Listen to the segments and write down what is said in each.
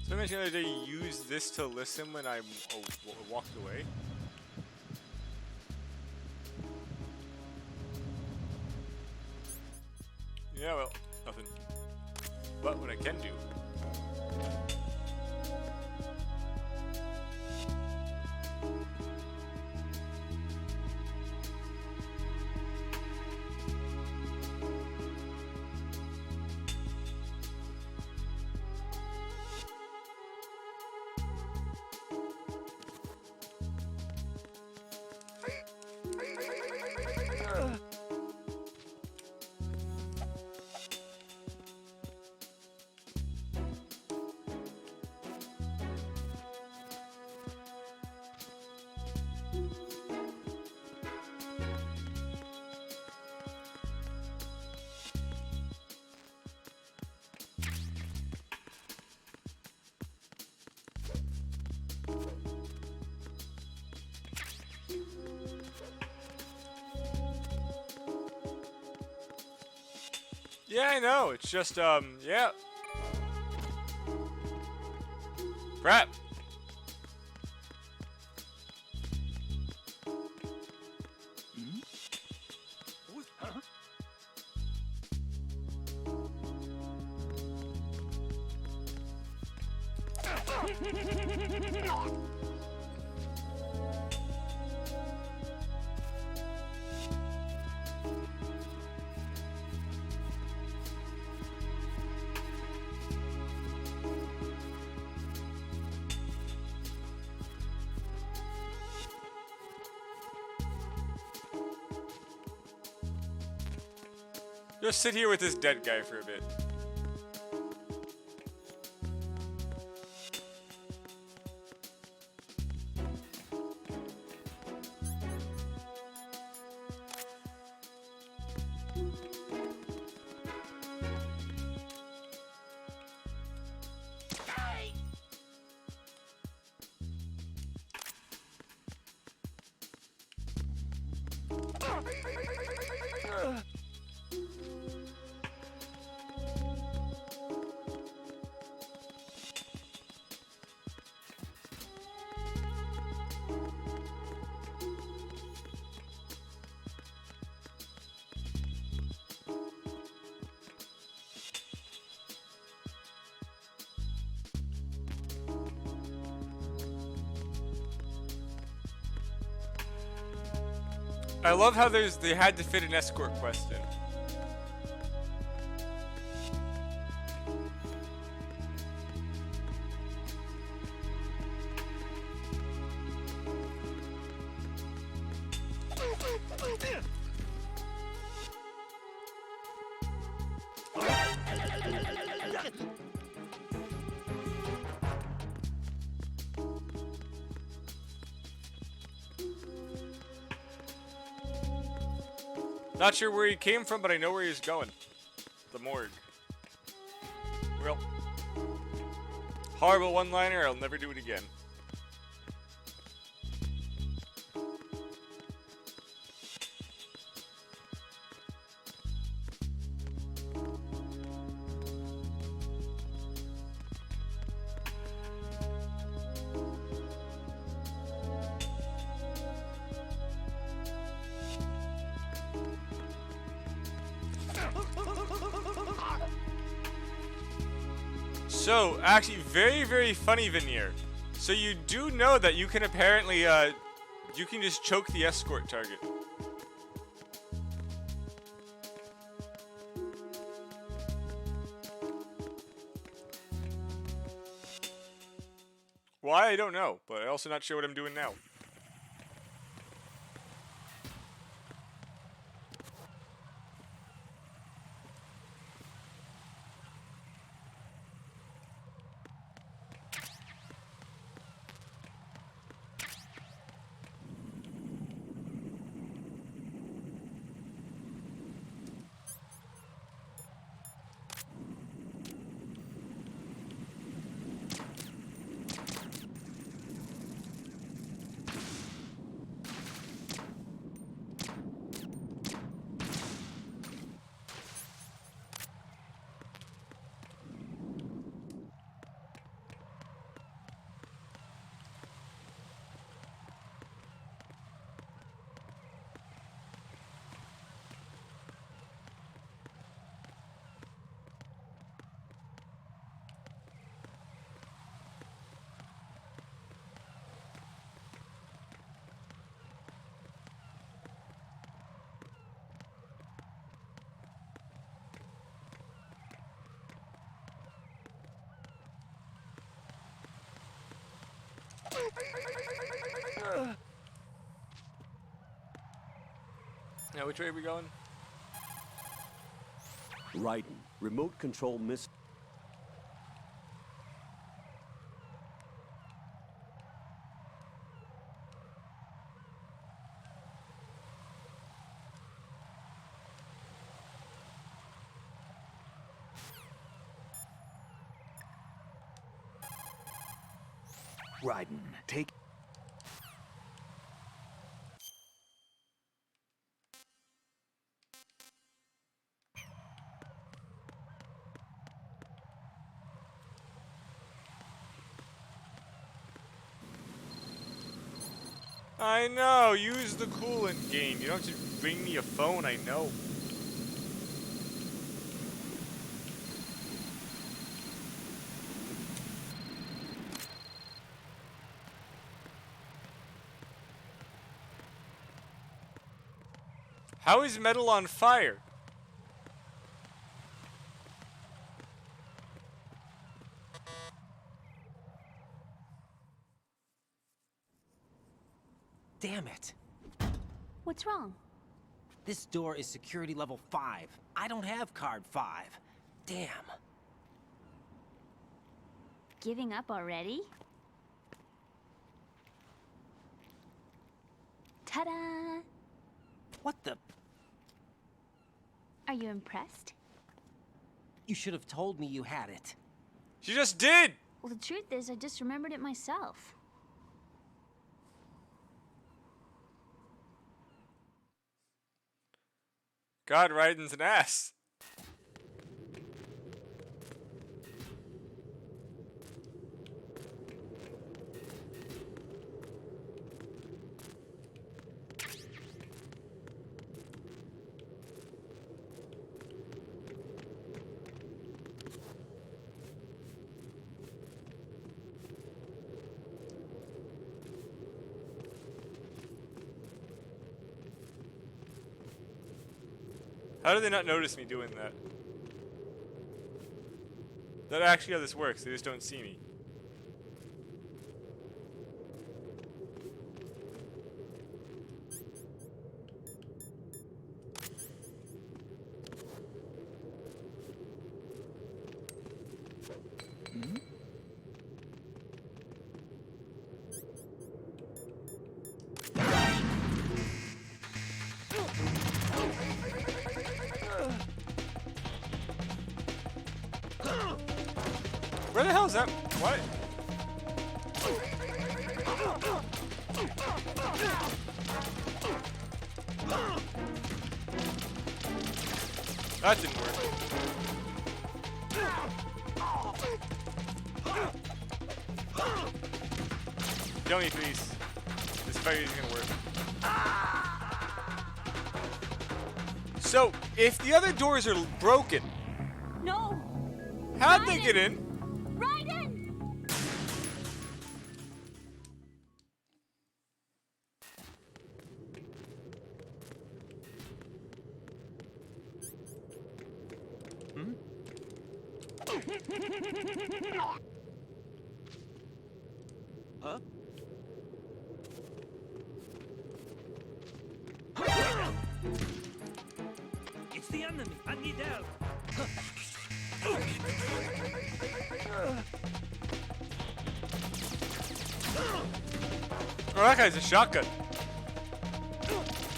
So I mentioned the other day you used this to listen when I walked away. Yeah, well, nothing. But what I can do. Yeah, I know. It's just, yeah. Crap. Just sit here with this dead guy for a bit. I love how they had to fit an escort quest in. Not sure where he came from, but I know where he's going. The morgue. Well, horrible one-liner, I'll never do it again. So, actually, very, very funny veneer. So you do know that you can apparently, you can just choke the escort target. Why? I don't know, but I'm also not sure what I'm doing now. Now, which way are we going? Raiden, remote control miss. Raiden, take. I know, use the coolant game. You don't have to bring me a phone, I know. How is metal on fire? Damn it. What's wrong? This door is security level 5. I don't have card 5. Damn. Giving up already? Ta-da! What the? Are you impressed? You should have told me you had it. She just did! Well, the truth is, I just remembered it myself. God, Raiden's an ass. How do they not notice me doing that? That's actually how this works. They just don't see me. Where the hell is that? What? That didn't work. Kill me, please. This fight isn't gonna work. So, if the other doors are broken, No! how'd they get in? Raiden! Huh? It's the enemy. I need help. Oh, that guy's a shotgun.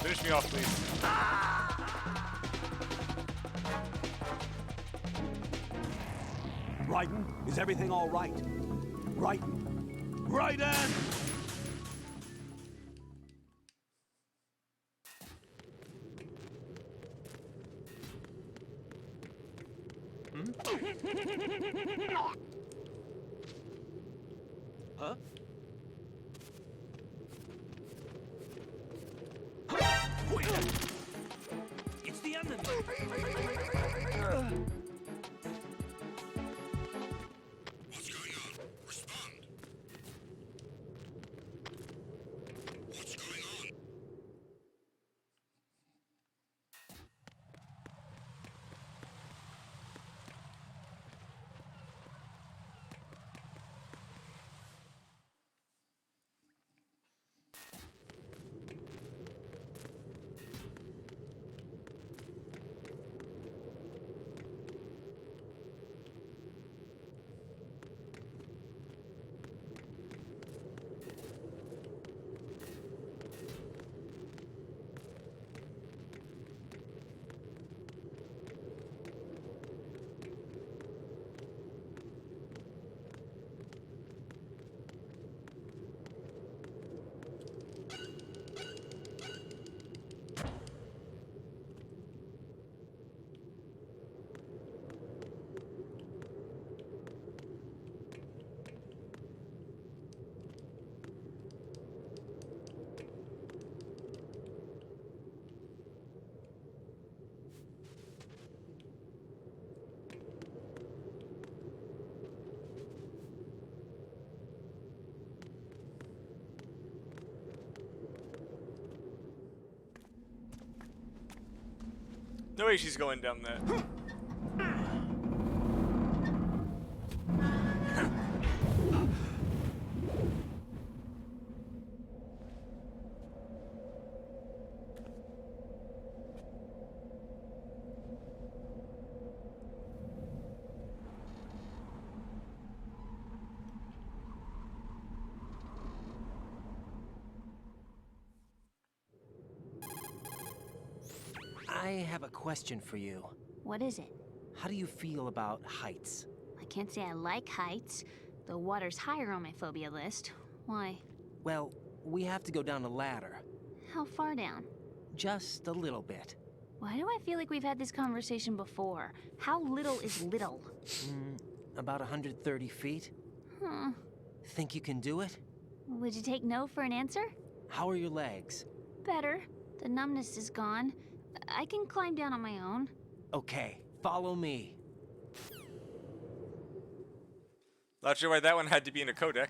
Finish me off, please. Raiden, is everything all right? Raiden! Raiden! Huh? It's the enemy. What's going on? Respond. What's going on? No way she's going down there. I have a question for you. What is it? How do you feel about heights? I can't say I like heights. The water's higher on my phobia list. Why? Well, we have to go down a ladder. How far down? Just a little bit. Why do I feel like we've had this conversation before? How little is little? About 130 feet. Huh. Think you can do it? Would you take no for an answer? How are your legs? Better. The numbness is gone. I can climb down on my own. Okay, follow me. Not sure why that one had to be in a codec.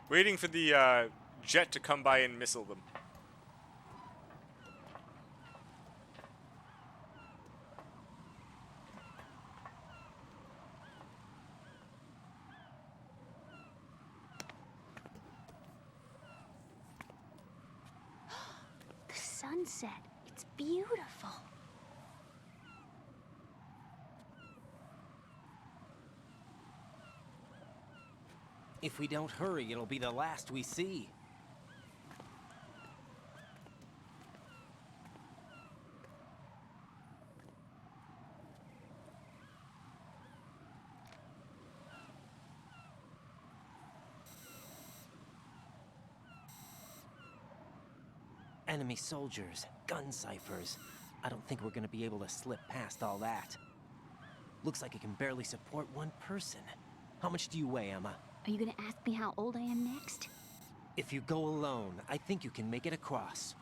Waiting for the jet to come by and missile them. The sunset. It's beautiful. If we don't hurry, it'll be the last we see. Enemy soldiers, gun ciphers. I don't think we're gonna be able to slip past all that. Looks like it can barely support one person. How much do you weigh, Emma? Are you gonna ask me how old I am next? If you go alone, I think you can make it across.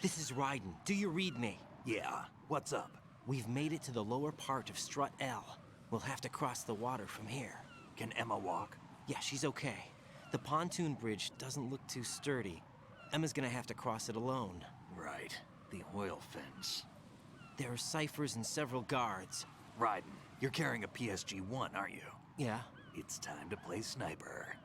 This is Raiden. Do you read me? Yeah, what's up? We've made it to the lower part of Strut L. We'll have to cross the water from here. Can Emma walk? Yeah, she's okay. The pontoon bridge doesn't look too sturdy. Emma's gonna have to cross it alone. Right, the oil fence. There are ciphers and several guards. Raiden, you're carrying a PSG-1, aren't you? Yeah, It's time to play sniper.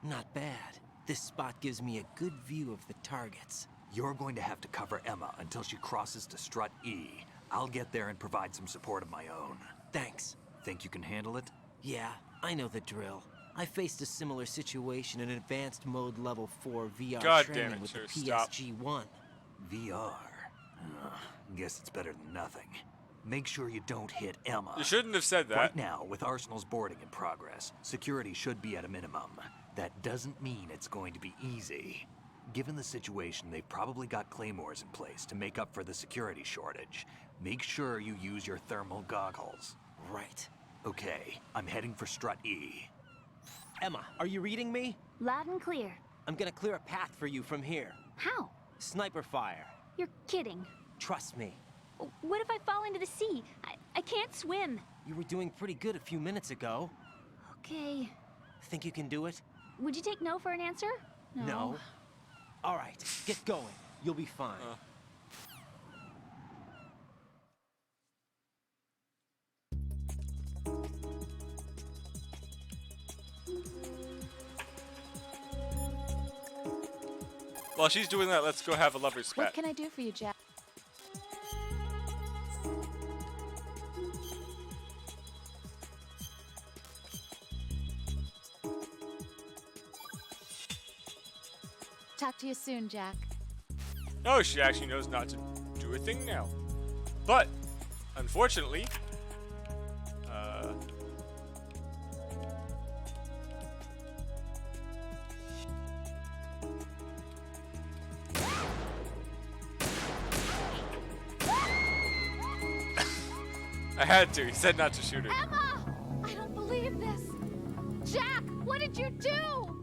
not bad. This spot gives me a good view of the targets. You're going to have to cover Emma until she crosses to Strut E. I'll get there and provide some support of my own. Thanks. Think you can handle it? Yeah, I know the drill. I faced a similar situation in advanced mode level 4 VR God training damn it, with the sir, stop. PSG-1. VR. Guess it's better than nothing. Make sure you don't hit Emma. You shouldn't have said that. Right now, with Arsenal's boarding in progress, security should be at a minimum. That doesn't mean it's going to be easy. Given the situation, they've probably got claymores in place to make up for the security shortage. Make sure you use your thermal goggles. Right. Okay, I'm heading for Strut E. Emma, are you reading me? Loud and clear. I'm gonna clear a path for you from here. How? Sniper fire. You're kidding. Trust me. What if I fall into the sea? I can't swim. You were doing pretty good a few minutes ago. Okay. Think you can do it? Would you take no for an answer? No. All right, get going. You'll be fine. While she's doing that, let's go have a lover's What spat. can I do for you, Jack? Talk to you soon, Jack. Oh, she actually knows not to do a thing now. But, unfortunately, I had to. He said not to shoot her. Emma! I don't believe this. Jack, what did you do?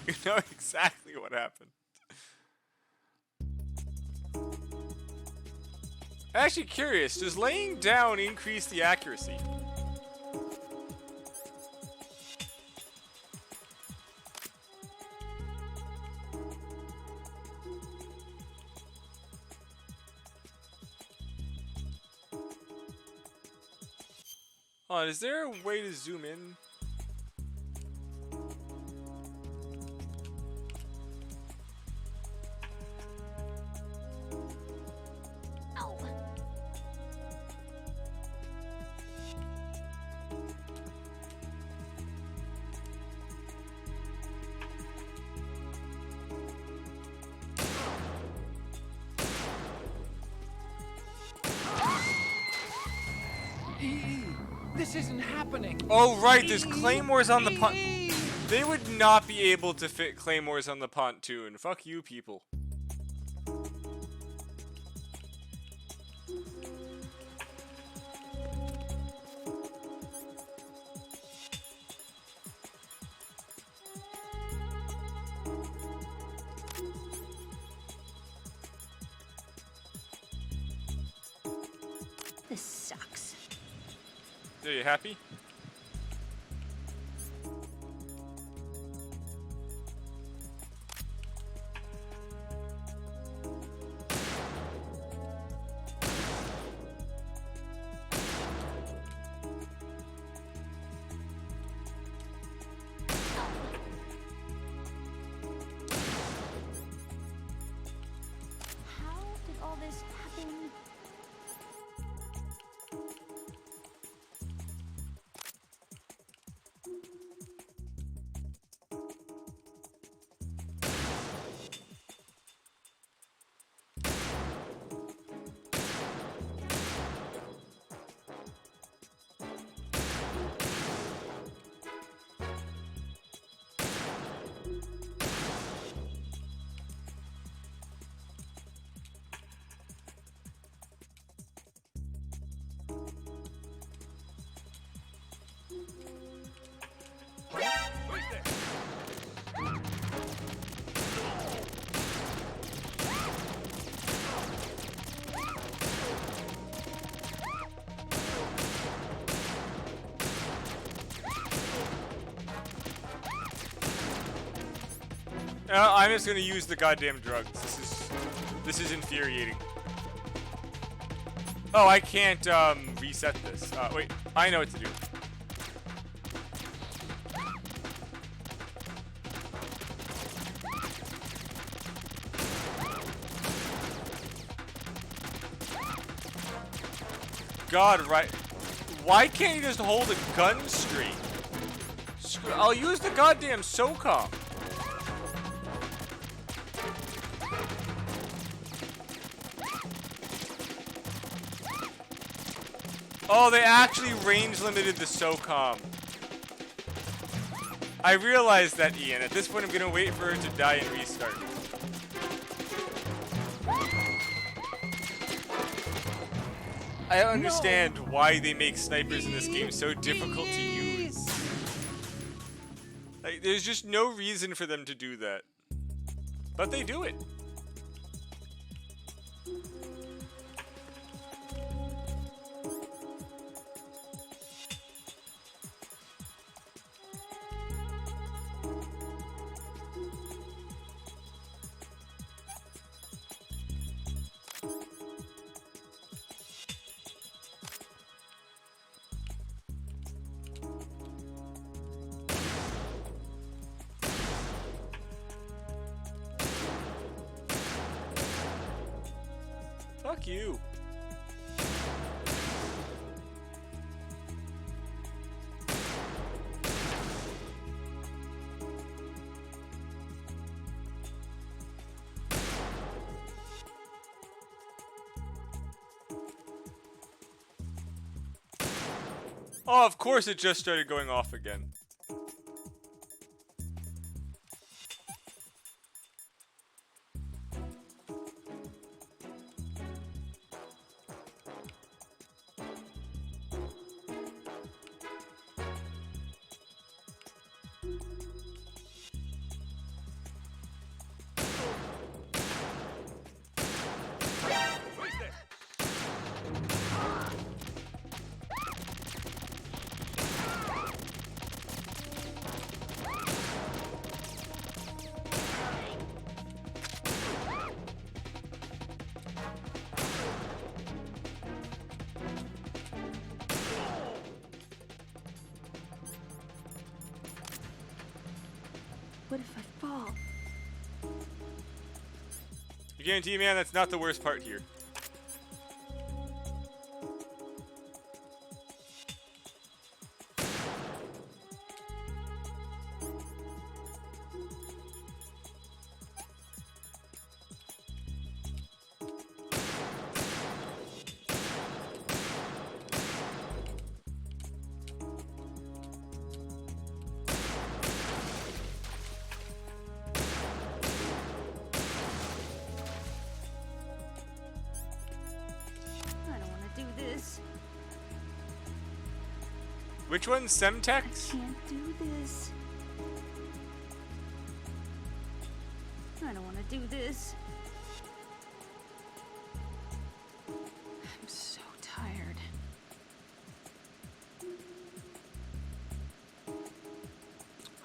You know exactly what happened. Actually curious, does laying down increase the accuracy? Oh, is there a way to zoom in? Ow. This isn't happening. Oh right, there's claymores on the pont. They would not be able to fit claymores on the pontoon. Fuck you people. This sucks. Are you happy? How did all this happen? I'm just gonna use the goddamn drugs. This is infuriating. Oh, I can't reset this. Wait, I know what to do. God, right? Why can't you just hold a gun straight? I'll use the goddamn SOCOM. Oh, they actually range limited the SOCOM. I realized that, Ian. At this point, I'm gonna wait for her to die and restart. I don't understand why they make snipers in this game so difficult to use. Like, there's just no reason for them to do that. But they do it. Fuck you. Oh, of course it just started going off again. guarantee you, man, that's not the worst part here. I don't want to do this. Which one's Semtex? Can't do this. I don't want to do this. I'm so tired.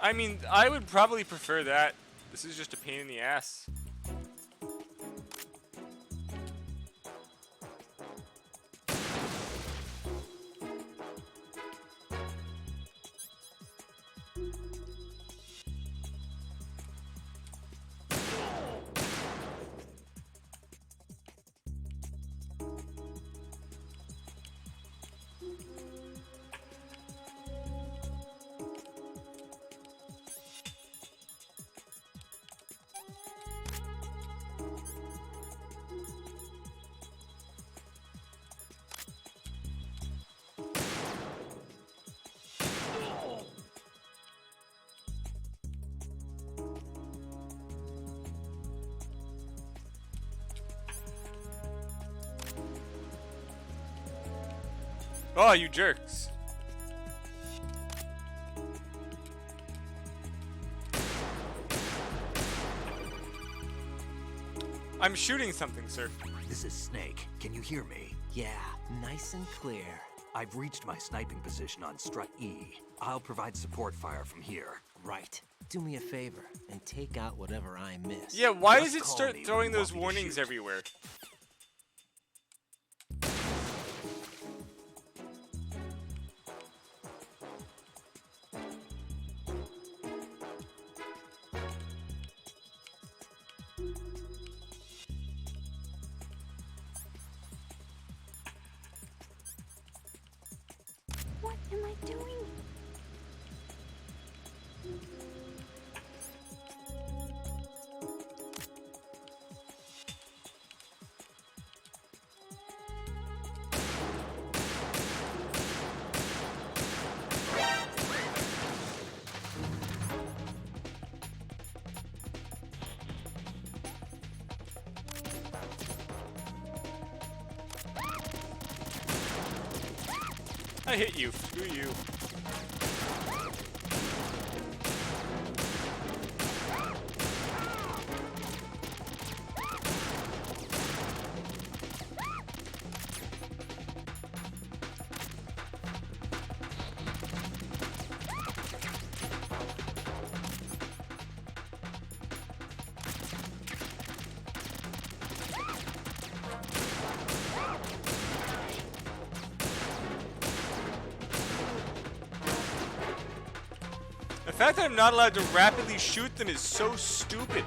I mean, I would probably prefer that. This is just a pain in the ass. Oh, you jerks. I'm shooting something, sir. This is Snake. Can you hear me? Yeah, nice and clear. I've reached my sniping position on strut E. I'll provide support fire from here. Right. Do me a favor and take out whatever I miss. Yeah, why Just does it call start me when throwing you those want me to warnings shoot. everywhere? What am I doing? I hit you. Screw you. The fact that I'm not allowed to rapidly shoot them is so stupid.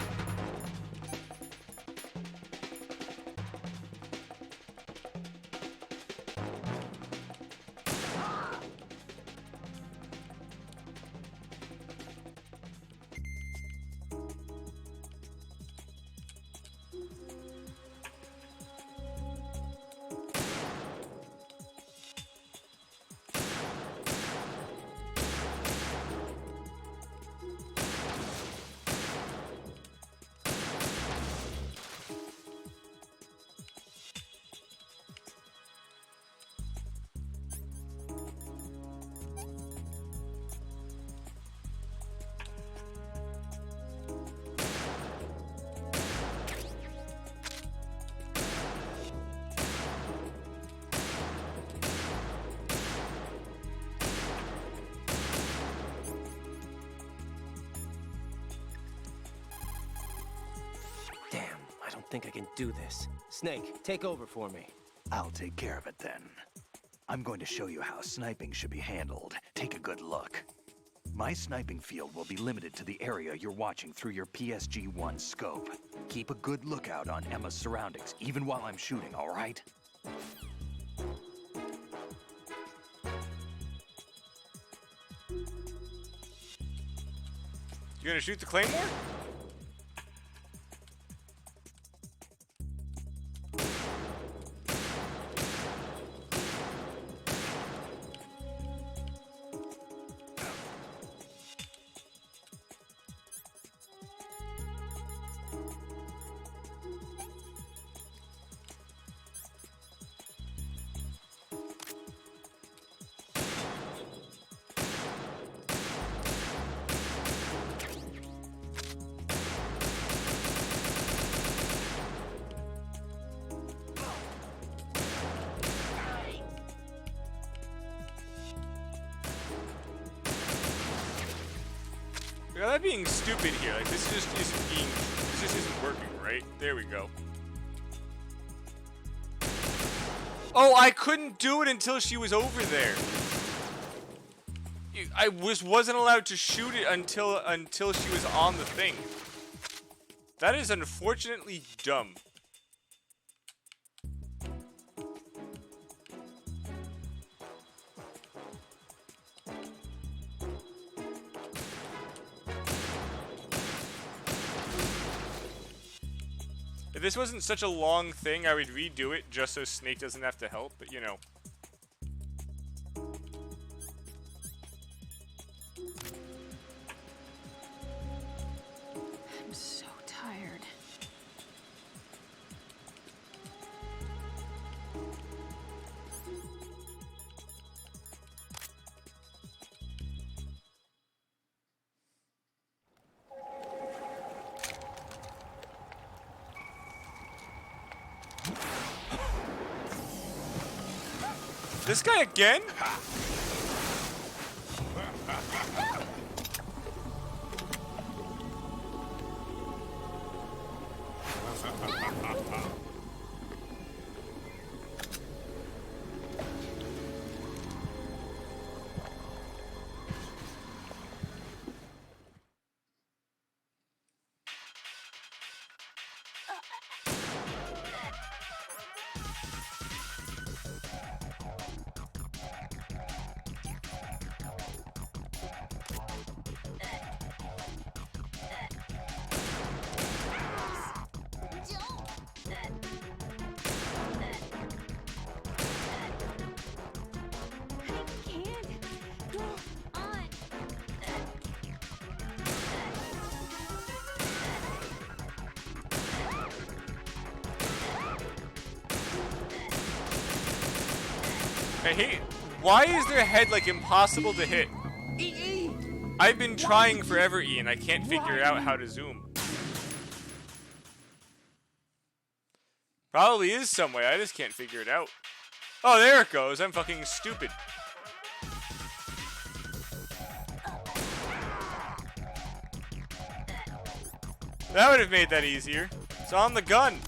Damn, I don't think I can do this. Snake, take over for me. I'll take care of it then. I'm going to show you how sniping should be handled. Take a good look. My sniping field will be limited to the area you're watching through your PSG-1 scope. Keep a good lookout on Emma's surroundings, even while I'm shooting, all right? You gonna shoot the claymore? Yeah, that being stupid here. Like this just isn't working, right? There we go. Oh, I couldn't do it until she was over there. I wasn't allowed to shoot it until she was on the thing. That is unfortunately dumb. If this wasn't such a long thing, I would redo it just so Snake doesn't have to help, but you know. I'm so tired. This guy again? I hate. Why is their head like impossible to hit? I've been trying forever, Ian. I can't figure out how to zoom. Probably is some way. I just can't figure it out. Oh, there it goes. I'm fucking stupid. That would have made that easier. It's on the gun.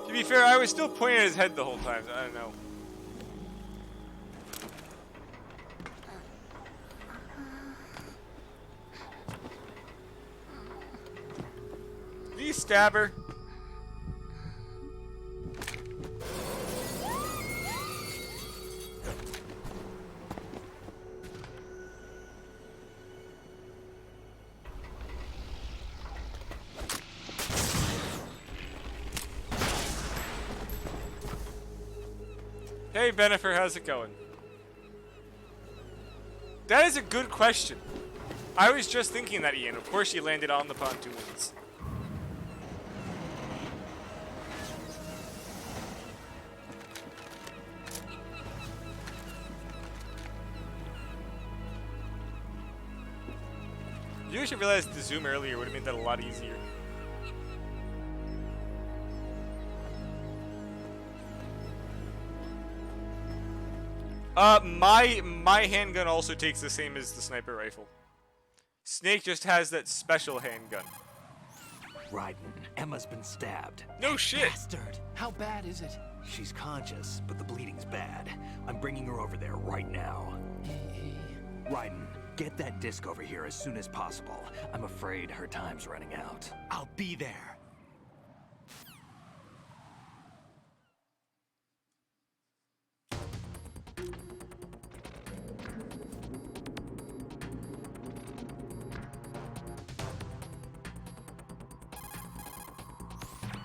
To be fair, I was still pointing at his head the whole time. So I don't know. Did you stab her? Hey Bennifer, how's it going? That is a good question. I was just thinking that, Ian. Of course you landed on the pontoons. You should realize the zoom earlier would have made that a lot easier. My handgun also takes the same as the sniper rifle. Snake just has that special handgun. Raiden, Emma's been stabbed. No shit. Bastard! How bad is it? She's conscious, but the bleeding's bad. I'm bringing her over there right now. Raiden, get that disc over here as soon as possible. I'm afraid her time's running out. I'll be there.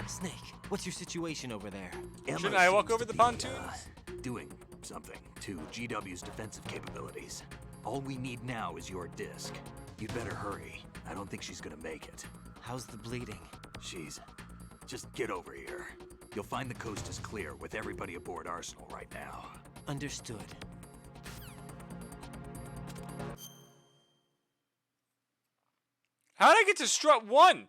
Snake, what's your situation over there? Emma Shouldn't I walk seems over to the be, pontoons? Doing something to GW's defensive capabilities. All we need now is your disc. You'd better hurry. I don't think she's gonna make it. How's the bleeding? Just get over here. You'll find the coast is clear with everybody aboard Arsenal right now. Understood. How'd I get to strut 1?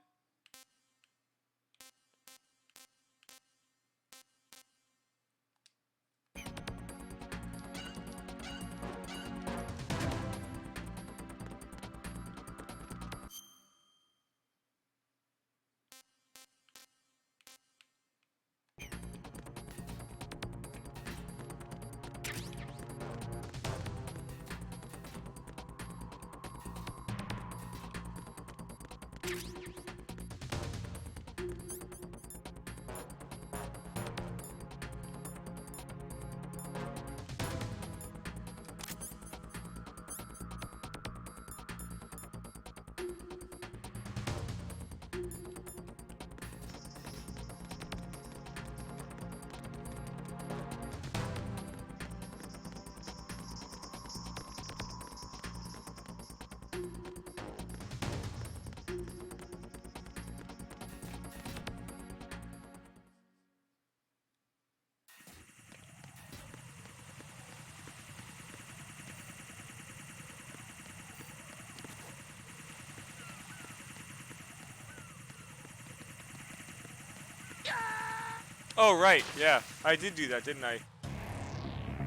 Oh, right. Yeah, I did do that, didn't I?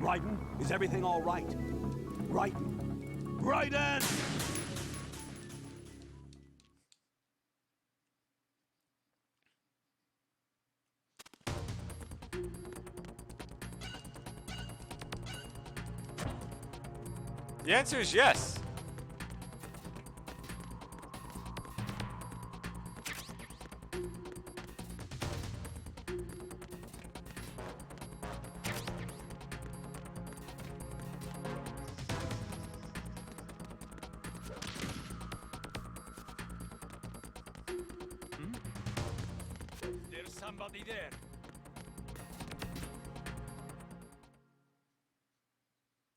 Raiden, is everything all right? Raiden! Raiden! The answer is yes. There's somebody there.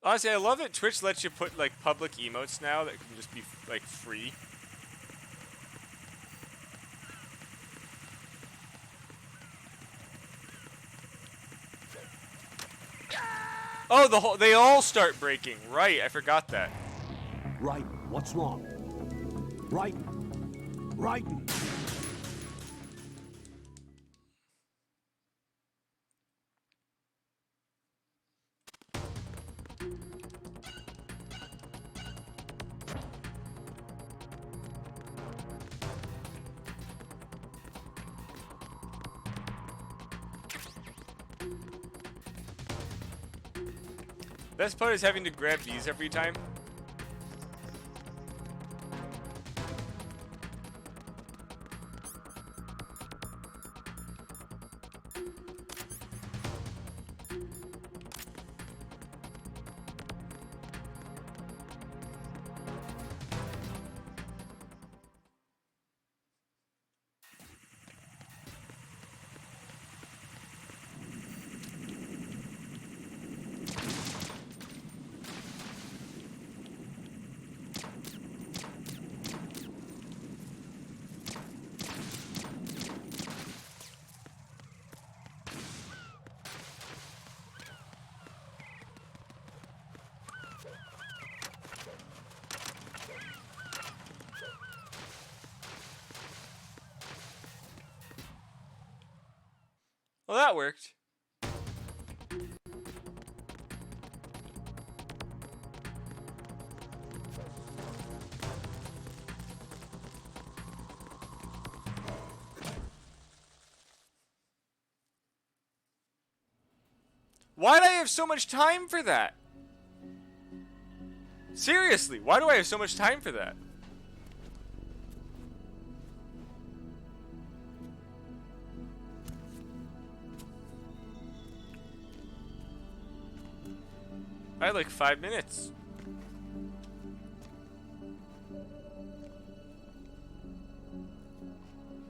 Honestly, I love that Twitch lets you put like public emotes now that can just be like free. Oh, they all start breaking. Right, I forgot that. Raiden, what's wrong? Raiden! Raiden! Best part is having to grab these every time. Well, that worked. Why do I have so much time for that? Seriously, why do I have so much time for that? I had like 5 minutes.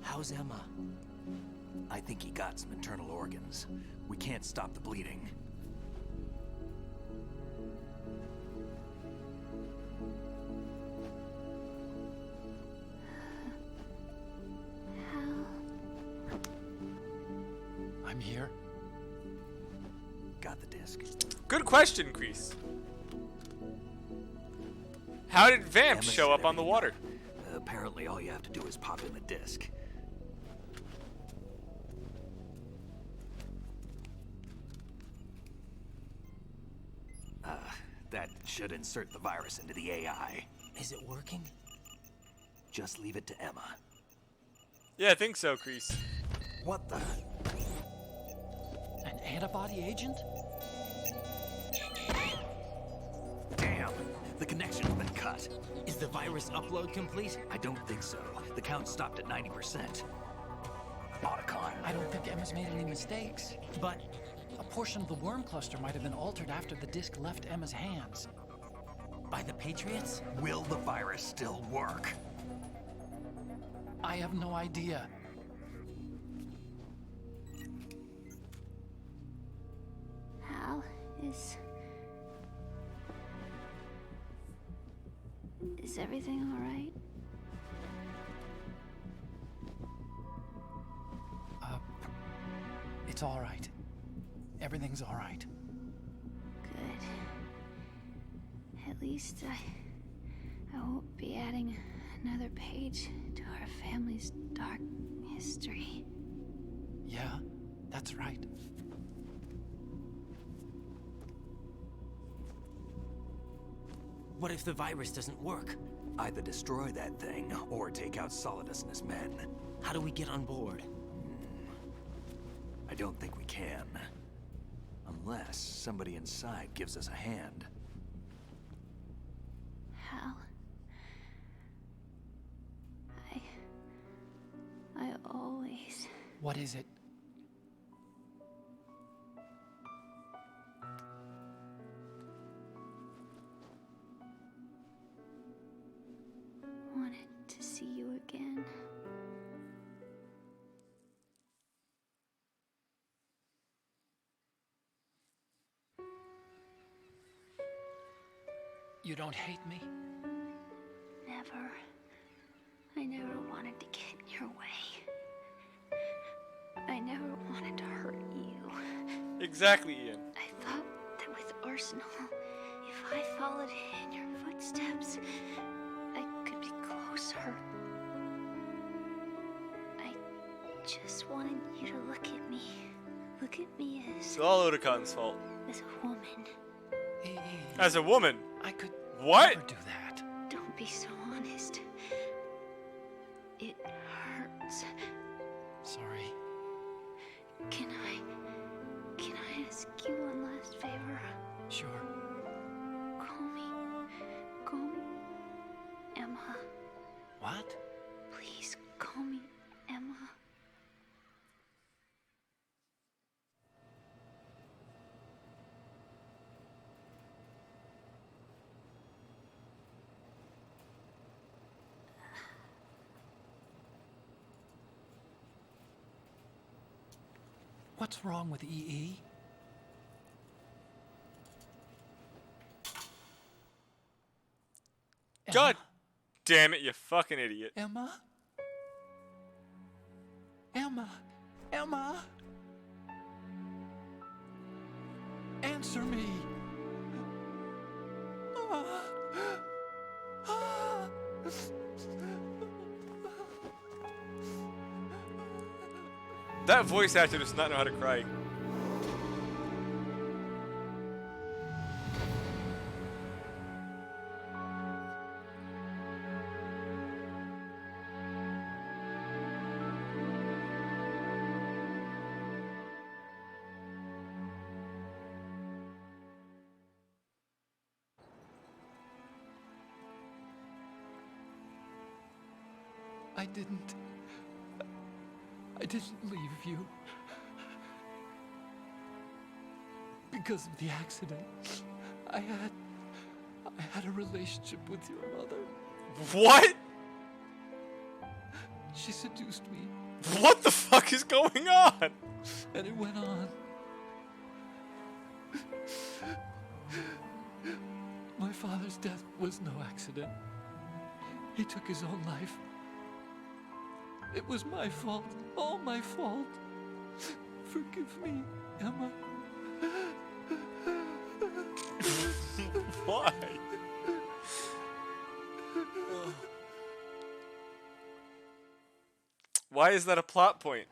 How's Emma? I think he got some internal organs. We can't stop the bleeding. I'm here. Got the disc. Good question, Kreese. How did Vamp Emma show set up on the everything water? up. Apparently all you have to do is pop in the disc. That should insert the virus into the AI. Is it working? Just leave it to Emma. Yeah, I think so, Kreese. What the? An antibody agent? Damn! The connection's been cut. Is the virus upload complete? I don't think so. The count stopped at 90%. Otacon. I don't think Emma's made any mistakes. But A portion of the worm cluster might have been altered after the disc left Emma's hands. by the Patriots? Will the virus still work? I have no idea. Hal, is everything all right? It's all right. Everything's all right. Good. At least I won't be adding another page to our family's dark history. Yeah, that's right. What if the virus doesn't work? Either destroy that thing, or take out Solidus and his men. How do we get on board? I don't think we can. Unless somebody inside gives us a hand. Hal, I always... What is it? wanted to see you again. You don't hate me? Never. I never wanted to get in your way. I never wanted to hurt you. Exactly, Ian. I thought that with Arsenal, if I followed in your footsteps, I could be closer. I just wanted you to look at me. Look at me It's all Otacon's fault. as a woman. As a woman. I could What? never do that. Don't be so honest. It hurts. Sorry. Can I ask you one last favor? Sure. Call me Emma. What? Please call me Emma. What's wrong with EE? God damn it, you fucking idiot. Emma? Emma? Emma? Answer me. Ah. Ah. That voice actor does not know how to cry. I didn't leave you. Because of the accident, I had a relationship with your mother. What? She seduced me, What the fuck is going on? and it went on. My father's death was no accident. He took his own life. It was my fault, all my fault. Forgive me, Emma. Why? Why is that a plot point?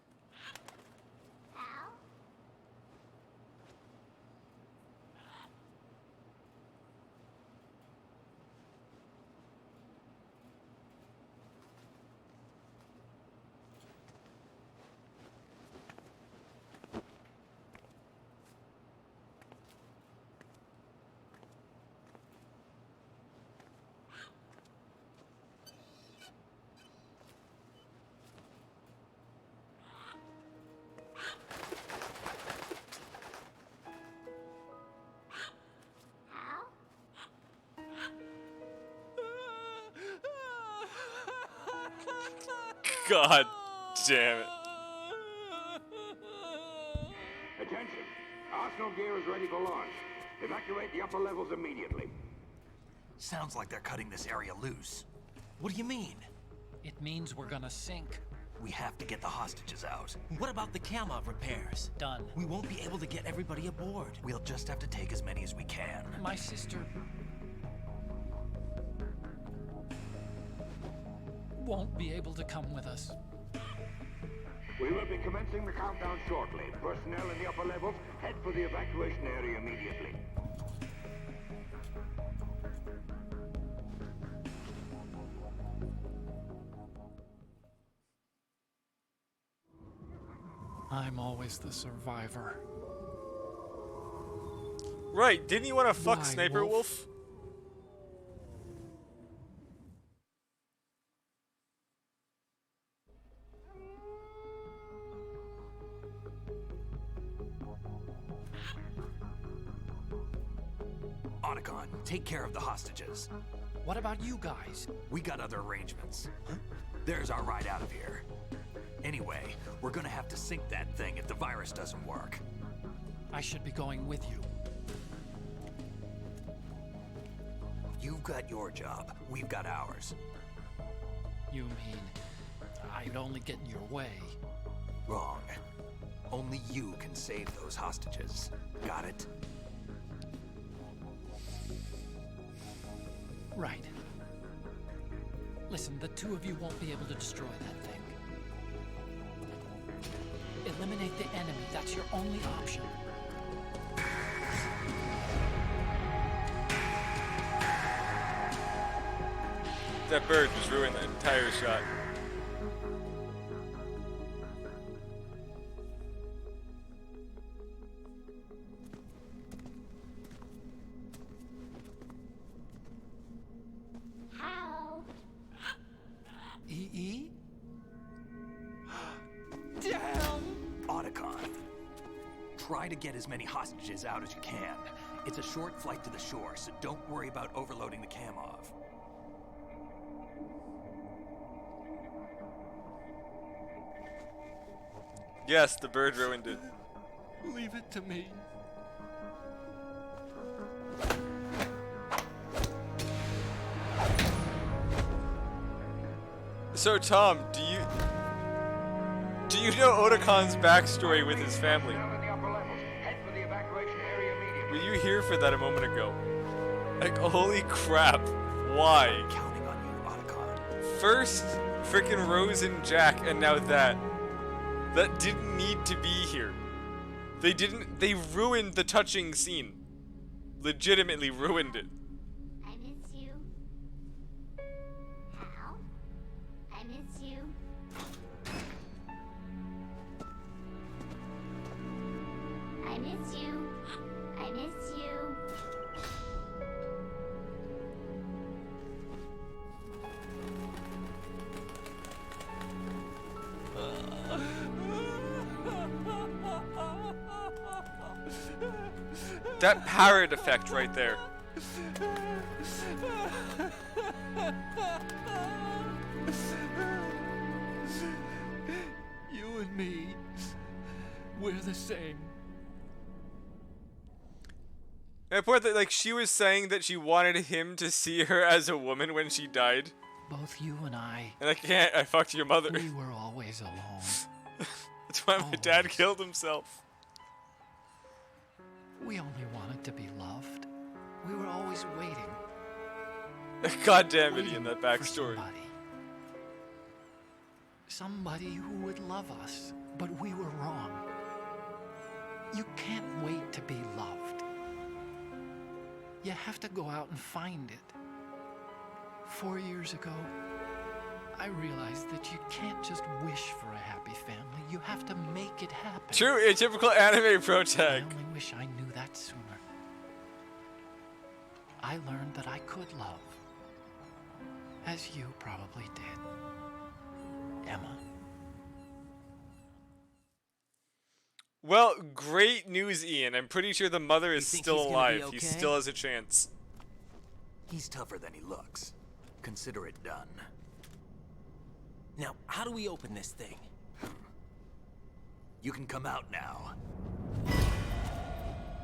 God damn it. Attention. Arsenal gear is ready for launch. Evacuate the upper levels immediately. Sounds like they're cutting this area loose. What do you mean? It means we're gonna sink. We have to get the hostages out. What about the camo repairs? Done. We won't be able to get everybody aboard. We'll just have to take as many as we can. My sister won't be able to come with us. We will be commencing the countdown shortly. Personnel in the upper levels, head for the evacuation area immediately. I'm always the survivor. Right, didn't you want to fuck Why, Sniper Wolf? Wolf? Otacon, take care of the hostages. What about you guys? We got other arrangements. There's our ride out of here. Anyway, we're gonna have to sink that thing if the virus doesn't work. I should be going with you. You've got your job, we've got ours. You mean I'd only get in your way? Wrong. Only you can save those hostages. Got it? Right. Listen, the two of you won't be able to destroy that thing. Eliminate the enemy. That's your only option. That bird just ruined the entire shot. EE? Damn! Otacon. Try to get as many hostages out as you can. It's a short flight to the shore, so don't worry about overloading the Kamov. Yes, the bird ruined it. Leave it to me. So Tom, do you know Otacon's backstory with his family? Personnel in the upper levels, head for the evacuation area immediately. Were you here for that a moment ago? Like, holy crap. Why? Counting on you, Otacon. First, frickin' Rose and Jack, and now that. That didn't need to be here. They ruined the touching scene. Legitimately ruined it. I miss you. Hal? I miss you. I miss you. I miss you. That parrot effect right there. You and me, we're the same. And I point that, like, she was saying that she wanted him to see her as a woman when she died. Both you and I, And I can't, I fucked your mother. we were always alone. That's why my dad Always. killed himself. We only wanted to be loved. We were always waiting. Goddamn it, waiting in that for backstory. Somebody who would love us, but we were wrong. You can't wait to be loved. You have to go out and find it. 4 years ago, I realized that you can't just wish for a happy family. You have to make it happen. True, a typical anime pro I tag. only wish I knew that sooner. I learned that I could love, as you probably did, Emma. Well, great news, Ian. I'm pretty sure the mother is think still he's gonna alive. be He okay? still has a chance. He's tougher than he looks. Consider it done. Now, how do we open this thing? You can come out now.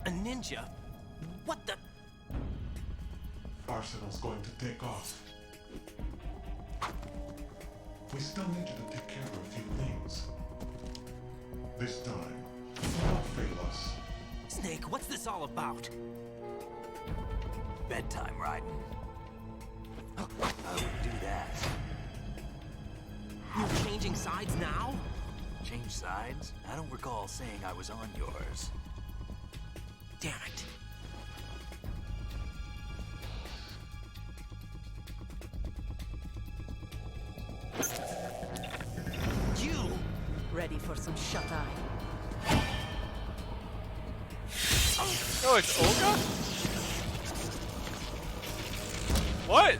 A ninja? What the? Arsenal's going to take off. We still need you to take care of a few things. This time, don't fail us. Snake, what's this all about? Bedtime, Raiden. I wouldn't do that. You're changing sides now? Change sides? I don't recall saying I was on yours. Damn it. You! Ready for some shut-eye? Oh, it's Olga? What?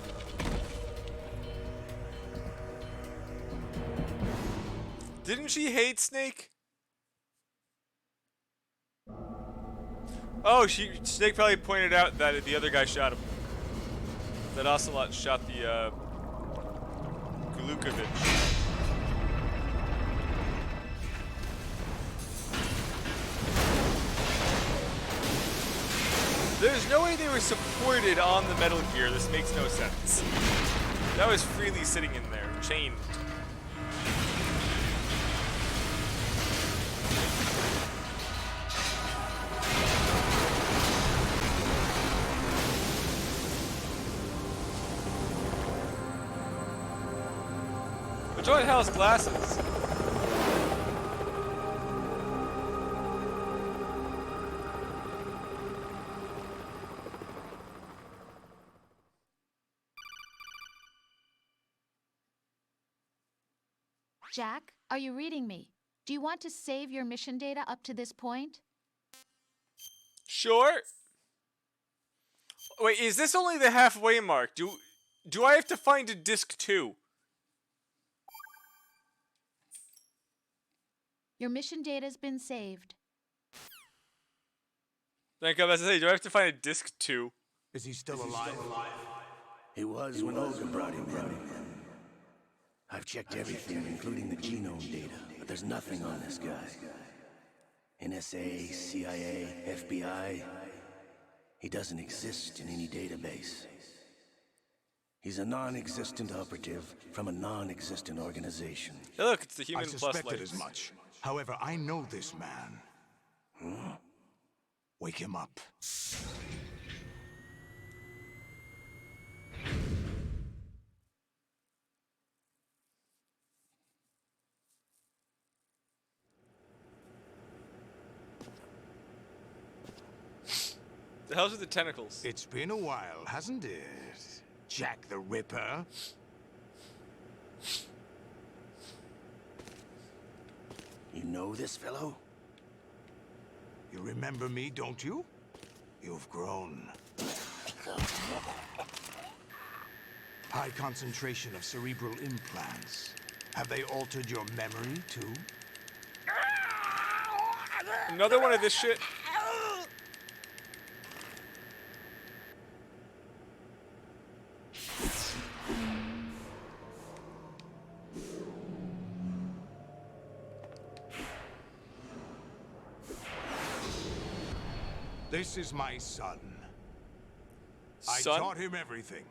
Didn't she hate Snake? Oh, Snake probably pointed out that the other guy shot him. That Ocelot shot the, Glukovic. There's no way they were supported on the Metal Gear. This makes no sense. That was freely sitting in there, chained. Which one has glasses? Jack, are you reading me? Do you want to save your mission data up to this point? Sure. Wait, is this only the halfway mark? Do I have to find a disc 2? Your mission data's been saved. Like I was about to say, do I have to find a disc 2? Is he still alive? He was when Olga brought him in. I've checked everything, including the genome data, but there's nothing on this guy. NSA, CIA, FBI. He doesn't exist in any database. He's a non-existent operative from a non-existent organization. Hey, look, it's the I Human Plus suspected lights. as much. However, I know this man. Wake him up. The hell's with the tentacles? It's been a while, hasn't it? Jack the Ripper. You know this fellow? You remember me, don't you? You've grown. High concentration of cerebral implants. Have they altered your memory, too? Another one of this shit? This is my son. I Son? taught him everything.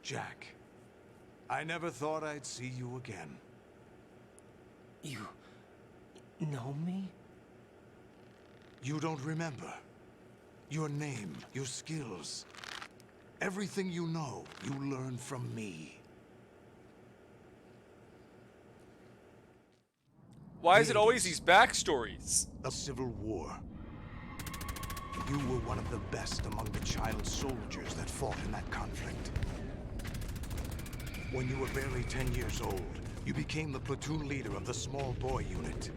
Jack, I never thought I'd see you again. You know me? You don't remember. Your name, your skills. Everything you know, you learned from me. Why is it always these backstories? A civil war. You were one of the best among the child soldiers that fought in that conflict. When you were barely 10 years old, you became the platoon leader of the small boy unit.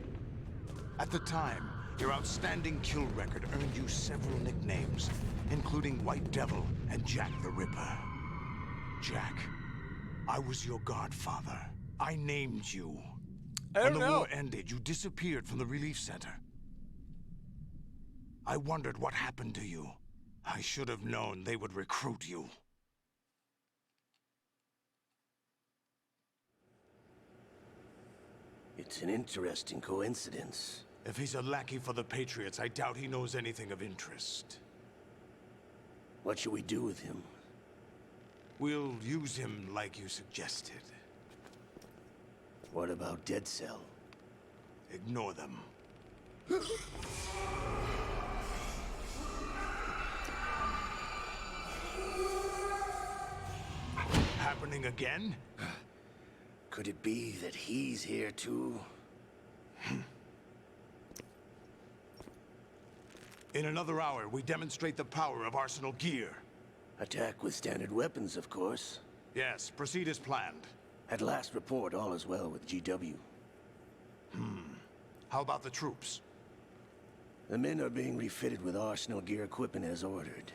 At the time, your outstanding kill record earned you several nicknames, including White Devil and Jack the Ripper. Jack, I was your godfather. I named you. When the war ended, you disappeared from the relief center. I wondered what happened to you. I should have known they would recruit you. It's an interesting coincidence. If he's a lackey for the Patriots, I doubt he knows anything of interest. What should we do with him? We'll use him like you suggested. What about Dead Cell? Ignore them. Happening again? Could it be that he's here too? In another hour, we demonstrate the power of Arsenal gear. Attack with standard weapons, of course. Yes, proceed as planned. At last report, all is well with GW. How about the troops? The men are being refitted with Arsenal gear equipment as ordered.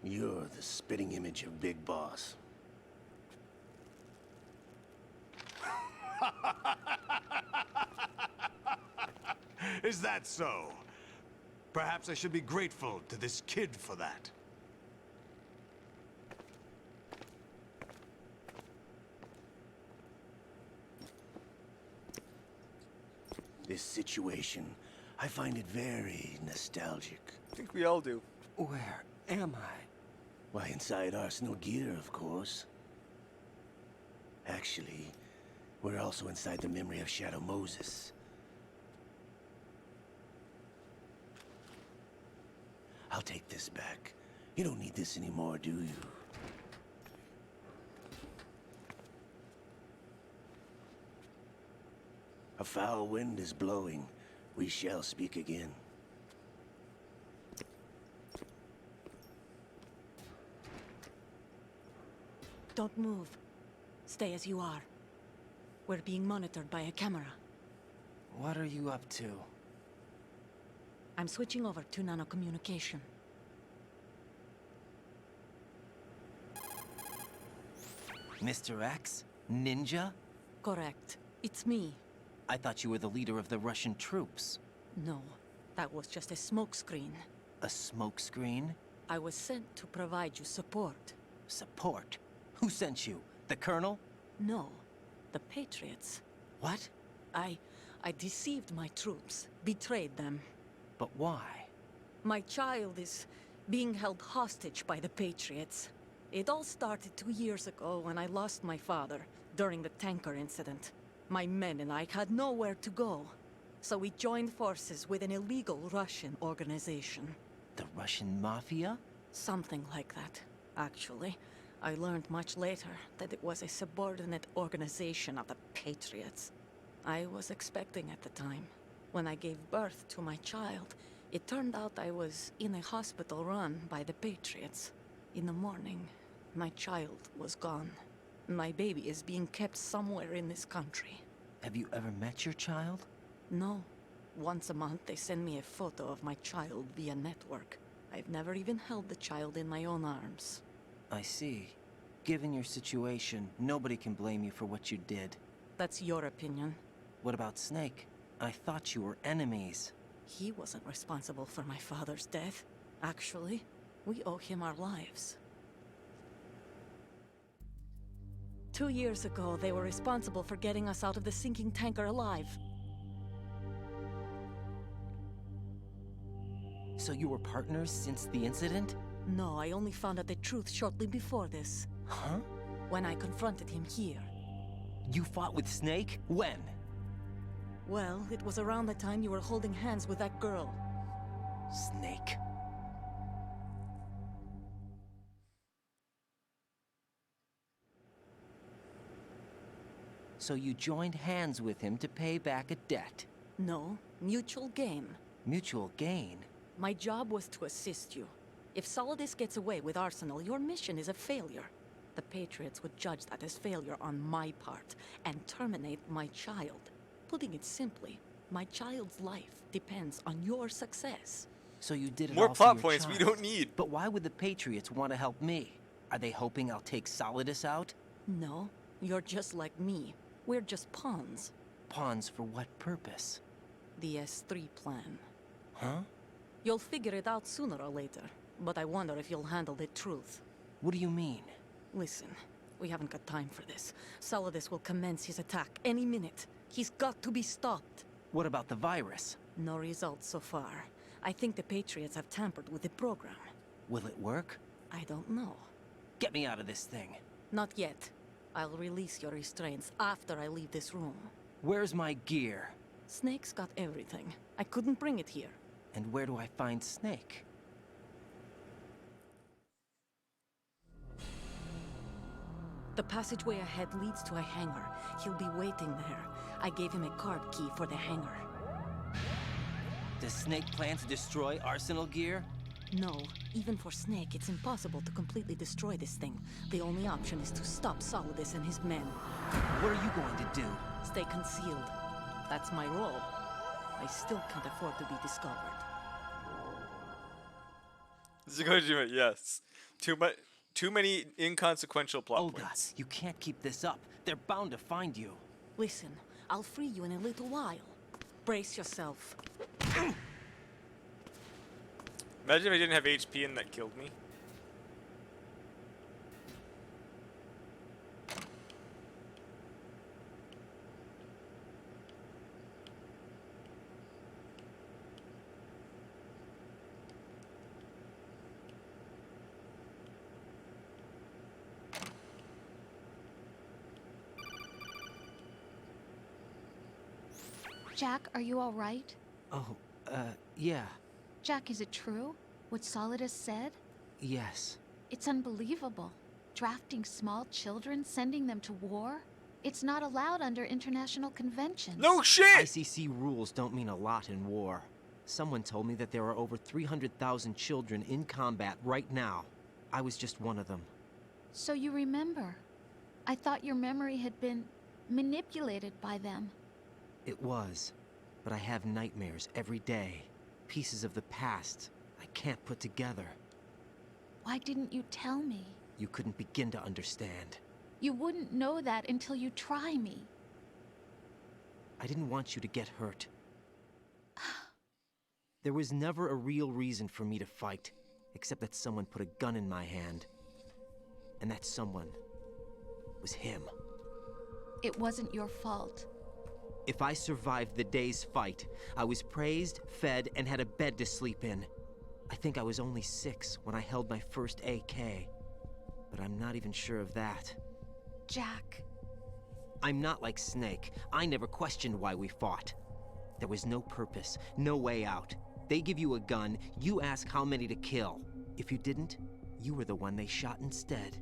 You're the spitting image of Big Boss. Is that so? Perhaps I should be grateful to this kid for that. This situation, I find it very nostalgic. I think we all do. Where am I? Why, inside Arsenal gear, of course. Actually, we're also inside the memory of Shadow Moses. I'll take this back. You don't need this anymore, do you? A foul wind is blowing. We shall speak again. Don't move. Stay as you are. We're being monitored by a camera. What are you up to? I'm switching over to nanocommunication. Mr. X? Ninja? Correct. It's me. I thought you were the leader of the Russian troops. No, that was just a smokescreen. A smokescreen? I was sent to provide you support. Support? Who sent you? The Colonel? No, the Patriots. What? I deceived my troops, betrayed them. But why? My child is being held hostage by the Patriots. It all started 2 years ago when I lost my father during the tanker incident. My men and I had nowhere to go, so we joined forces with an illegal Russian organization. The Russian Mafia? Something like that, actually. I learned much later that it was a subordinate organization of the Patriots. I was expecting at the time. When I gave birth to my child, it turned out I was in a hospital run by the Patriots. In the morning, my child was gone. My baby is being kept somewhere in this country. Have you ever met your child? No. Once a month, they send me a photo of my child via network. I've never even held the child in my own arms. I see. Given your situation, nobody can blame you for what you did. That's your opinion. What about Snake? I thought you were enemies. He wasn't responsible for my father's death. Actually, We owe him our lives. 2 years ago, they were responsible for getting us out of the sinking tanker alive. So you were partners since the incident? No, I only found out the truth shortly before this. Huh? When I confronted him here. You fought with Snake? When? Well, it was around the time you were holding hands with that girl. Snake. So you joined hands with him to pay back a debt? No, mutual gain. Mutual gain? My job was to assist you. If Solidus gets away with Arsenal, your mission is a failure. The Patriots would judge that as failure on my part and terminate my child. Putting it simply, my child's life depends on your success. So you did it More all for plot your points child. we don't need. But why would the Patriots want to help me? Are they hoping I'll take Solidus out? No, you're just like me. We're just pawns. Pawns for what purpose? The S3 plan. Huh? You'll figure it out sooner or later, but I wonder if you'll handle the truth. What do you mean? Listen, we haven't got time for this. Solidus will commence his attack any minute. He's got to be stopped. What about the virus? No results so far. I think the Patriots have tampered with the program. Will it work? I don't know. Get me out of this thing. Not yet. I'll release your restraints after I leave this room. Where's my gear? Snake's got everything. I couldn't bring it here. And where do I find Snake? The passageway ahead leads to a hangar. He'll be waiting there. I gave him a card key for the hangar. Does Snake plan to destroy Arsenal gear? No. Even for Snake, it's impossible to completely destroy this thing. The only option is to stop Solidus and his men. What are you going to do? Stay concealed. That's my role. I still can't afford to be discovered. Yes. Too many inconsequential plot points. You can't keep this up. They're bound to find you. Listen, I'll free you in a little while. Brace yourself. Imagine if I didn't have HP and that killed me. Jack, are you all right? Oh, yeah. Jack, is it true? What Solidus said? Yes. It's unbelievable. Drafting small children, sending them to war? It's not allowed under international conventions. No shit! ICC rules don't mean a lot in war. Someone told me that there are over 300,000 children in combat right now. I was just one of them. So you remember. I thought your memory had been manipulated by them. It was. But I have nightmares every day. Pieces of the past I can't put together. Why didn't you tell me? You couldn't begin to understand. You wouldn't know that until you try me. I didn't want you to get hurt. There was never a real reason for me to fight, except that someone put a gun in my hand. And that someone was him. It wasn't your fault. If I survived the day's fight, I was praised, fed, and had a bed to sleep in. I think I was only 6 when I held my first AK. But I'm not even sure of that. Jack. I'm not like Snake. I never questioned why we fought. There was no purpose, no way out. They give you a gun, you ask how many to kill. If you didn't, you were the one they shot instead.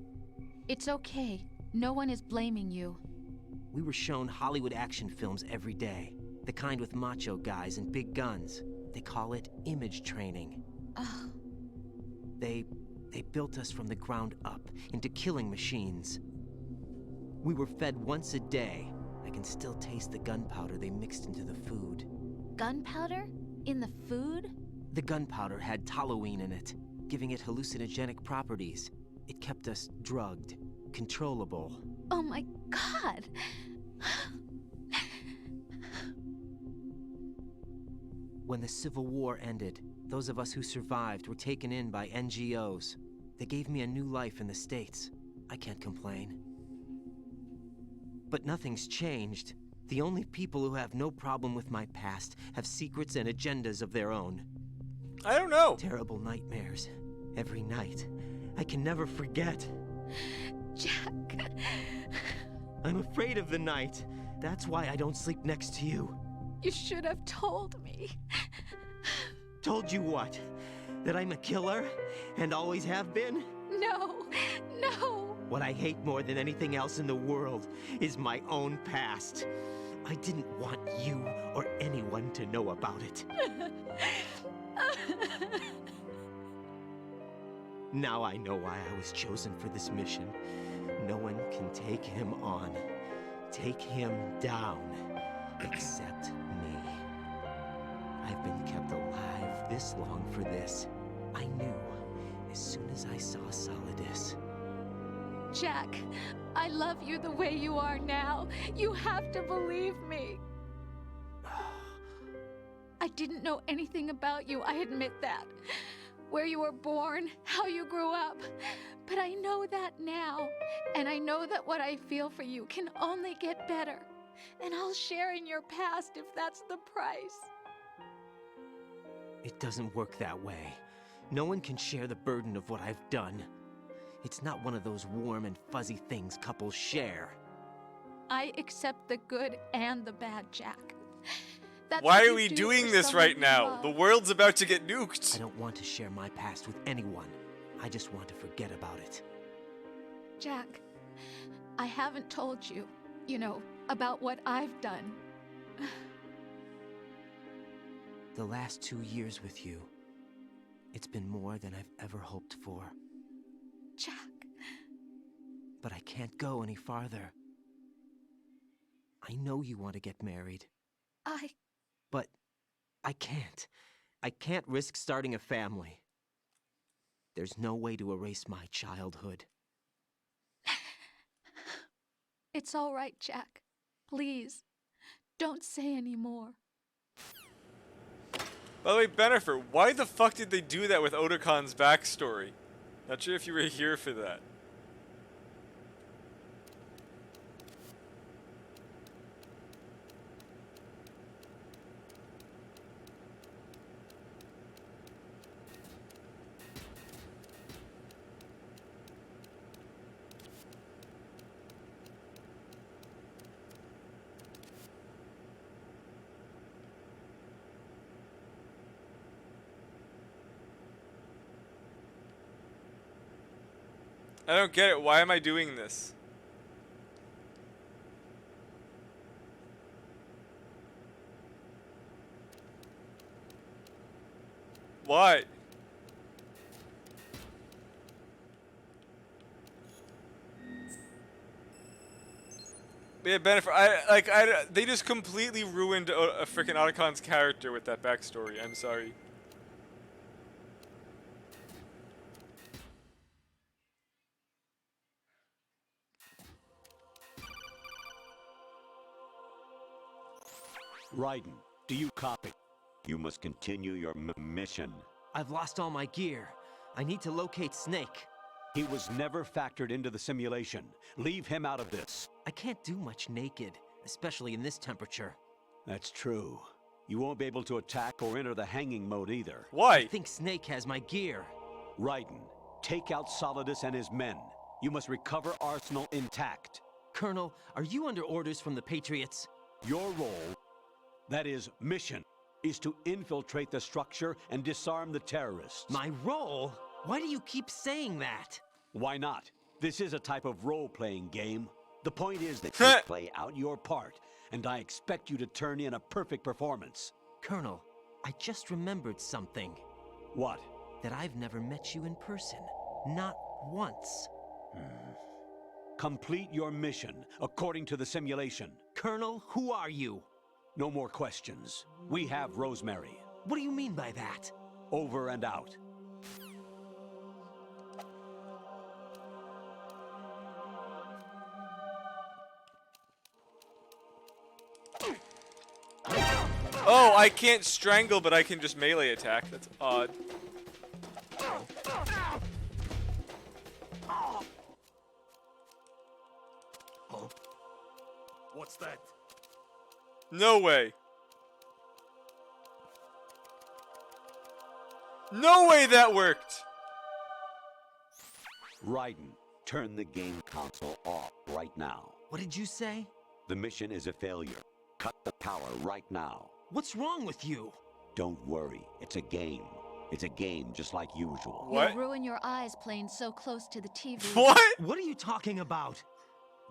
It's okay. No one is blaming you. We were shown Hollywood action films every day. The kind with macho guys and big guns. They call it image training. Ugh. They built us from the ground up into killing machines. We were fed once a day. I can still taste the gunpowder they mixed into the food. Gunpowder? In the food? The gunpowder had toluene in it, giving it hallucinogenic properties. It kept us drugged, controllable. Oh my God! When the Civil War ended, those of us who survived were taken in by NGOs. They gave me a new life in the States. I can't complain. But nothing's changed. The only people who have no problem with my past have secrets and agendas of their own. I don't know. Terrible nightmares. Every night. I can never forget. Jack. I'm afraid of the night. That's why I don't sleep next to you. You should have told me. Told you what? That I'm a killer? And always have been? No, no. What I hate more than anything else in the world is my own past. I didn't want you or anyone to know about it. Now I know why I was chosen for this mission. No one can take him on, take him down, except me. I've been kept alive this long for this. I knew as soon as I saw Solidus. Jack, I love you the way you are now. You have to believe me. I didn't know anything about you, I admit that. Where you were born, how you grew up. But I know that now. And I know that what I feel for you can only get better. And I'll share in your past if that's the price. It doesn't work that way. No one can share the burden of what I've done. It's not one of those warm and fuzzy things couples share. I accept the good and the bad, Jack. That's Why what are you we do doing for this someone right you now? love. The world's about to get nuked. I don't want to share my past with anyone. I just want to forget about it. Jack, I haven't told you, about what I've done. The last 2 years with you, it's been more than I've ever hoped for. Jack. But I can't go any farther. I know you want to get married. But I can't. I can't risk starting a family. There's no way to erase my childhood. It's all right, Jack. Please, don't say any more. By the way, Bennifer, why the fuck did they do that with Otacon's backstory? Not sure if you were here for that. I don't get it. Why am I doing this? Why? Yeah, Bennifer, they just completely ruined a freaking Otacon's character with that backstory. I'm sorry. Raiden, do you copy? You must continue your mission. I've lost all my gear. I need to locate Snake. He was never factored into the simulation. Leave him out of this. I can't do much naked, especially in this temperature. That's true. You won't be able to attack or enter the hanging mode either. Why? I think Snake has my gear. Raiden, take out Solidus and his men. You must recover Arsenal intact. Colonel, are you under orders from the Patriots? Your role, that is, mission, is to infiltrate the structure and disarm the terrorists. My role? Why do you keep saying that? Why not? This is a type of role-playing game. The point is that you play out your part, and I expect you to turn in a perfect performance. Colonel, I just remembered something. What? That I've never met you in person. Not once. Complete your mission, according to the simulation. Colonel, who are you? No more questions. We have Rosemary. What do you mean by that? Over and out. Oh, I can't strangle, but I can just melee attack. That's odd. What's that? No way. No way that worked. Raiden, turn the game console off right now. What did you say? The mission is a failure. Cut the power right now. What's wrong with you? Don't worry, it's a game. It's a game just like usual. What? You'll ruin your eyes playing so close to the TV. What? What are you talking about?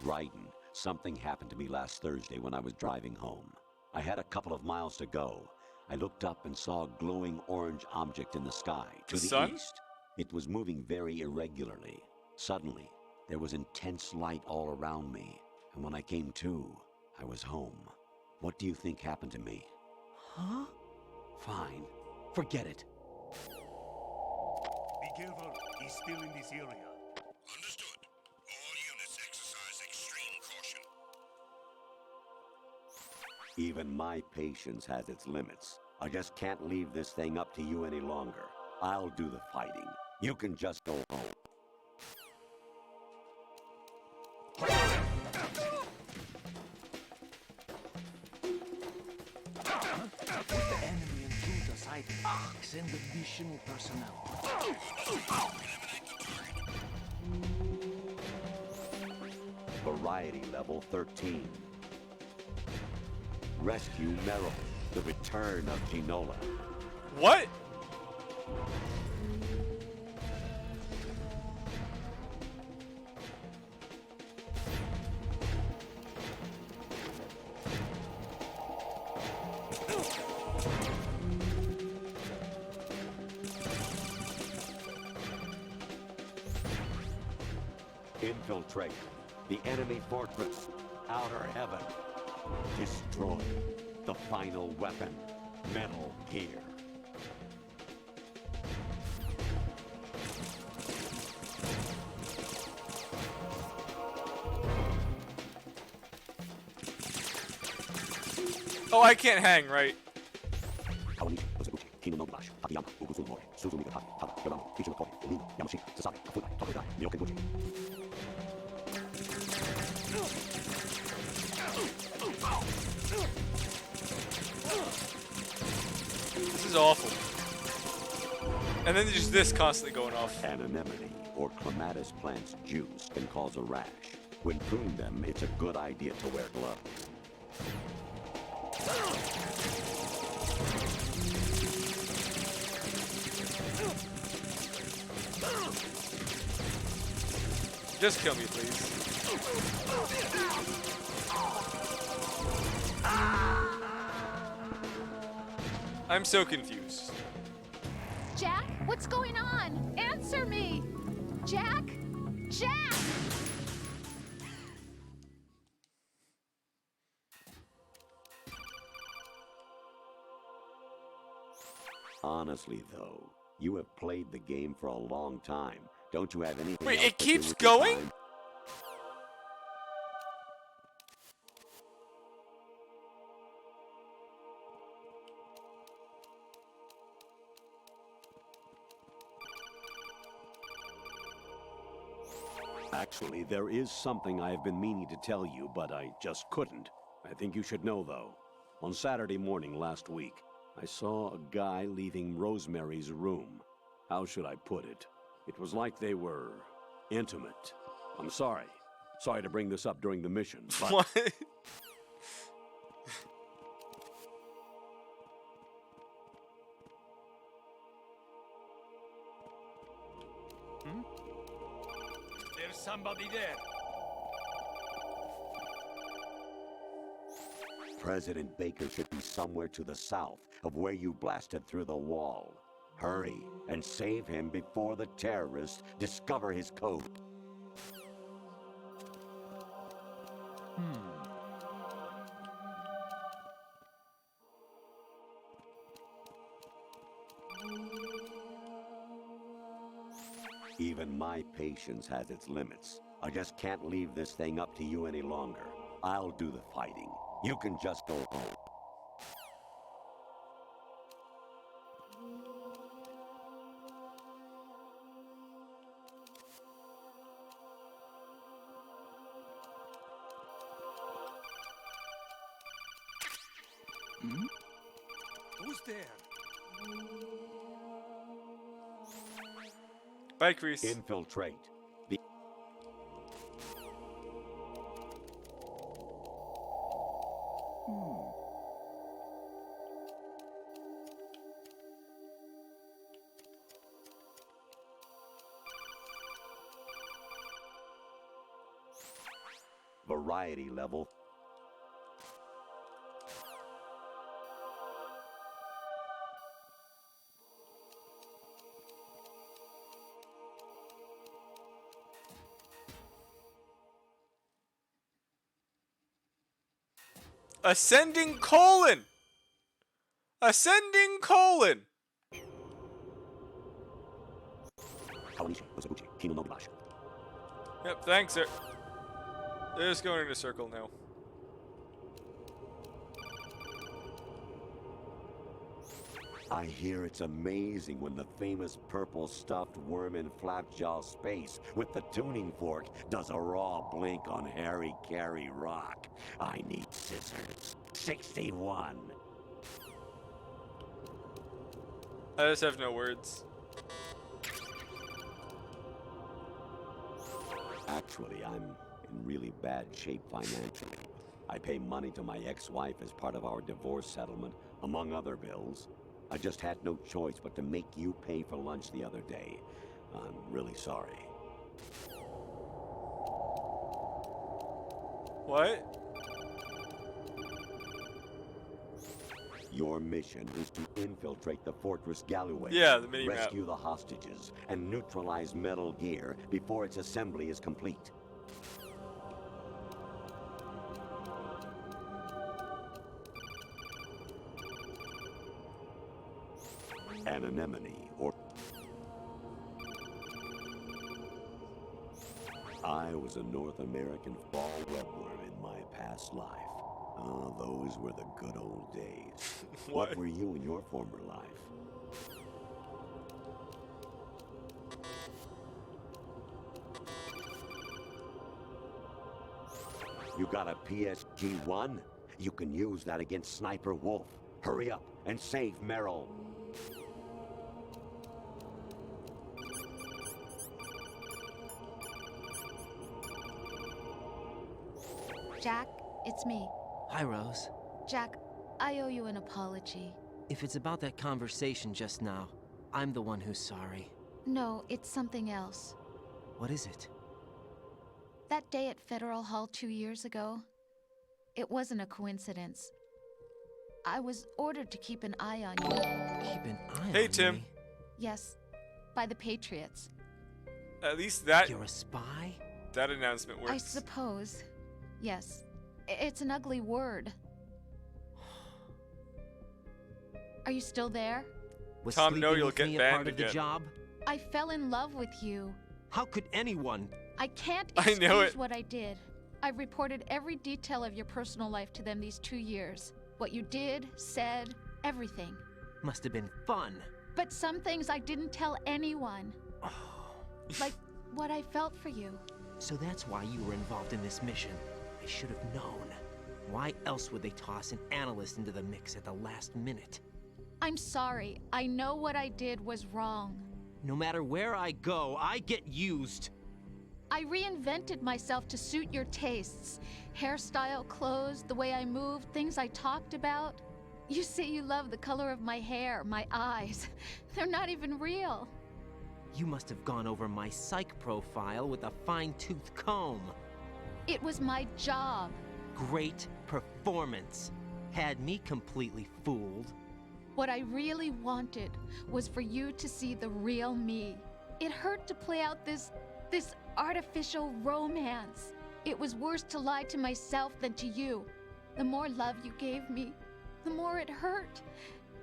Raiden, something happened to me last Thursday when I was driving home. I had a couple of miles to go. I looked up and saw a glowing orange object in the sky to the sun? east. It was moving very irregularly. Suddenly, there was intense light all around me, and when I came to, I was home. What do you think happened to me? Huh? Fine. Forget it. Be careful. He's still in this area. Understood. All units exercise extreme caution. Even my patience has its limits. I just can't leave this thing up to you any longer. I'll do the fighting. You can just go home. With the enemy intruder sighted, send additional personnel. Variety level 13. Rescue Meryl. The return of Ginola. What? Infiltrate the enemy fortress. Outer heaven. Destroy the final weapon. Metal Gear. Oh, I can't hang, right? This is awful. And then just this constantly going off. An anemone or clematis plant's juice can cause a rash. When pruning them, it's a good idea to wear gloves. Just kill me, please. I'm so confused. Jack, what's going on? Answer me! Jack? Jack! Honestly, though, you have played the game for a long time. Don't you have anything Wait, else it to do keeps with your going? time? Actually, there is something I have been meaning to tell you, but I just couldn't. I think you should know, though. On Saturday morning last week, I saw a guy leaving Rosemary's room. How should I put it? It was like they were intimate. I'm sorry. Sorry to bring this up during the mission, but... What? There's somebody there. President Baker should be somewhere to the south of where you blasted through the wall. Hurry and save him before the terrorists discover his code. Even my patience has its limits. I just can't leave this thing up to you any longer. I'll do the fighting. You can just go home. Who's there? Bye, Chris. Infiltrate. The variety level. Ascending colon. Ascending colon. Yep, thanks, sir. They're just going in a circle now. I hear it's amazing when the famous purple stuffed worm in Flapjaw space with the tuning fork does a raw blink on Harry Carey rock. I need scissors. 61. I just have no words. Actually, I'm in really bad shape financially. I pay money to my ex-wife as part of our divorce settlement, among other bills. I just had no choice but to make you pay for lunch the other day. I'm really sorry. What? Your mission is to infiltrate the Fortress Galloway, Yeah, the mini-map. rescue the hostages, and neutralize Metal Gear before its assembly is complete. Anonymity, or... I was a North American fall webworm in my past life. Oh, those were the good old days. What were you in your former life? You got a PSG-1? You can use that against Sniper Wolf. Hurry up and save Merrill. Jack, it's me. Hi, Rose. Jack, I owe you an apology. If it's about that conversation just now, I'm the one who's sorry. No, it's something else. What is it? That day at Federal Hall 2 years ago, it wasn't a coincidence. I was ordered to keep an eye on you. Keep an eye on Hey, Tim. me? Yes, by the Patriots. At least that You're a spy? that announcement works. I suppose. Yes. It's an ugly word. Are you still there? Was Tom, no, sleeping you'll with get me a banned part of the again. job? I fell in love with you. How could anyone? I can't I know excuse it. what I did. I've reported every detail of your personal life to them these 2 years. What you did, said, everything. Must have been fun. But some things I didn't tell anyone. Like what I felt for you. So that's why you were involved in this mission. I should have known. Why else would they toss an analyst into the mix at the last minute? I'm sorry. I know what I did was wrong. No matter where I go, I get used. I reinvented myself to suit your tastes. Hairstyle, clothes, the way I moved, things I talked about. You say you love the color of my hair, my eyes. They're not even real. You must have gone over my psych profile with a fine-tooth comb. It was my job. Great performance. Had me completely fooled. What I really wanted was for you to see the real me. It hurt to play out this artificial romance. It was worse to lie to myself than to you. The more love you gave me, the more it hurt.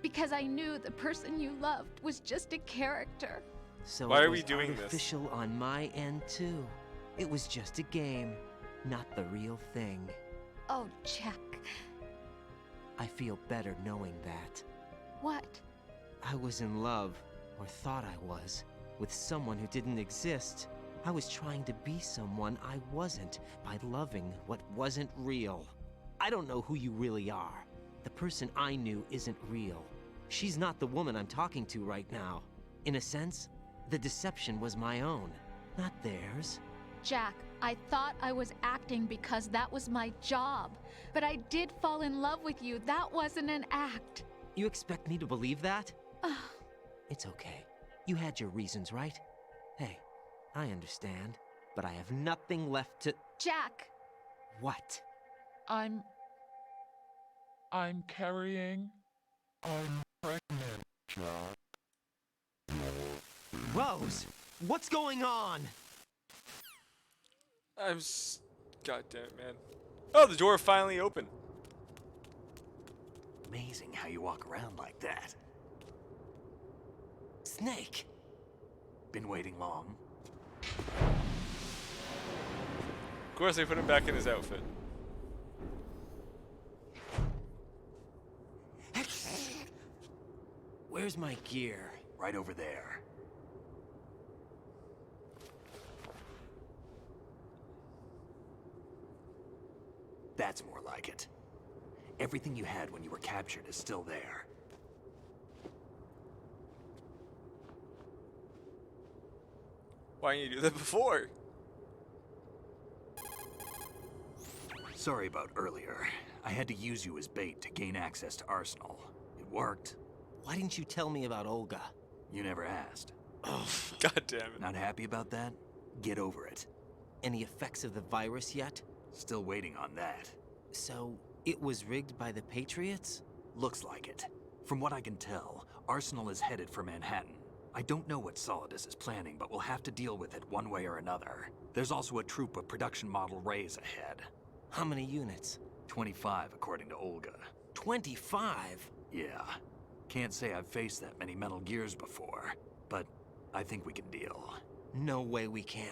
Because I knew the person you loved was just a character. So Why it are we was doing this? artificial on my end too. It was just a game, not the real thing. Oh, Jack. I feel better knowing that. What? I was in love, or thought I was, with someone who didn't exist. I was trying to be someone I wasn't by loving what wasn't real. I don't know who you really are, The person I knew isn't real. She's not the woman I'm talking to right now. In a sense, the deception was my own, not theirs. Jack, I thought I was acting because that was my job. But I did fall in love with you. That wasn't an act. You expect me to believe that? It's okay. You had your reasons, right? Hey, I understand, but I have nothing left to... Jack! What? I'm carrying. I'm pregnant, Jack. Rose! What's going on? God damn it, man. Oh, the door finally opened. Amazing how you walk around like that. Snake! Been waiting long? Of course, they put him back in his outfit. Where's my gear? Right over there. That's more like it. Everything you had when you were captured is still there. Why didn't you do that before? Sorry about earlier. I had to use you as bait to gain access to Arsenal. It worked. Why didn't you tell me about Olga? You never asked. Oh, God damn it. Not happy about that? Get over it. Any effects of the virus yet? Still waiting on that. So, it was rigged by the Patriots? Looks like it. From what I can tell, Arsenal is headed for Manhattan. I don't know what Solidus is planning, but we'll have to deal with it one way or another. There's also a troop of production model Rays ahead. How many units? 25, according to Olga. 25? Yeah. Can't say I've faced that many Metal Gears before, but I think we can deal. No way we can.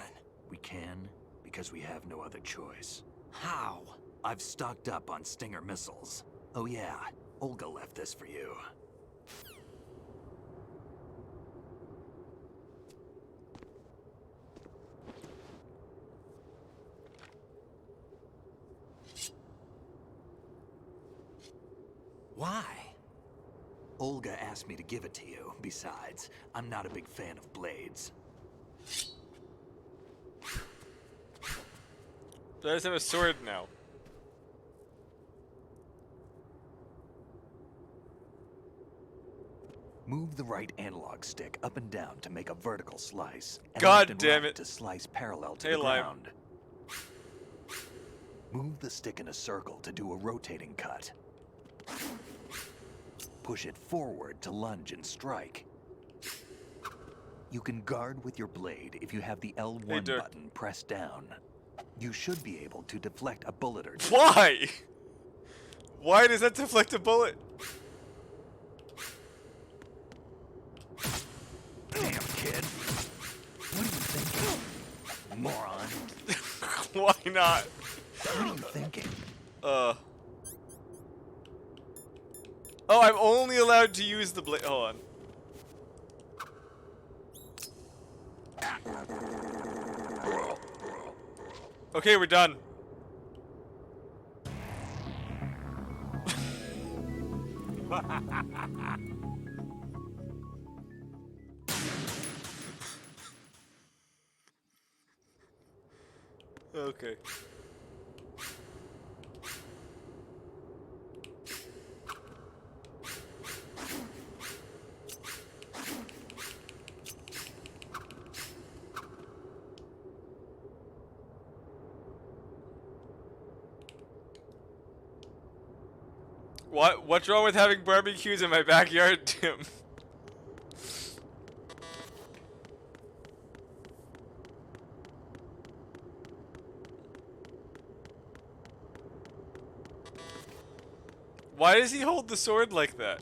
We can, because we have no other choice. How? I've stocked up on Stinger missiles. Oh yeah, Olga left this for you. Why? Olga asked me to give it to you. Besides, I'm not a big fan of blades. Does have a sword now. Move the right analog stick up and down to make a vertical slice. And God left and damn right it. To slice parallel to Hey, the Lime. ground. Move the stick in a circle to do a rotating cut. Push it forward to lunge and strike. You can guard with your blade if you have the L1 Hey, Dirk. button pressed down. You should be able to deflect a bullet or two. Why? Why does that deflect a bullet? Damn, kid. What are you thinking? Moron. Why not? What are you thinking? Oh, I'm only allowed to use the blade. Hold on. Okay, we're done. Okay. What's wrong with having barbecues in my backyard, Tim? Why does he hold the sword like that?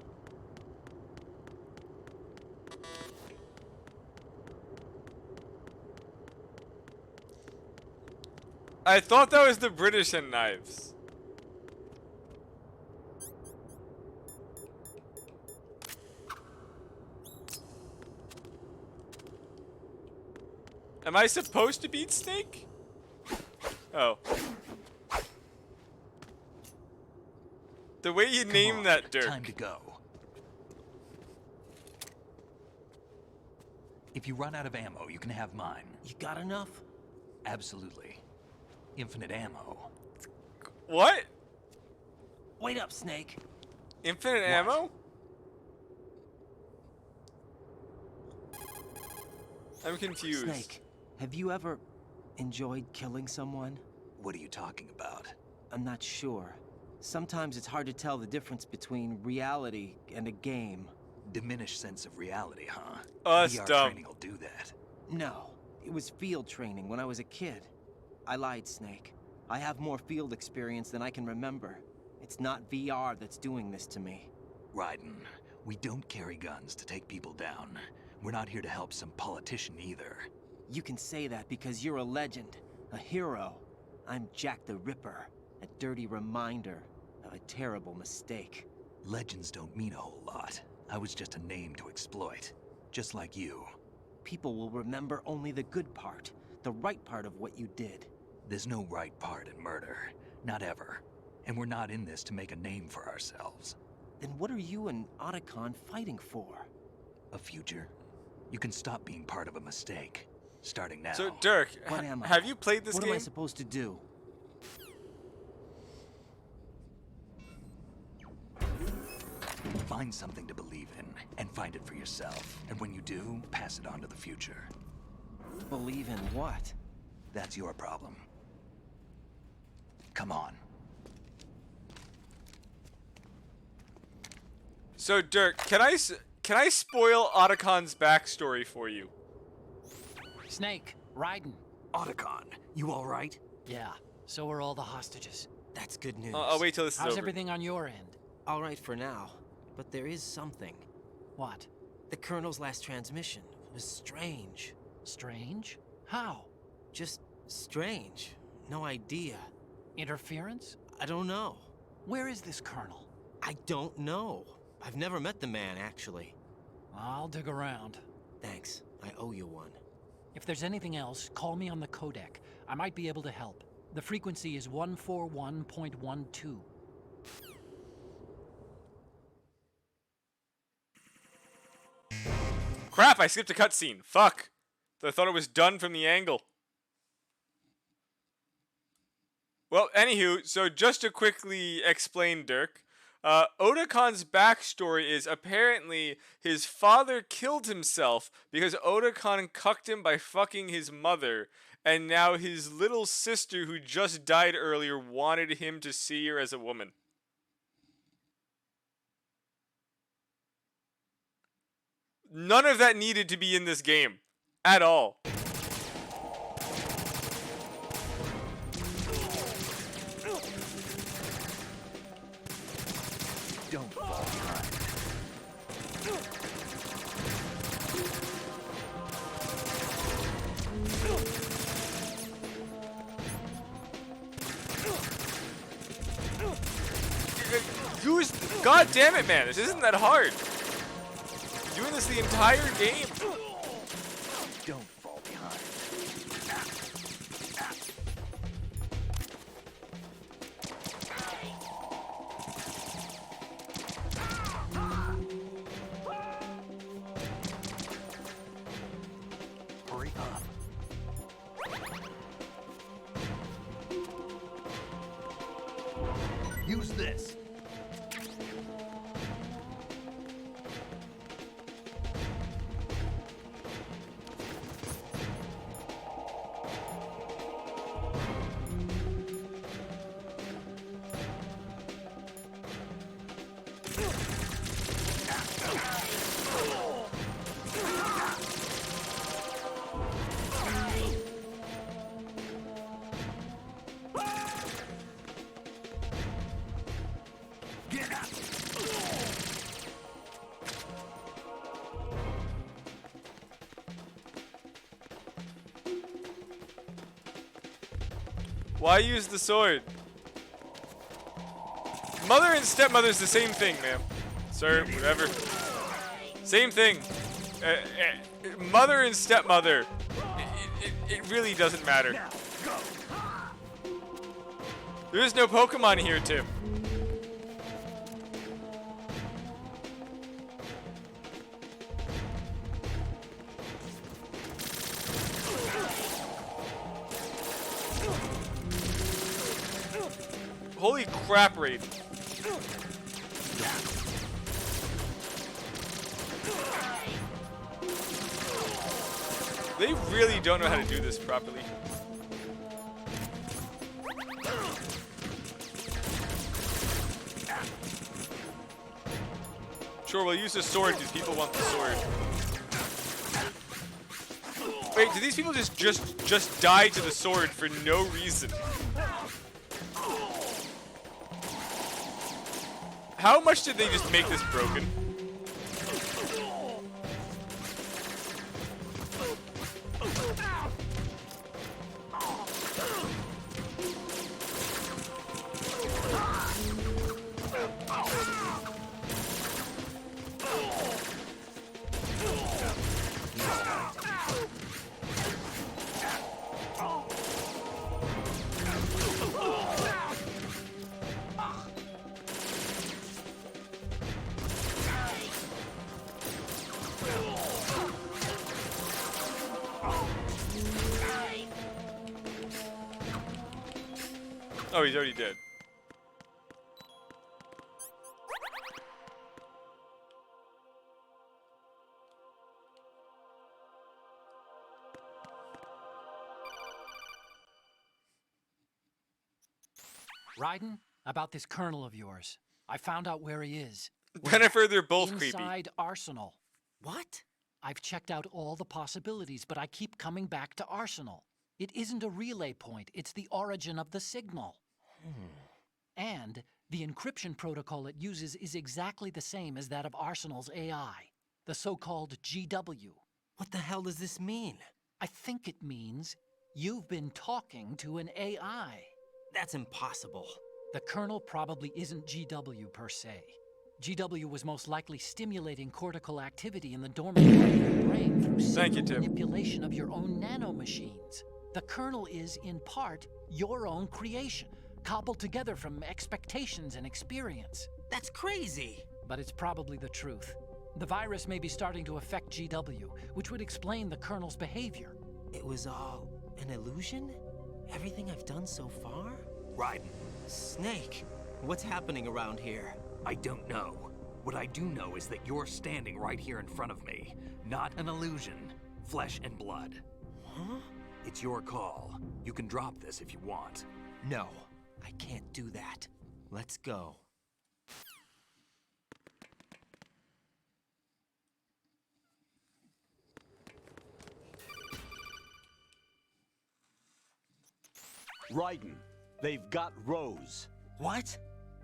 I thought that was the British and knives. Am I supposed to beat Snake? Oh. The way you name that, Dirk. Time to go. If you run out of ammo, you can have mine. You got enough? Absolutely. Infinite ammo. What? Wait up, Snake. Infinite ammo? I'm confused. Snake, have you ever enjoyed killing someone? What are you talking about? I'm not sure. Sometimes it's hard to tell the difference between reality and a game. Diminished sense of reality, huh? Us VR dumb. training will do that. No, it was field training when I was a kid. I lied, Snake. I have more field experience than I can remember. It's not VR that's doing this to me. Raiden, we don't carry guns to take people down. We're not here to help some politician either. You can say that because you're a legend, a hero. I'm Jack the Ripper, a dirty reminder of a terrible mistake. Legends don't mean a whole lot. I was just a name to exploit, just like you. People will remember only the good part, the right part of what you did. There's no right part in murder, not ever. And we're not in this to make a name for ourselves. Then what are you and Otacon fighting for? A future? You can stop being part of a mistake, starting now. So, Dirk, What am I? have you played this What game? am I supposed to do? Find something to believe in, and find it for yourself. And when you do, pass it on to the future. Believe in what? That's your problem. Come on. So, Dirk, can I spoil Otacon's backstory for you? Snake, Raiden. Otacon, you all right? Yeah, so are all the hostages. That's good news. I'll wait till this is How's over. everything on your end? All right for now, but there is something. What? The Colonel's last transmission was strange. Strange? How? Just strange. No idea. Interference? I don't know. Where is this Colonel? I don't know. I've never met the man, actually. I'll dig around. Thanks. I owe you one. If there's anything else, call me on the codec. I might be able to help. The frequency is 141.12. Crap, I skipped a cutscene. Fuck. I thought it was done from the angle. Well, anywho, so just to quickly explain, Dirk, Otacon's backstory is apparently his father killed himself because Otacon cucked him by fucking his mother, and now his little sister who just died earlier wanted him to see her as a woman. None of that needed to be in this game. At all. Don't fall behind. Use, God damn it, man! This isn't that hard. You're doing this the entire game. Don't fall behind. Hurry up. Use this. Why use the sword? Mother and stepmother's the same thing, ma'am. Sir, whatever. Same thing. Mother and stepmother. It really doesn't matter. There is no Pokemon here, Tim. Holy crap, Raiden. They really don't know how to do this properly. Sure, we'll use the sword because people want the sword. Wait, do these people just die to the sword for no reason? How much did they just make this broken? Oh, he's already dead. Raiden, about this colonel of yours. I found out where he is. Bennifer, they're both creepy. Inside Arsenal. What? I've checked out all the possibilities, but I keep coming back to Arsenal. It isn't a relay point, it's the origin of the signal. And the encryption protocol it uses is exactly the same as that of Arsenal's AI, the so-called GW. What the hell does this mean? I think it means you've been talking to an AI. That's impossible. The Colonel probably isn't GW per se. GW was most likely stimulating cortical activity in the dormant part of your brain through simple manipulation of your own nanomachines. The Colonel is, in part, your own creation, cobbled together from expectations and experience. That's crazy! But it's probably the truth. The virus may be starting to affect GW, which would explain the Colonel's behavior. It was all an illusion? Everything I've done so far? Raiden. Snake, what's happening around here? I don't know. What I do know is that you're standing right here in front of me. Not an illusion. Flesh and blood. Huh? It's your call. You can drop this if you want. No, I can't do that. Let's go. Raiden, they've got Rose. What?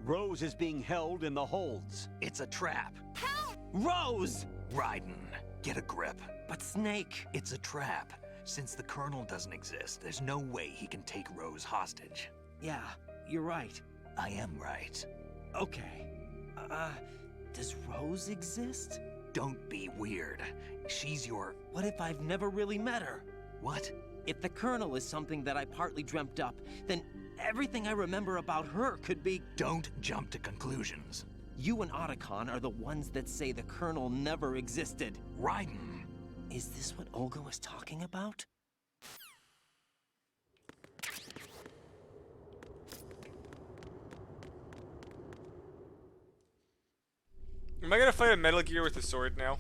Rose is being held in the holds. It's a trap. Help! Rose! Raiden, get a grip. But Snake... It's a trap. Since the Colonel doesn't exist, there's no way he can take Rose hostage. Yeah, you're right. I am right. Okay. Does Rose exist? Don't be weird. She's your... What if I've never really met her? What? If the Colonel is something that I partly dreamt up, then everything I remember about her could be... Don't jump to conclusions. You and Otacon are the ones that say the Colonel never existed. Raiden. Is this what Olga was talking about? Am I gonna fight a Metal Gear with a sword now?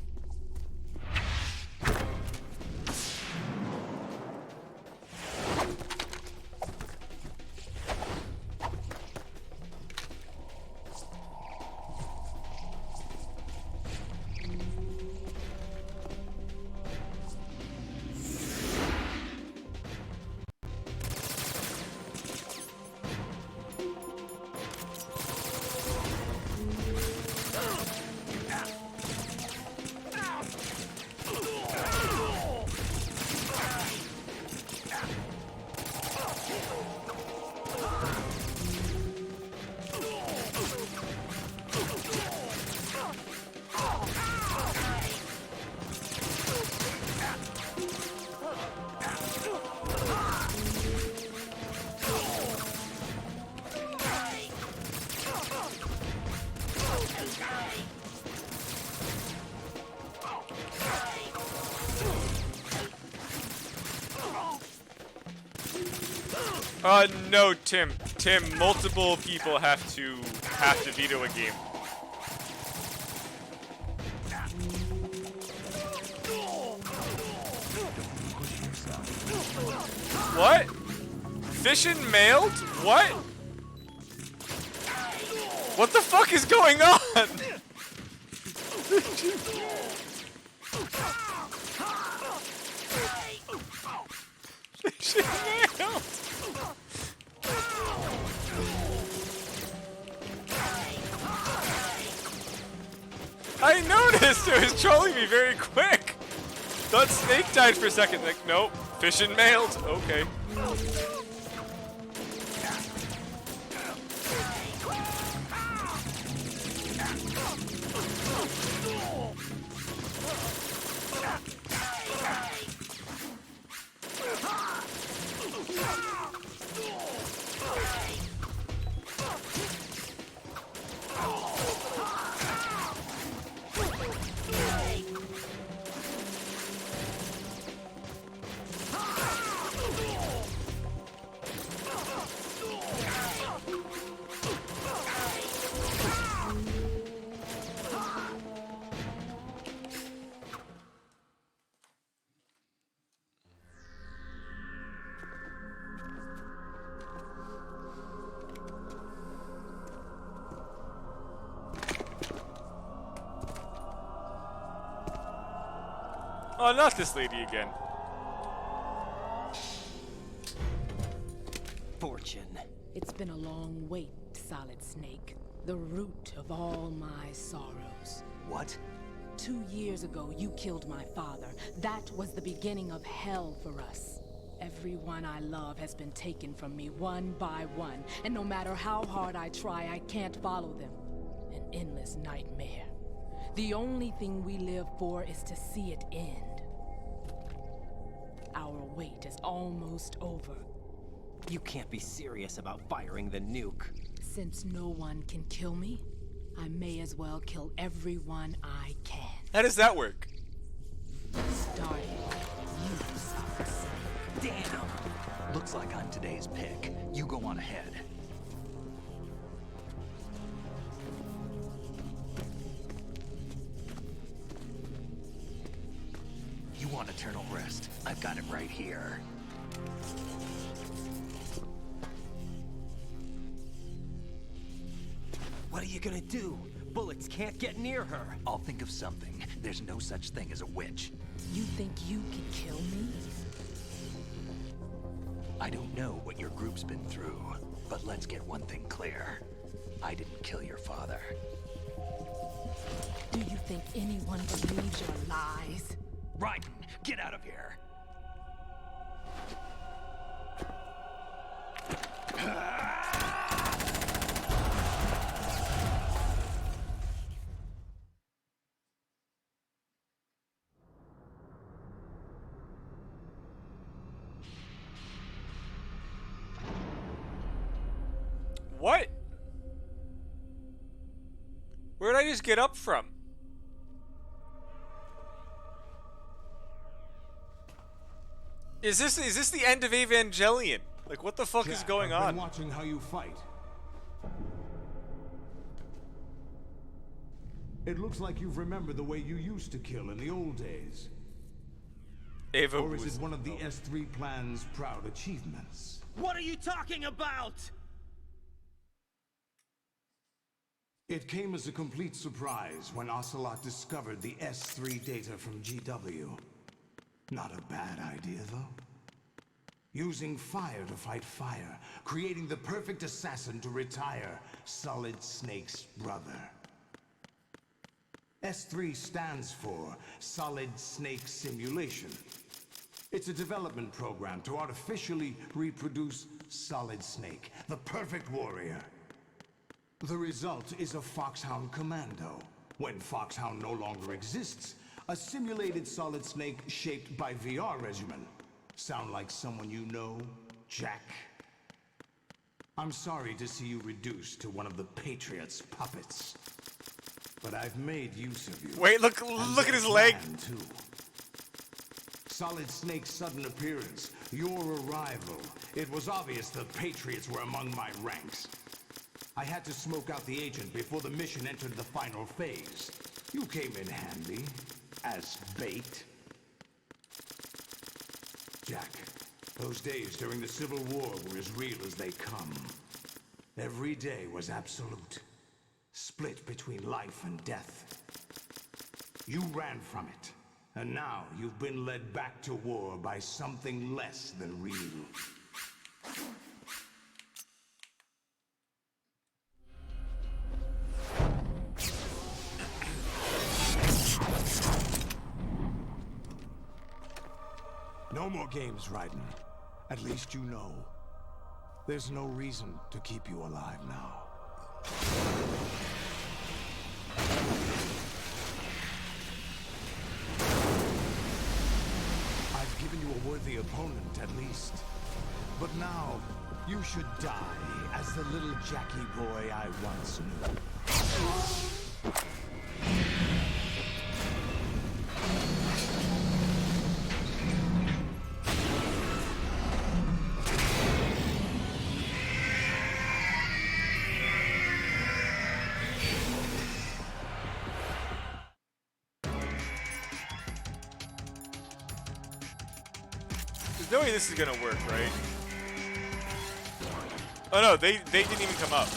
No, Tim. Tim, multiple people have to veto a game. What? Fission mailed? What? What the fuck is going on? Fission mailed. I noticed it was trolling me very quick. Thought Snake died for a second. Like, nope. Fission mailed. Okay. Oh, not this lady again. Fortune. It's been a long wait, Solid Snake. The root of all my sorrows. What? 2 years ago, you killed my father. That was the beginning of hell for us. Everyone I love has been taken from me one by one, and no matter how hard I try, I can't follow them. An endless nightmare. The only thing we live for is to see it end. Our wait is almost over. You can't be serious about firing the nuke. Since no one can kill me, I may as well kill everyone I can. How does that work? Starting with you, Solid Snake. Damn! Looks like I'm today's pick. You go on ahead. You want eternal rest? I've got it right here. What are you gonna do? Bullets can't get near her. I'll think of something. There's no such thing as a witch. You think you can kill me? I don't know what your group's been through, but let's get one thing clear. I didn't kill your father. Do you think anyone believes your lies? Raiden, get out of here! What? Where'd I just get up from? Is this the end of Evangelion? Like, what the fuck is going I've on? been watching how you fight. It looks like you've remembered the way you used to kill in the old days. Ava or is was- it one of the S3 plan's proud achievements? What are you talking about? It came as a complete surprise when Ocelot discovered the S3 data from GW. Not a bad idea, though. Using fire to fight fire, creating the perfect assassin to retire Solid Snake's brother. S3 stands for Solid Snake Simulation. It's a development program to artificially reproduce Solid Snake, the perfect warrior. The result is a Foxhound Commando. When Foxhound no longer exists, a simulated Solid Snake shaped by VR regimen. Sound like someone you know, Jack? I'm sorry to see you reduced to one of the Patriots' puppets. But I've made use of you. Wait, look at his leg. Too. Solid Snake's sudden appearance, your arrival. It was obvious the Patriots were among my ranks. I had to smoke out the agent before the mission entered the final phase. You came in handy, as bait. Jack, those days during the Civil War were as real as they come. Every day was absolute. Split between life and death. You ran from it. And now you've been led back to war by something less than real. No more games, Raiden. At least you know. There's no reason to keep you alive now. I've given you a worthy opponent, at least. But now, you should die as the little Jackie boy I once knew. There's no way this is gonna work, right? Oh no, they didn't even come up.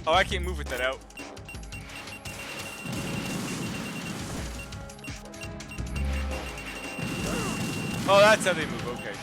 Oh, I can't move with that out. Oh, that's how they move, okay.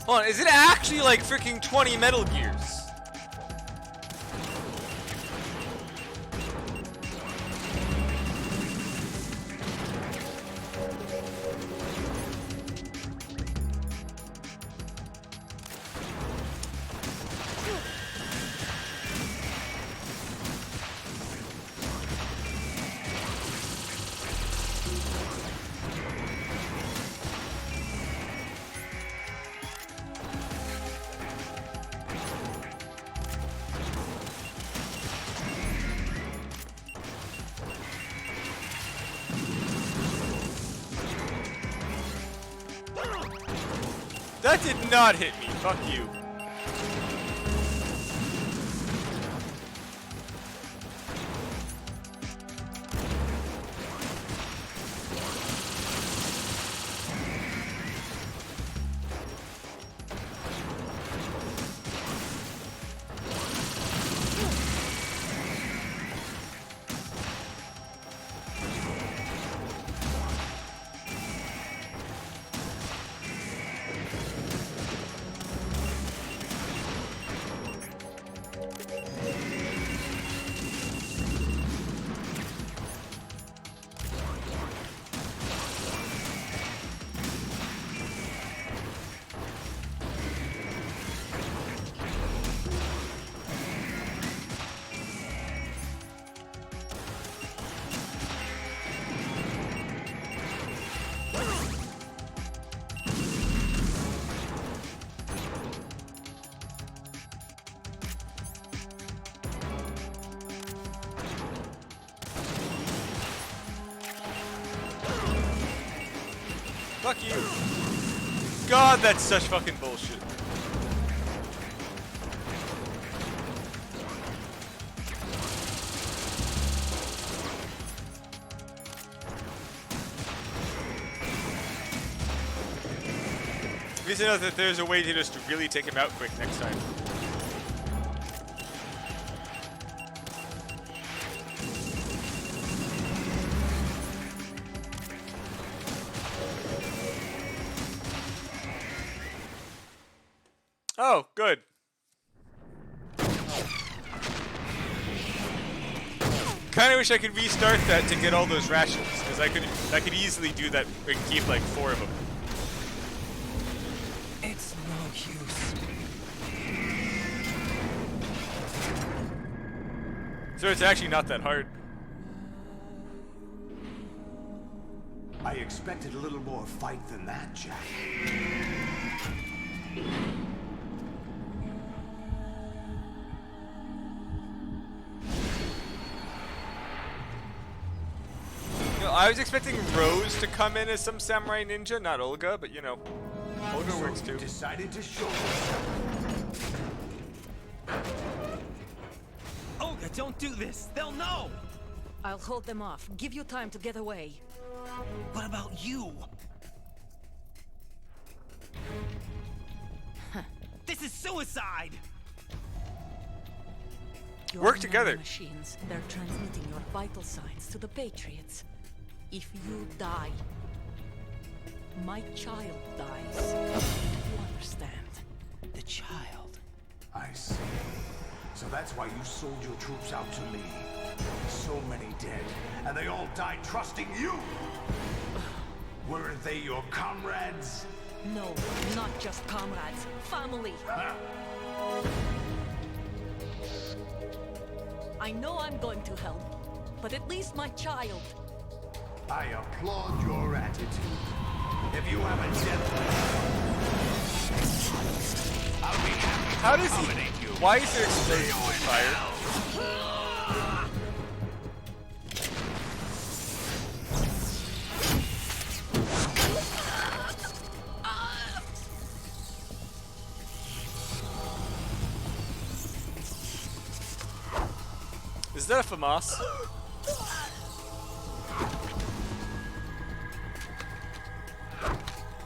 Hold on, is it actually like freaking 20 Metal Gears? That did not hit me. Fuck you. Fuck you. God, that's such fucking bullshit. At least I know that there's a way to just really take him out quick next time. Oh, good. Kinda wish I could restart that to get all those rations, because I could easily do that and keep like 4 of them. It's no use. So it's actually not that hard. I expected a little more fight than that, Jack. I was expecting Rose to come in as some samurai ninja, not Olga, but you know, Olga works too. Decided to show Olga, don't do this. They'll know. I'll hold them off. Give you time to get away. What about you? This is suicide. Your Work together. Machines. They're transmitting your vital signs to the Patriots. If you die, my child dies. You understand? The child. I see. So that's why you sold your troops out to me. So many dead, and they all died trusting you! Weren't they your comrades? No, not just comrades. Family. I know I'm going to help, but at least my child. I applaud your attitude. If you have a death wish, I'll be happy to How does he? accommodate you. Why is there explosions of fire? Is that a FAMAS?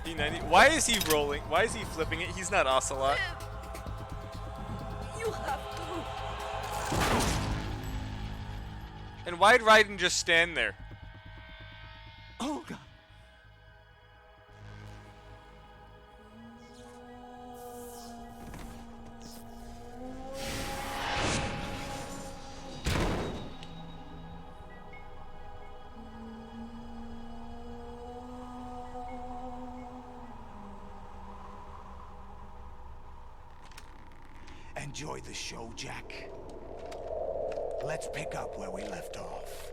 P90. Why is he rolling? Why is he flipping it? He's not Ocelot. You have to. And why'd Raiden just stand there? Olga. Enjoy the show, Jack. Let's pick up where we left off.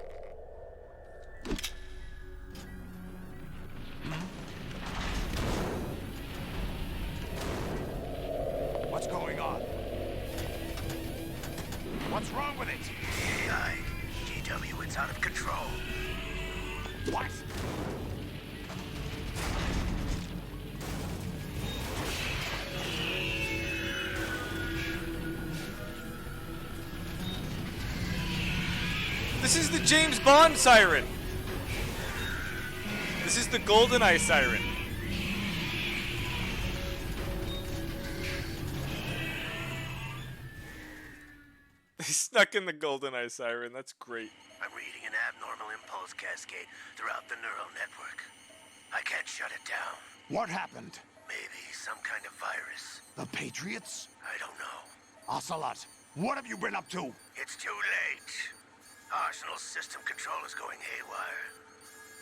What's going on? What's wrong with it? AI, GW, it's out of control. What? This is the James Bond siren. This is the GoldenEye siren. They snuck in the GoldenEye siren. That's great. I'm reading an abnormal impulse cascade throughout the neural network. I can't shut it down. What happened? Maybe some kind of virus. The Patriots? I don't know. Ocelot, what have you been up to? It's too late. Arsenal's system control is going haywire.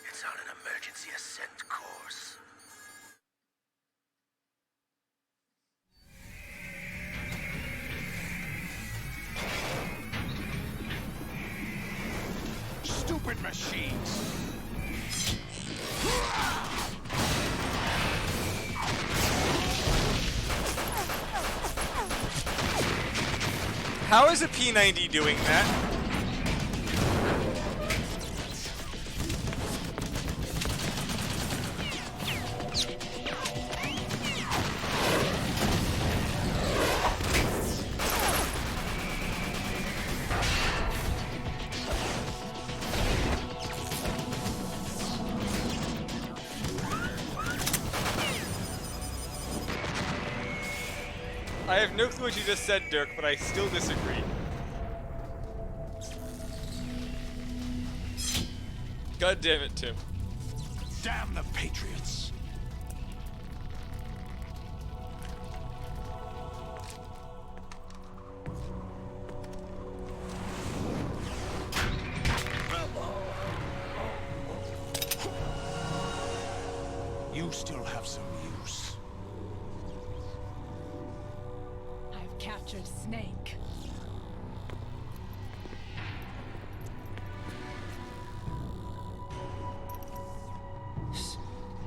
It's on an emergency ascent course. Stupid machines! How is a P90 doing that? I have no clue what you just said, Dirk, but I still disagree. God damn it, Tim. Damn the Patriots! You still have some use. I've captured Snake.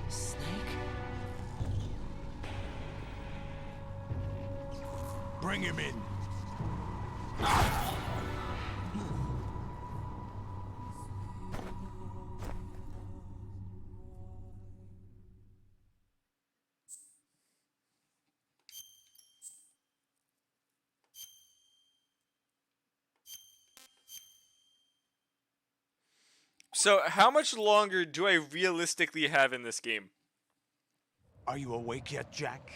Snake? Bring him in. So, how much longer do I realistically have in this game? Are you awake yet, Jack?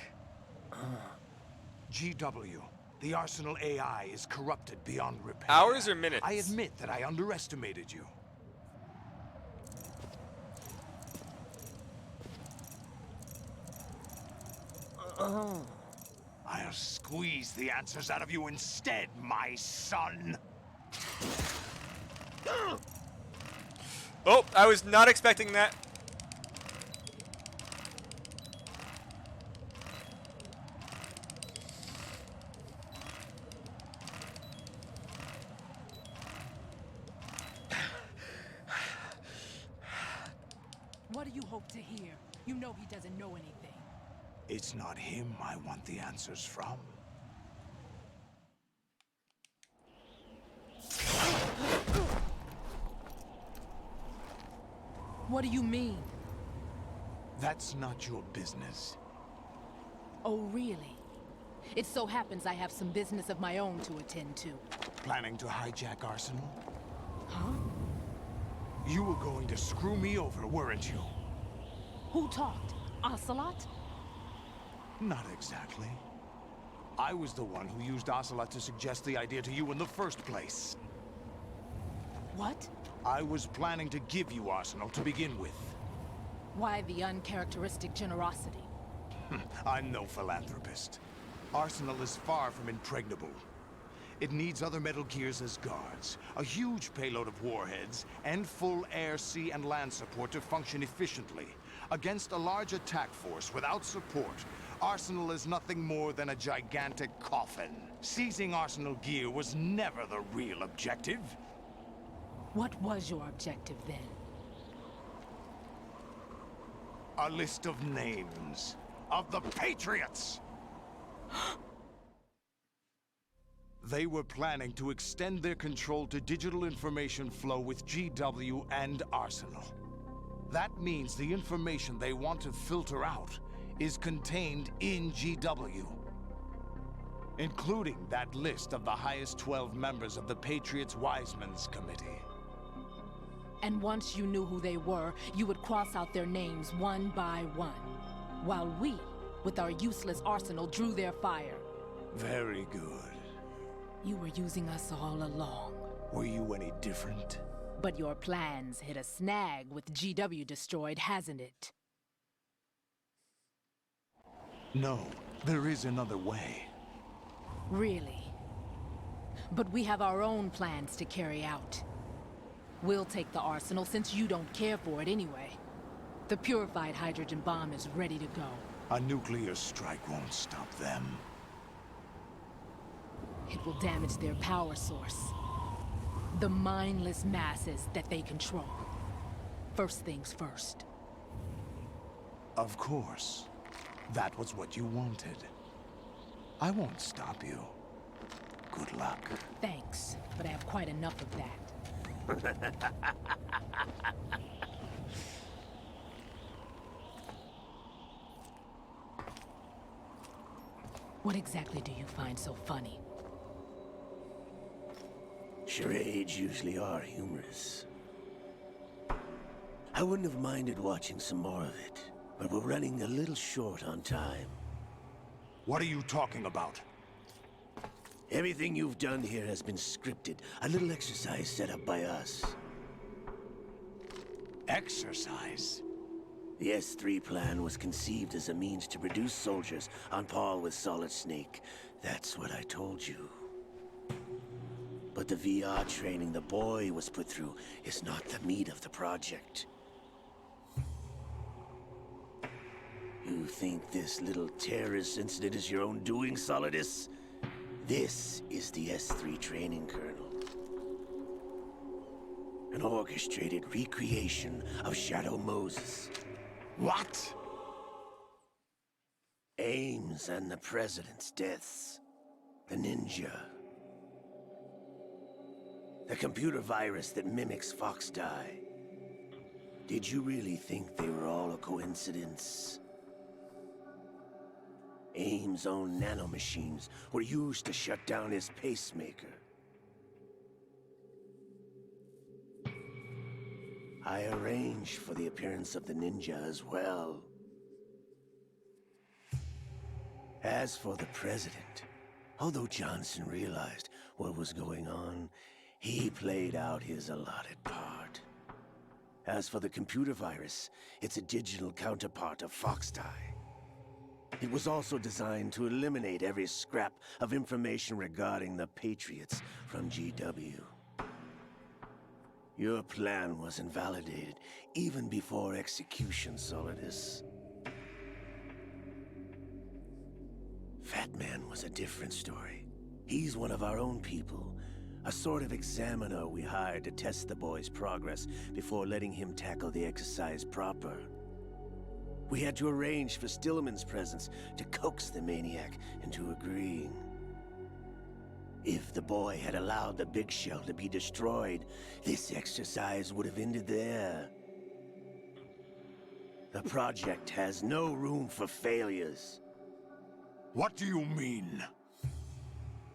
GW, the Arsenal AI is corrupted beyond repair. Hours or minutes? I admit that I underestimated you. I'll squeeze the answers out of you instead, my son. Oh, I was not expecting that. What do you hope to hear? You know he doesn't know anything. It's not him I want the answers from. What do you mean? That's not your business. Oh, really? It so happens I have some business of my own to attend to. Planning to hijack Arsenal? Huh? You were going to screw me over, weren't you? Who talked? Ocelot? Not exactly. I was the one who used Ocelot to suggest the idea to you in the first place. What? I was planning to give you Arsenal to begin with. Why the uncharacteristic generosity? I'm no philanthropist. Arsenal is far from impregnable. It needs other Metal Gears as guards, a huge payload of warheads, and full air, sea, and land support to function efficiently. Against a large attack force without support, Arsenal is nothing more than a gigantic coffin. Seizing Arsenal gear was never the real objective. What was your objective then? A list of names of the Patriots! They were planning to extend their control to digital information flow with GW and Arsenal. That means the information they want to filter out is contained in GW, including that list of the highest 12 members of the Patriots Wiseman's Committee. And once you knew who they were, you would cross out their names one by one, while we, with our useless arsenal, drew their fire. Very good. You were using us all along. Were you any different? But your plans hit a snag with GW destroyed, hasn't it? No, there is another way. Really? But we have our own plans to carry out. We'll take the arsenal since you don't care for it anyway. The purified hydrogen bomb is ready to go. A nuclear strike won't stop them. It will damage their power source. The mindless masses that they control. First things first. Of course. That was what you wanted. I won't stop you. Good luck. Thanks, but I have quite enough of that. What exactly do you find so funny? Charades usually are humorous. I wouldn't have minded watching some more of it, but we're running a little short on time. What are you talking about? Everything you've done here has been scripted. A little exercise set up by us. Exercise? The S3 plan was conceived as a means to produce soldiers on par with Solid Snake. That's what I told you. But the VR training the boy was put through is not the meat of the project. You think this little terrorist incident is your own doing, Solidus? This is the S3 training kernel. An orchestrated recreation of Shadow Moses. What? Ames and the President's deaths. The ninja. The computer virus that mimics Foxdie. Did you really think they were all a coincidence? Ames' own nanomachines were used to shut down his pacemaker. I arranged for the appearance of the ninja as well. As for the President, although Johnson realized what was going on, he played out his allotted part. As for the computer virus, it's a digital counterpart of Foxdie. It was also designed to eliminate every scrap of information regarding the Patriots from GW. Your plan was invalidated even before execution, Solidus. Fat Man was a different story. He's one of our own people, a sort of examiner we hired to test the boy's progress before letting him tackle the exercise proper. We had to arrange for Stillman's presence to coax the maniac into agreeing. If the boy had allowed the big shell to be destroyed, this exercise would have ended there. The project has no room for failures. What do you mean?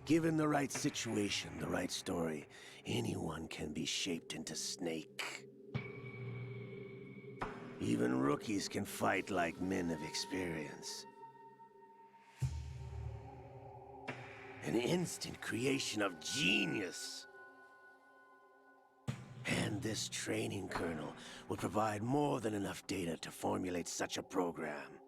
Given the right situation, the right story, anyone can be shaped into Snake. Even rookies can fight like men of experience. An instant creation of genius. And this training kernel will provide more than enough data to formulate such a program.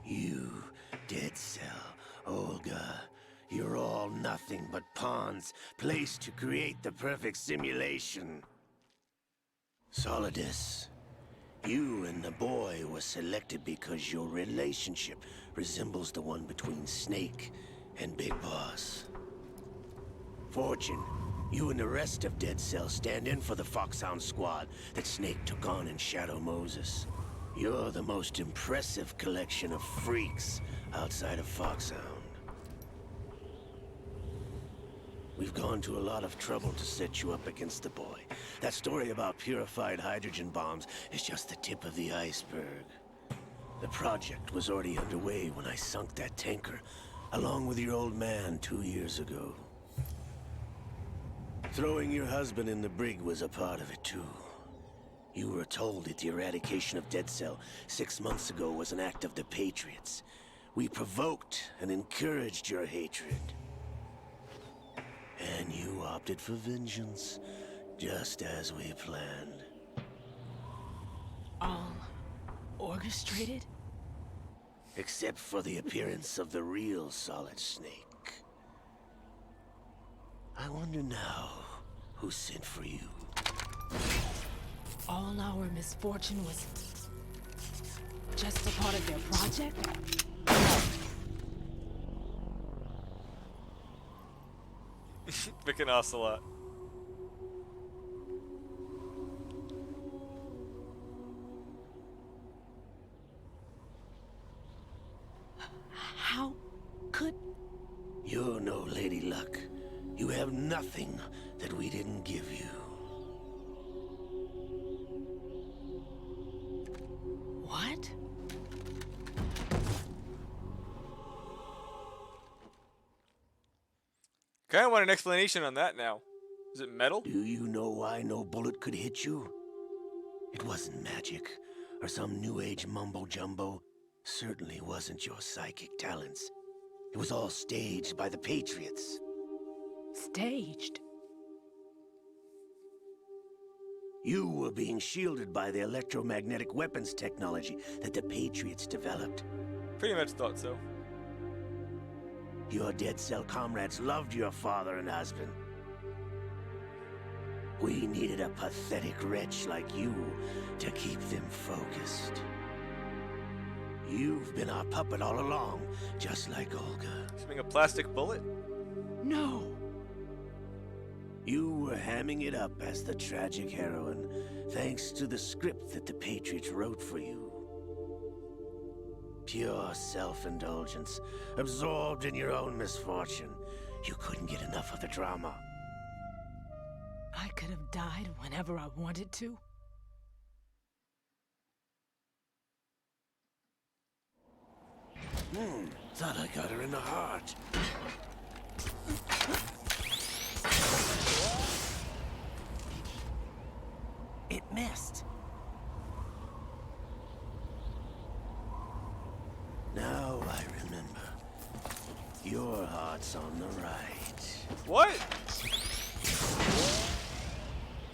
You, Dead Cell, Olga, you're all nothing but pawns placed to create the perfect simulation. Solidus, You and the boy were selected because your relationship resembles the one between Snake and Big Boss. Fortune, you and the rest of Dead Cell stand in for the Foxhound squad that Snake took on in Shadow Moses. You're the most impressive collection of freaks outside of Foxhound. We've gone to a lot of trouble to set you up against the boy. That story about purified hydrogen bombs is just the tip of the iceberg. The project was already underway when I sunk that tanker, along with your old man 2 years ago. Throwing your husband in the brig was a part of it too. You were told that the eradication of Dead Cell 6 months ago was an act of the Patriots. We provoked and encouraged your hatred. And you opted for vengeance, just as we planned. All orchestrated? Except for the appearance of the real Solid Snake. I wonder now who sent for you. All our misfortune was just a part of their project? Vic and Ocelot. How could... You're no Lady Luck. You have nothing that we didn't give you. What? Kinda want an explanation on that now. Is it metal? Do you know why no bullet could hit you? It wasn't magic, or some new age mumbo-jumbo. Certainly wasn't your psychic talents. It was all staged by the Patriots. Staged? You were being shielded by the electromagnetic weapons technology that the Patriots developed. Pretty much thought so. Your Dead Cell comrades loved your father and husband. We needed a pathetic wretch like you to keep them focused. You've been our puppet all along, just like Olga. Shooting a plastic bullet? No. You were hamming it up as the tragic heroine, thanks to the script that the Patriots wrote for you. Pure self-indulgence, absorbed in your own misfortune. You couldn't get enough of the drama. I could have died whenever I wanted to. Thought I got her in the heart. It missed. Now I remember. Your heart's on the right. What?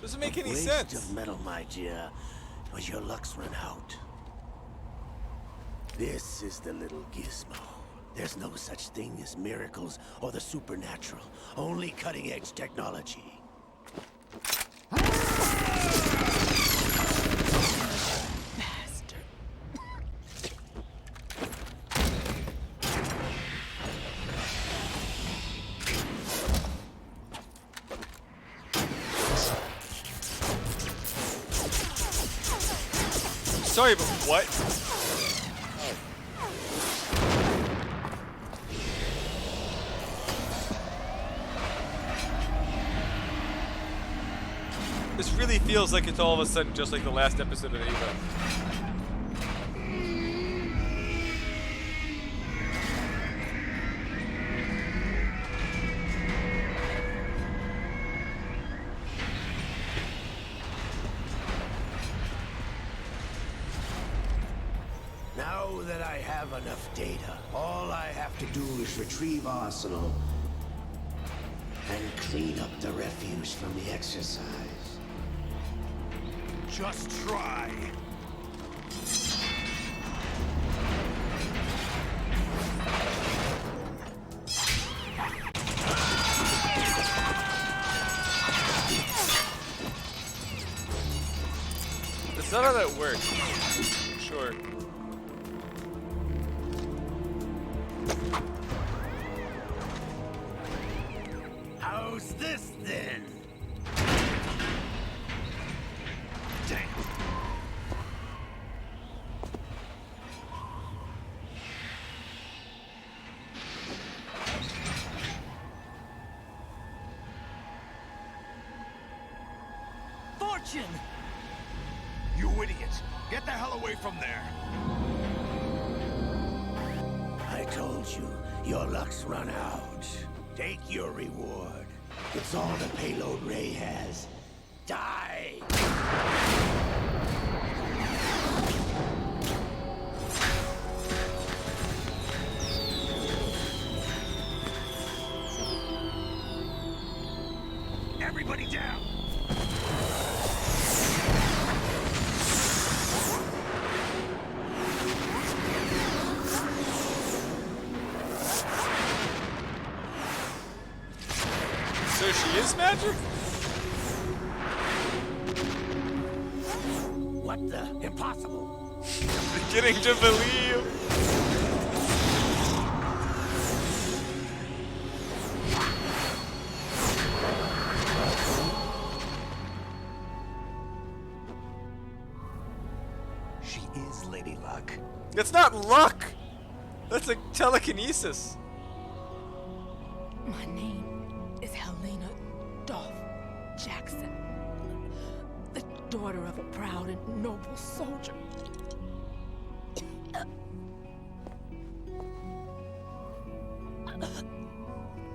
Doesn't make any sense. Waste of metal, my dear, but your luck's run out. This is the little gizmo. There's no such thing as miracles or the supernatural. Only cutting-edge technology. Sorry, but what? This really feels like it's all of a sudden just like the last episode of Ava. Now that I have enough data, all I have to do is retrieve Arsenal and clean up the refuse from the exercise. Just try. It's that how that works? Sure. How's this then? Damn. Fortune! You idiots! Get the hell away from there! I told you, your luck's run out. Take your reward. It's all the payload Ray has. Die! Everybody down! So she is magic? What the? Impossible! Beginning to believe. She is Lady Luck. It's not luck. That's a telekinesis. My name is Helena Dolph Jackson, the daughter of a proud and noble soldier.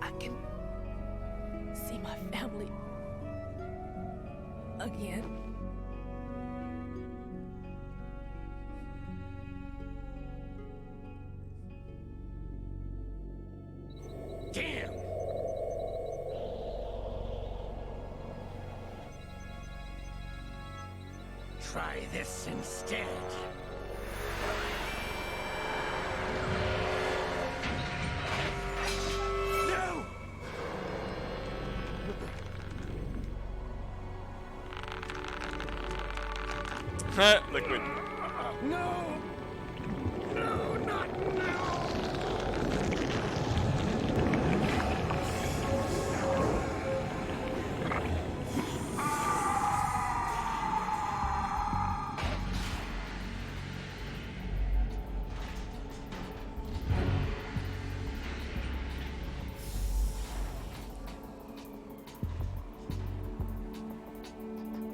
I can see my family again. Damn! Try this instead. No! Liquid. No! No, not now!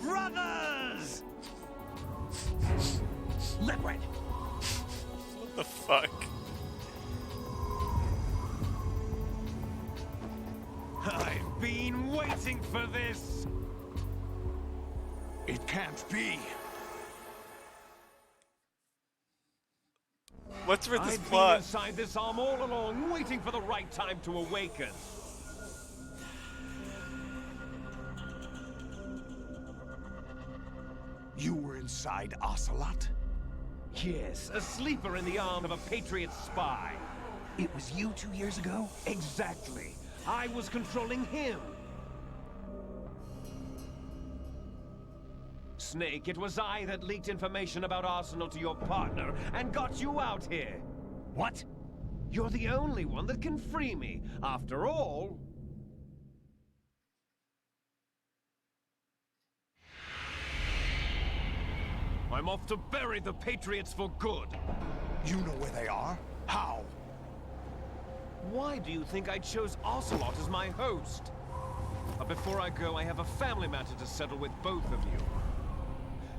Brothers! Liquid! What the fuck? I've been waiting for this! It can't be. What's with this I've plot? been inside this arm all along, waiting for the right time to awaken. You were inside Ocelot? Yes, a sleeper in the arm of a Patriot spy. It was you 2 years ago? Exactly. I was controlling him. Snake, it was I that leaked information about Arsenal to your partner and got you out here. What? You're the only one that can free me. After all... I'm off to bury the Patriots for good. You know where they are? How? Why do you think I chose Ocelot as my host? But before I go, I have a family matter to settle with both of you.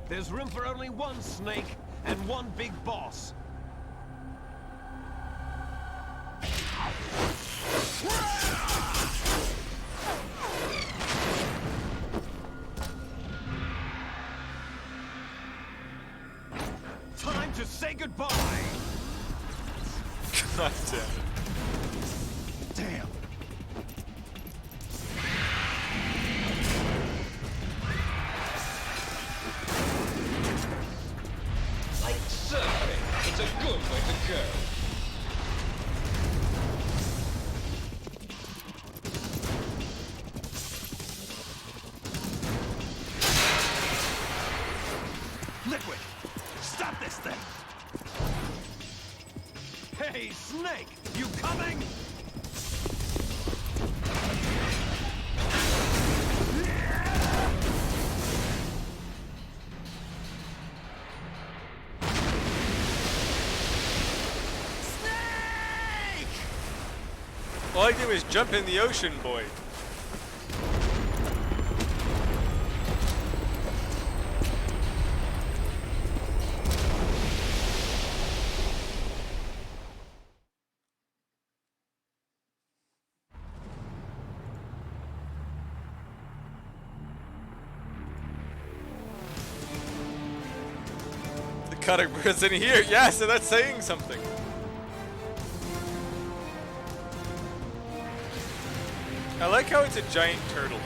There's room for only one Snake and one big boss. Time to say goodbye! God damn it. Damn. Like surfing, it's a good way to go. Liquid! You coming? All I do is jump in the ocean, boy. The cutters in here, yeah, so that's saying something. I like how it's a giant turtle.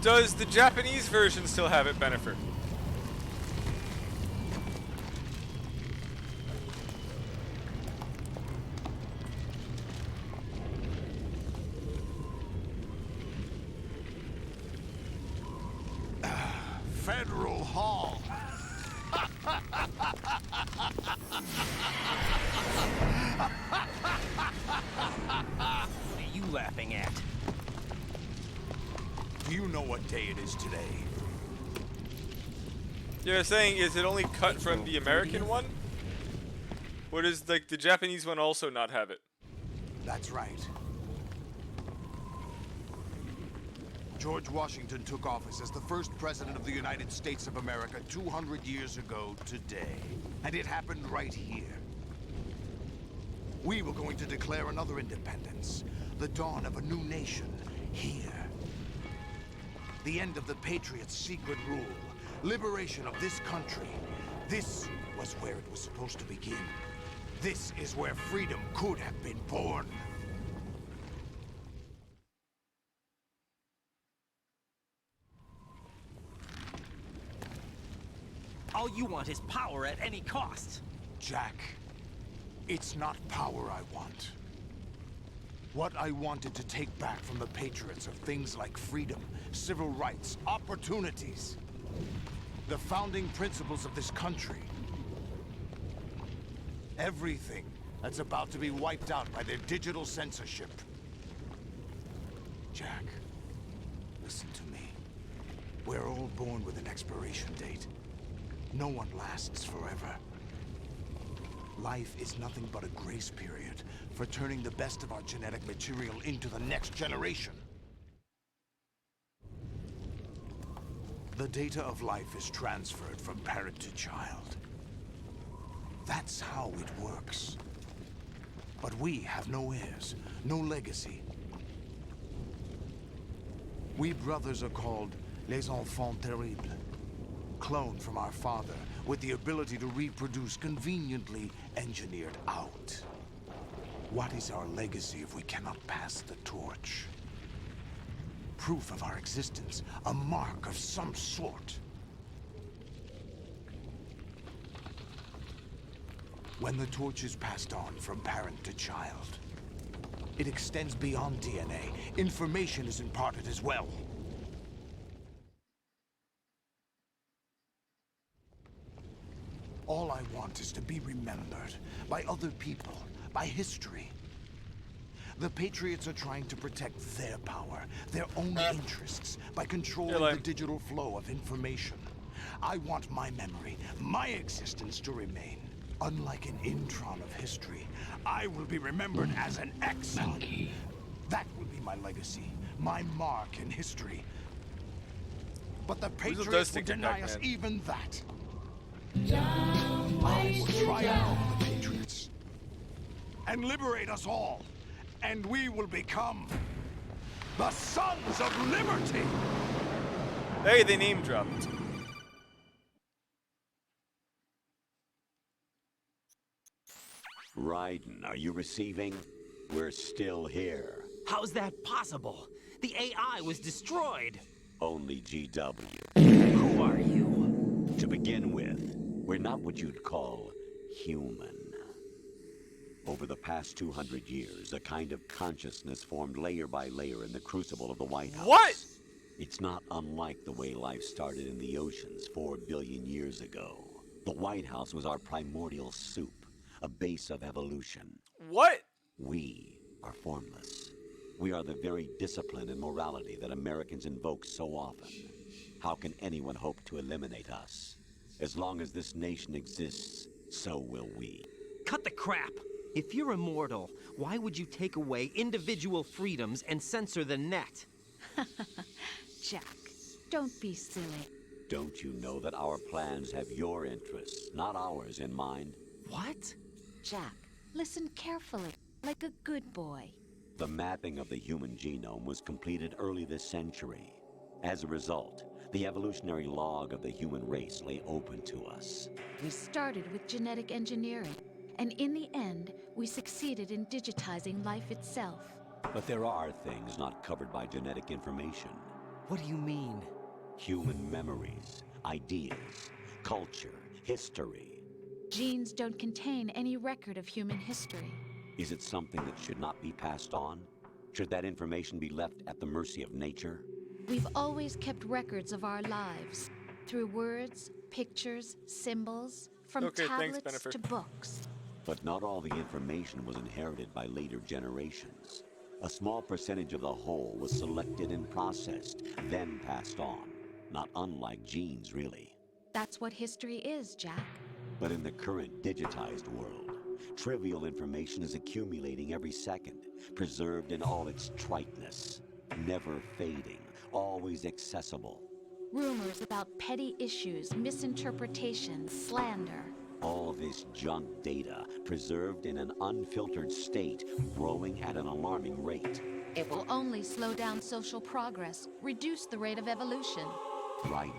Does the Japanese version still have it, Bennifer? Federal Hall. What are you laughing at? Do you know what day it is today? You're saying, is it only cut from the American one? Or does, like, the Japanese one also not have it? That's right. George Washington took office as the first president of the United States of America 200 years ago today. And it happened right here. We were going to declare another independence. The dawn of a new nation. Here. The end of the Patriots' secret rule. Liberation of this country. This was where it was supposed to begin. This is where freedom could have been born. All you want is power at any cost. Jack, it's not power I want. What I wanted to take back from the Patriots are things like freedom, civil rights, opportunities. The founding principles of this country. Everything that's about to be wiped out by their digital censorship. Jack, listen to me. We're all born with an expiration date. No one lasts forever. Life is nothing but a grace period for turning the best of our genetic material into the next generation. The data of life is transferred from parent to child. That's how it works. But we have no heirs, no legacy. We brothers are called les enfants terribles. Cloned from our father, with the ability to reproduce conveniently engineered out. What is our legacy if we cannot pass the torch? Proof of our existence, a mark of some sort. When the torch is passed on from parent to child, it extends beyond DNA. Information is imparted as well. All I want is to be remembered by other people, by history. The Patriots are trying to protect their power, their own interests, by controlling the digital flow of information. I want my memory, my existence to remain. Unlike an intron of history, I will be remembered as an exon. That will be my legacy, my mark in history. But the Patriots will deny us even that. I will triumph over the Patriots and liberate us all, and we will become the Sons of Liberty. Hey, they name dropped. Raiden, are you receiving? We're still here. How's that possible? The AI was destroyed. Only GW. Who are you? To begin with, we're not what you'd call human. Over the past 200 years, a kind of consciousness formed layer by layer in the crucible of the White House. What? It's not unlike the way life started in the oceans 4 billion years ago. The White House was our primordial soup, a base of evolution. What? We are formless. We are the very discipline and morality that Americans invoke so often. How can anyone hope to eliminate us? As long as this nation exists, so will we. Cut the crap! If you're immortal, why would you take away individual freedoms and censor the net? Jack, don't be silly. Don't you know that our plans have your interests, not ours, in mind? What? Jack, listen carefully, like a good boy. The mapping of the human genome was completed early this century. As a result, the evolutionary log of the human race lay open to us. We started with genetic engineering, and in the end, we succeeded in digitizing life itself. But there are things not covered by genetic information. What do you mean? Human memories, ideas, culture, history. Genes don't contain any record of human history. Is it something that should not be passed on? Should that information be left at the mercy of nature? We've always kept records of our lives, through words, pictures, symbols, from tablets to books. But not all the information was inherited by later generations. A small percentage of the whole was selected and processed, then passed on. Not unlike genes, really. That's what history is, Jack. But in the current digitized world, trivial information is accumulating every second, preserved in all its triteness, never fading, always accessible. Rumors about petty issues, misinterpretations, slander. All this junk data, preserved in an unfiltered state, growing at an alarming rate. It will only slow down social progress, reduce the rate of evolution. Raiden,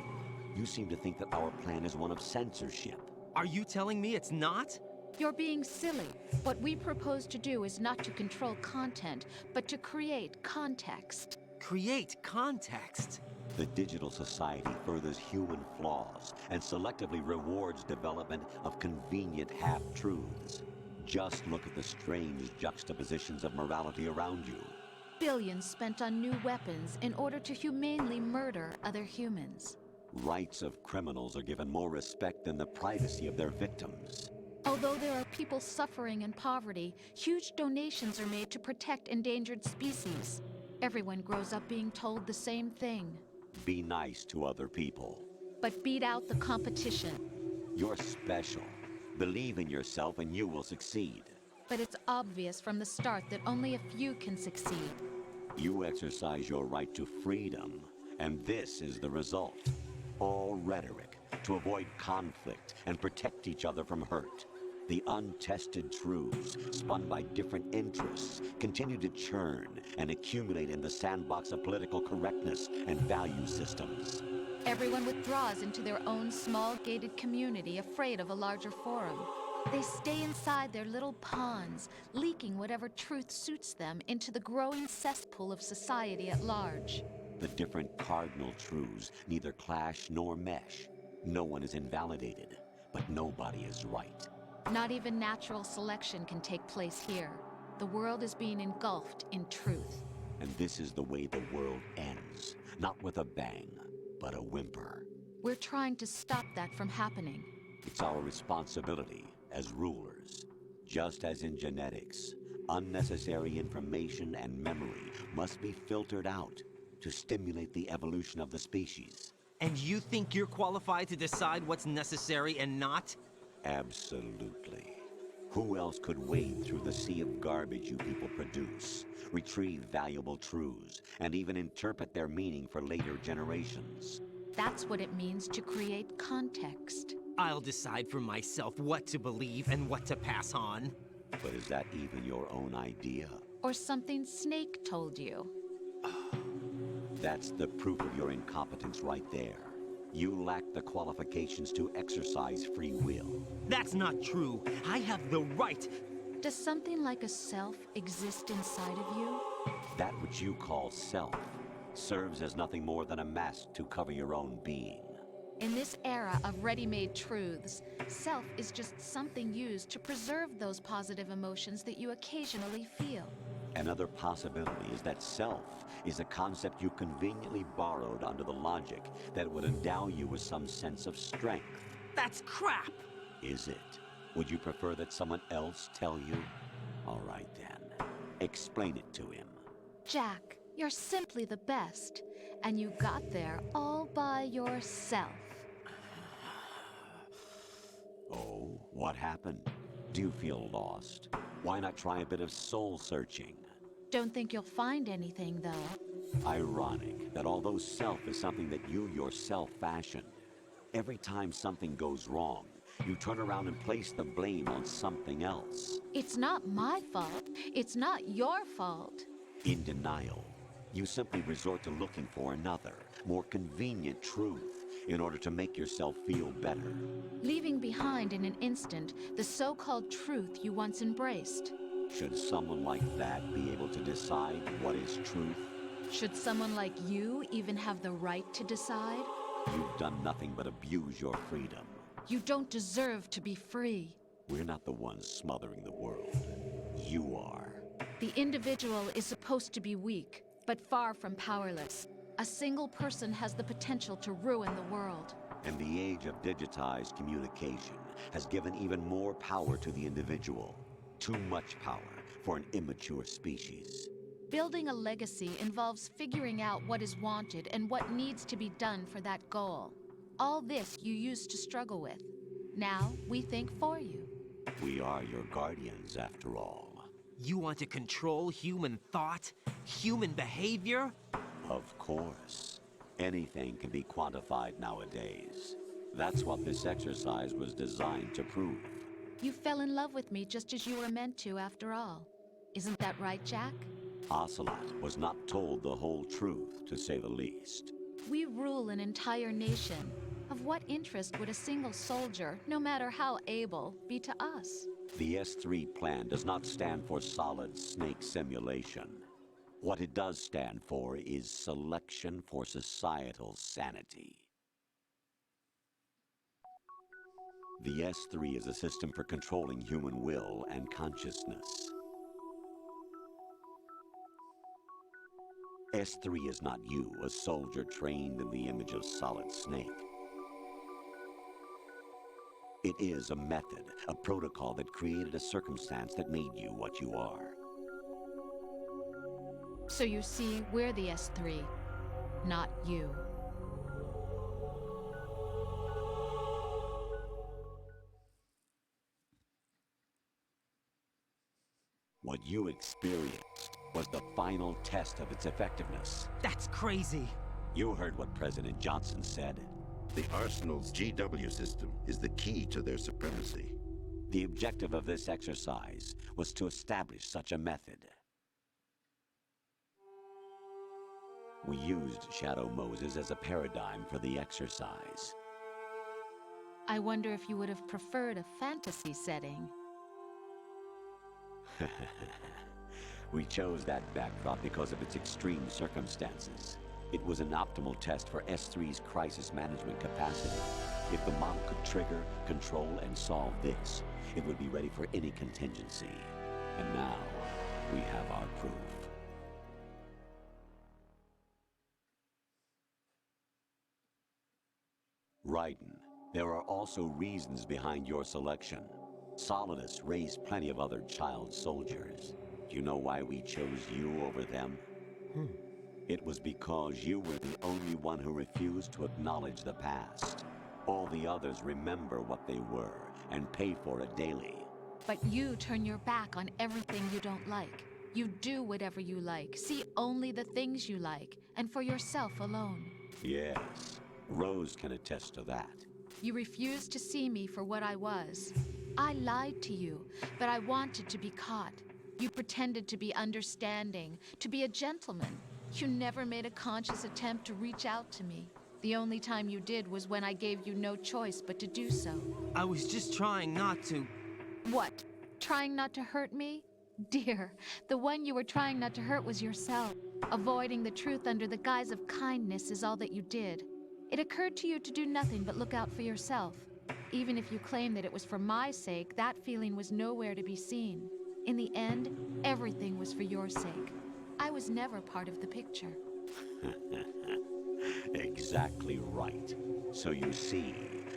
you seem to think that our plan is one of censorship. Are you telling me it's not? You're being silly. What we propose to do is not to control content, but to create context. Create context? The digital society furthers human flaws and selectively rewards development of convenient half-truths. Just look at the strange juxtapositions of morality around you. Billions spent on new weapons in order to humanely murder other humans. Rights of criminals are given more respect than the privacy of their victims. Although there are people suffering in poverty, huge donations are made to protect endangered species. Everyone grows up being told the same thing. Be nice to other people. But beat out the competition. You're special. Believe in yourself and you will succeed. But it's obvious from the start that only a few can succeed. You exercise your right to freedom, and this is the result. All rhetoric to avoid conflict and protect each other from hurt. The untested truths, spun by different interests, continue to churn and accumulate in the sandbox of political correctness and value systems. Everyone withdraws into their own small gated community, afraid of a larger forum. They stay inside their little ponds, leaking whatever truth suits them into the growing cesspool of society at large. The different cardinal truths neither clash nor mesh. No one is invalidated, but nobody is right. Not even natural selection can take place here. The world is being engulfed in truth. And this is the way the world ends. Not with a bang, but a whimper. We're trying to stop that from happening. It's our responsibility as rulers. Just as in genetics, unnecessary information and memory must be filtered out to stimulate the evolution of the species. And you think you're qualified to decide what's necessary and not? Absolutely. Who else could wade through the sea of garbage you people produce, retrieve valuable truths, and even interpret their meaning for later generations? That's what it means to create context. I'll decide for myself what to believe and what to pass on. But is that even your own idea? Or something Snake told you? That's the proof of your incompetence right there. You lack the qualifications to exercise free will. That's not true. I have the right. Does something like a self exist inside of you? That which you call self serves as nothing more than a mask to cover your own being. In this era of ready-made truths, self is just something used to preserve those positive emotions that you occasionally feel. Another possibility is that self is a concept you conveniently borrowed under the logic that would endow you with some sense of strength. That's crap! Is it? Would you prefer that someone else tell you? All right then. Explain it to him. Jack, you're simply the best, and you got there all by yourself. Oh, what happened? Do you feel lost? Why not try a bit of soul searching? Don't think you'll find anything, though. Ironic that although self is something that you yourself fashioned, every time something goes wrong, you turn around and place the blame on something else. It's not my fault. It's not your fault. In denial, you simply resort to looking for another, more convenient truth in order to make yourself feel better. Leaving behind in an instant the so-called truth you once embraced. Should someone like that be able to decide what is truth? Should someone like you even have the right to decide? You've done nothing but abuse your freedom. You don't deserve to be free. We're not the ones smothering the world. You are. The individual is supposed to be weak, but far from powerless. A single person has the potential to ruin the world. And the age of digitized communication has given even more power to the individual. Too much power for an immature species. Building a legacy involves figuring out what is wanted and what needs to be done for that goal. All this you used to struggle with. Now we think for you. We are your guardians, after all. You want to control human thought? Human behavior? Of course. Anything can be quantified nowadays. That's what this exercise was designed to prove. You fell in love with me just as you were meant to, after all. Isn't that right, Jack? Ocelot was not told the whole truth, to say the least. We rule an entire nation. Of what interest would a single soldier, no matter how able, be to us? The S3 plan does not stand for solid snake simulation. What it does stand for is selection for societal sanity. The S3 is a system for controlling human will and consciousness. S3 is not you, a soldier trained in the image of Solid Snake. It is a method, a protocol that created a circumstance that made you what you are. So you see, we're the S3, not you. What you experienced was the final test of its effectiveness. That's crazy. You heard what President Johnson said. The Arsenal's GW system is the key to their supremacy. The objective of this exercise was to establish such a method. We used Shadow Moses as a paradigm for the exercise. I wonder if you would have preferred a fantasy setting. We chose that backdrop because of its extreme circumstances. It was an optimal test for S3's crisis management capacity. If the model could trigger, control, and solve this, it would be ready for any contingency. And now, we have our proof. Raiden, there are also reasons behind your selection. Solidus raised plenty of other child soldiers. Do you know why we chose you over them? It was because you were the only one who refused to acknowledge the past. All the others remember what they were and pay for it daily. But you turn your back on everything you don't like. You do whatever you like, see only the things you like, and for yourself alone. Yes, Rose can attest to that. You refused to see me for what I was. I lied to you, but I wanted to be caught. You pretended to be understanding, to be a gentleman. You never made a conscious attempt to reach out to me. The only time you did was when I gave you no choice but to do so. I was just trying not to... What? trying not to hurt me? Dear, the one you were trying not to hurt was yourself. Avoiding the truth under the guise of kindness is all that you did. It occurred to you to do nothing but look out for yourself. Even if you claim that it was for my sake, that feeling was nowhere to be seen. In the end, everything was for your sake. I was never part of the picture. Exactly right. So you see,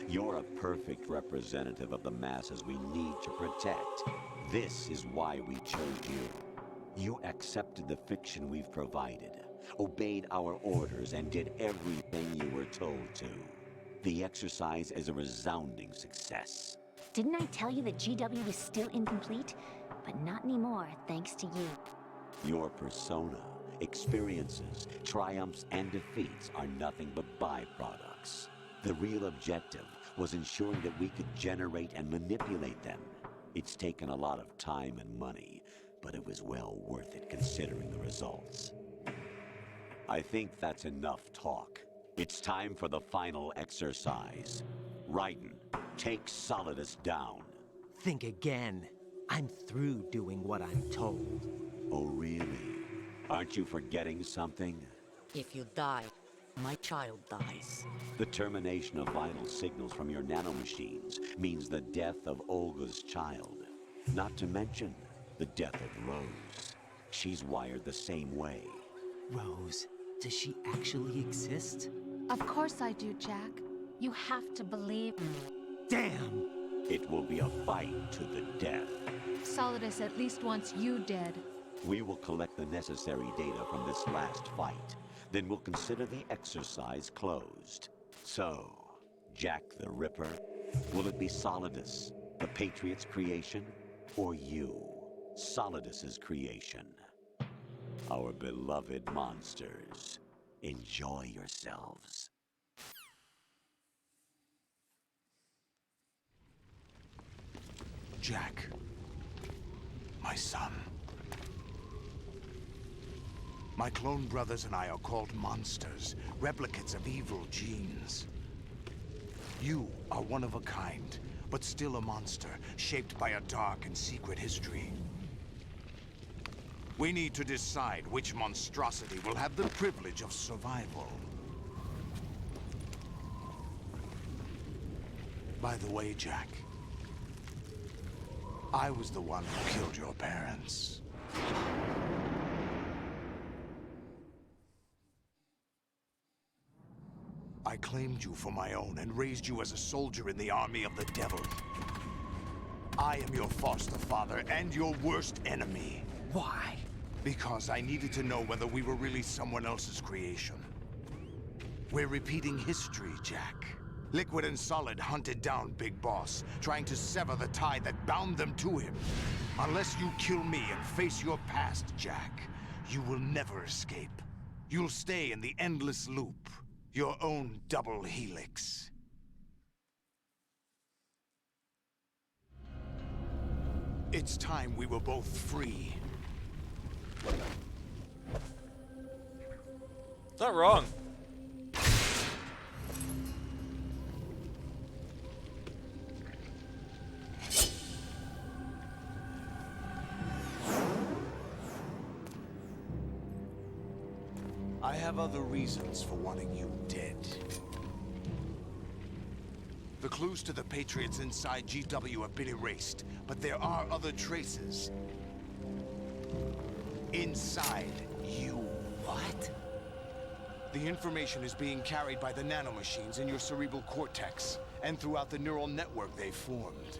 you're a perfect representative of the masses we need to protect. This is why we chose you. You accepted the fiction we've provided, obeyed our orders, and did everything you were told to. The exercise is a resounding success. Didn't I tell you that GW is still incomplete? But not anymore, thanks to you. Your persona, experiences, triumphs, and defeats are nothing but byproducts. The real objective was ensuring that we could generate and manipulate them. It's taken a lot of time and money, but it was well worth it considering the results. I think that's enough talk. It's time for the final exercise. Raiden, take Solidus down. Think again. I'm through doing what I'm told. Oh, really? Aren't you forgetting something? If you die, my child dies. The termination of vital signals from your nanomachines means the death of Olga's child. Not to mention the death of Rose. She's wired the same way. Rose, does she actually exist? Of course I do, Jack. You have to believe me. Damn! It will be a fight to the death. Solidus at least wants you dead. We will collect the necessary data from this last fight. Then we'll consider the exercise closed. So, Jack the Ripper, will it be Solidus, the Patriot's creation, or you, Solidus's creation? Our beloved monsters, enjoy yourselves. Jack, my son. My clone brothers and I are called monsters, replicates of evil genes. You are one of a kind, but still a monster, shaped by a dark and secret history. We need to decide which monstrosity will have the privilege of survival. By the way, Jack, I was the one who killed your parents. I claimed you for my own and raised you as a soldier in the army of the devil. I am your foster father and your worst enemy. Why? Because I needed to know whether we were really someone else's creation. We're repeating history, Jack. Liquid and Solid hunted down Big Boss, trying to sever the tie that bound them to him. Unless you kill me and face your past, Jack, you will never escape. You'll stay in the endless loop, your own double helix. It's time we were both free. Not wrong. I have other reasons for wanting you dead. The clues to the Patriots inside GW have been erased, but there are other traces. Inside you. What? The information is being carried by the nanomachines in your cerebral cortex, and throughout the neural network they formed.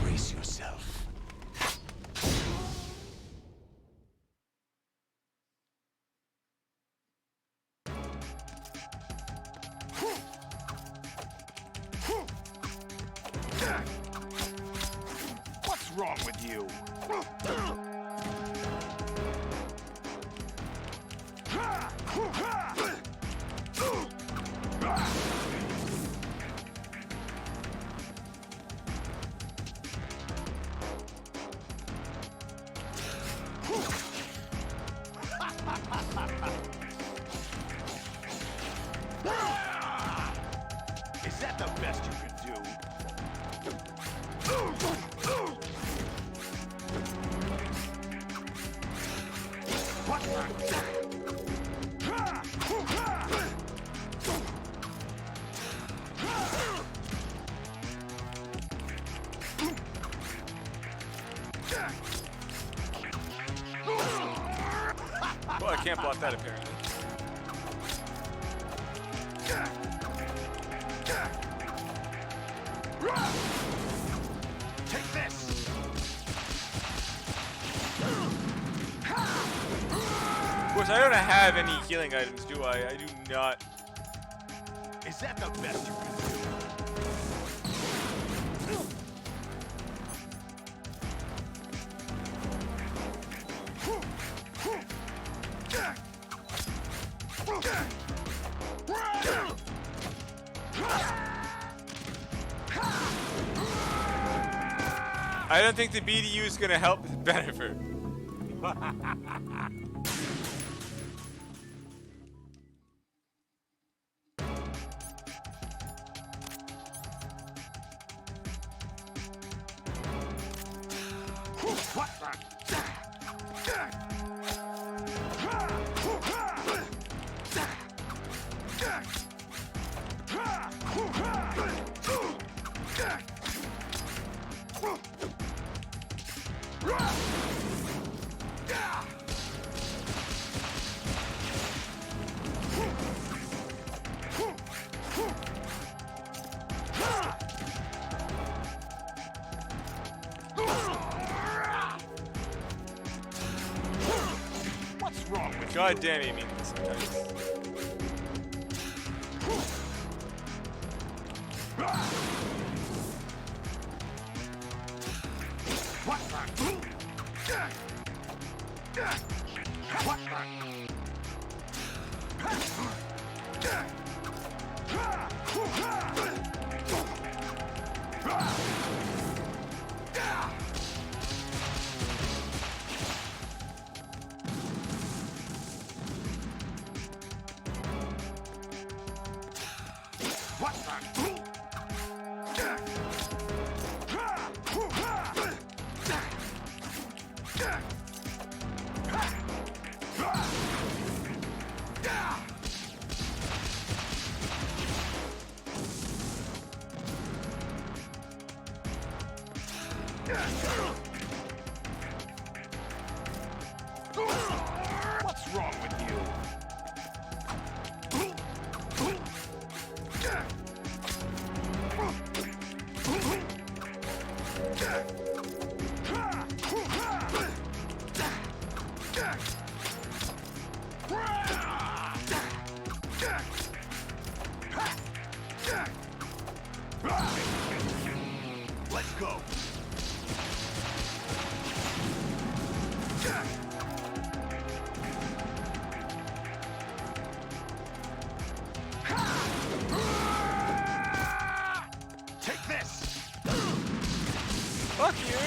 Brace yourself. What's wrong with you? Well, I can't block that apparently. Take this! Of course, I don't have any healing items, do I? I do not. Is that the best you can do? I don't think the BDU is gonna help benefit. What's wrong with God damn it, I mean sometimes. What's wrong with you? Let's go. Take this. Fuck you.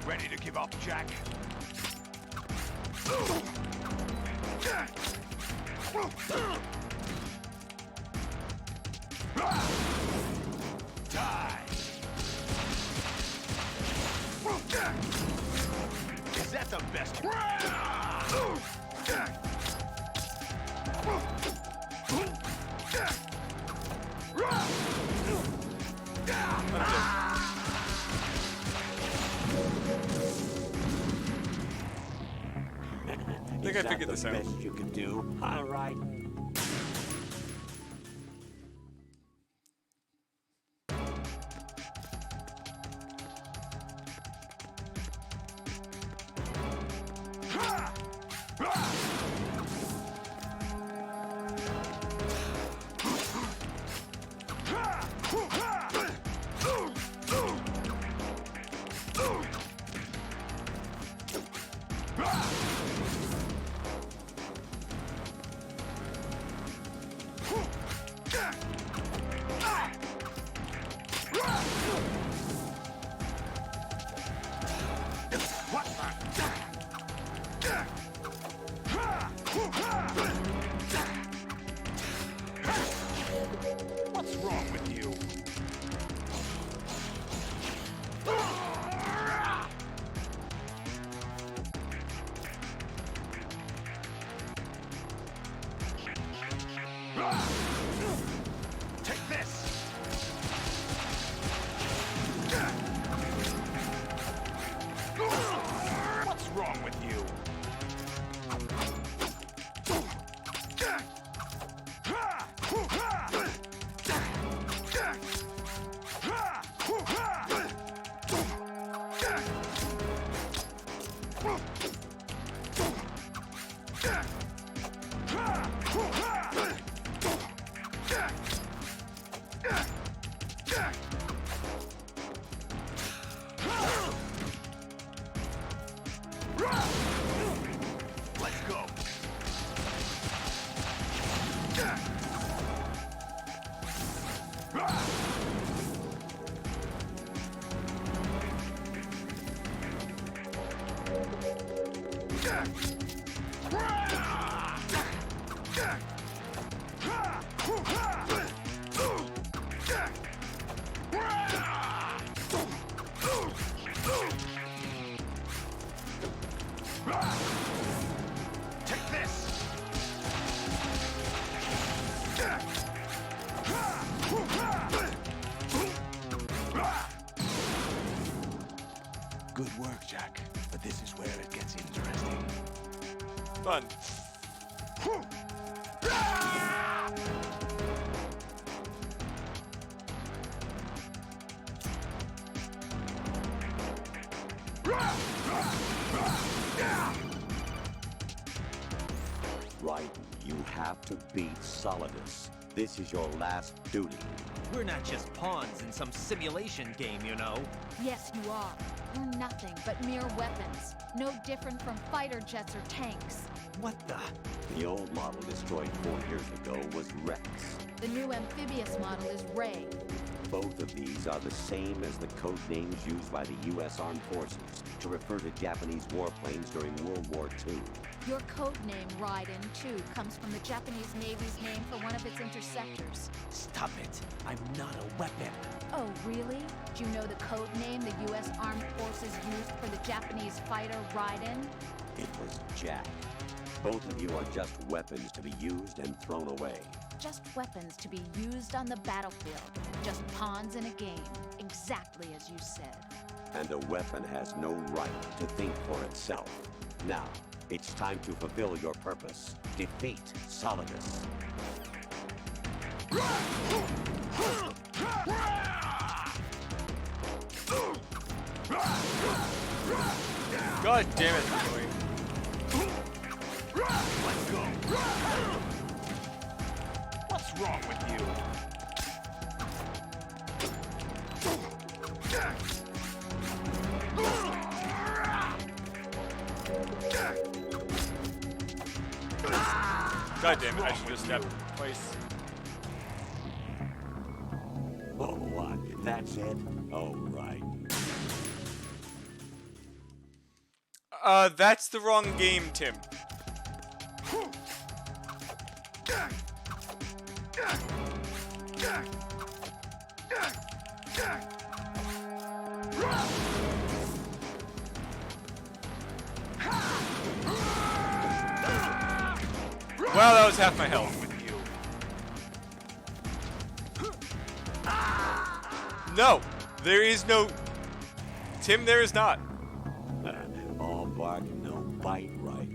Ready to give up, Jack? Die. Is that the best? I think I figured this out. Best you could do. All right. wrong with you? Take this! What's wrong with you? Let's go. Take this! Good work, Jack. But this is where it gets interesting. Fun. Raiden, you have to beat Solidus. This is your last duty. We're not just pawns in some simulation game, you know. Yes, you are. You're nothing but mere weapons. No different from fighter jets or tanks. What the? The old model destroyed 4 years ago was Rex. The new amphibious model is Ray. Both of these are the same as the code names used by the U.S. Armed Forces to refer to Japanese warplanes during World War II. Your code name, Raiden, too, comes from the Japanese Navy's name for one of its interceptors. Stop it. I'm not a weapon. Oh, really? Do you know the code name the U.S. Armed Forces used for the Japanese fighter Raiden? It was Jack. Both of you are just weapons to be used and thrown away. Just weapons to be used on the battlefield. Just pawns in a game. Exactly as you said. And a weapon has no right to think for itself. Now, it's time to fulfill your purpose. Defeat Solidus. God damn it, Joey. Let's go. What's wrong with you? God damn it, I should just step twice. Oh, what? That's it? Oh, right. That's the wrong game, Tim. Wow, that was half my health. No, there is no... Tim, there is not. All bark, no bite, right?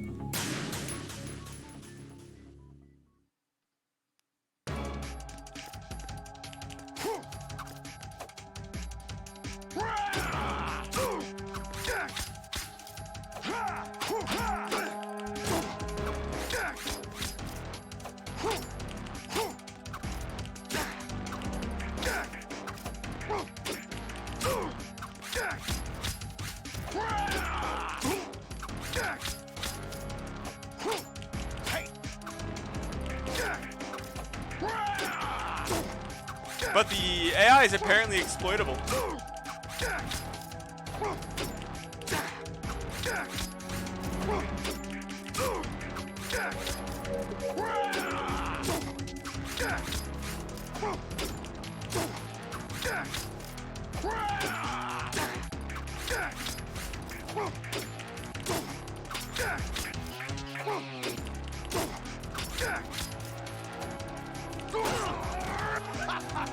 But the AI is apparently exploitable.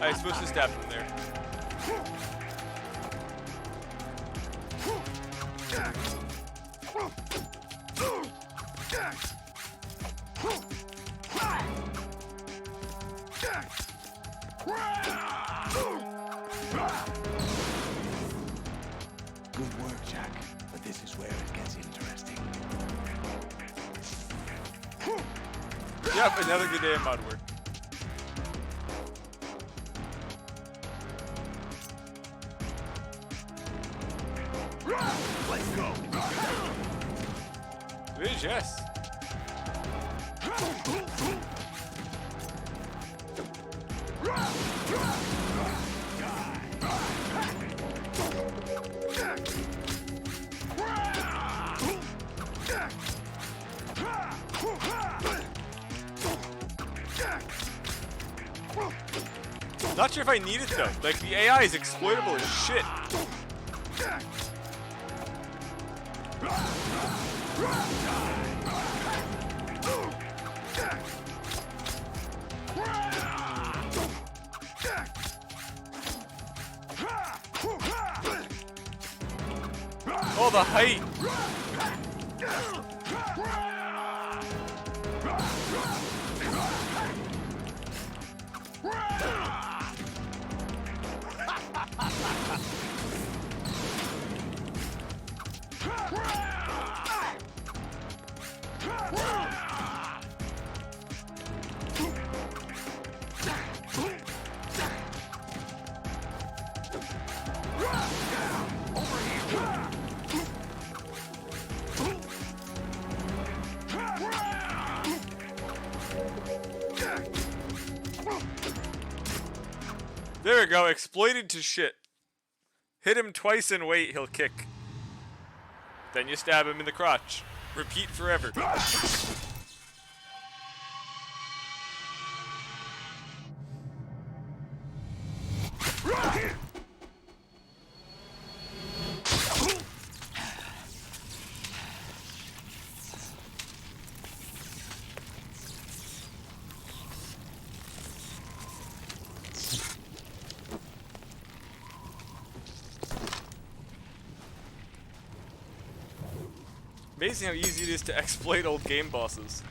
I was supposed to stab him there. Good work, Jack. But this is where it gets interesting. Yep, another good day of mud work. Let's go. Please, yes. Not sure if I need it though. Like, the AI is exploitable as shit. Oh, the height! There we go, exploited to shit. Hit him twice and wait, he'll kick. Then you stab him in the crotch. Repeat forever. Amazing how easy it is to exploit old game bosses.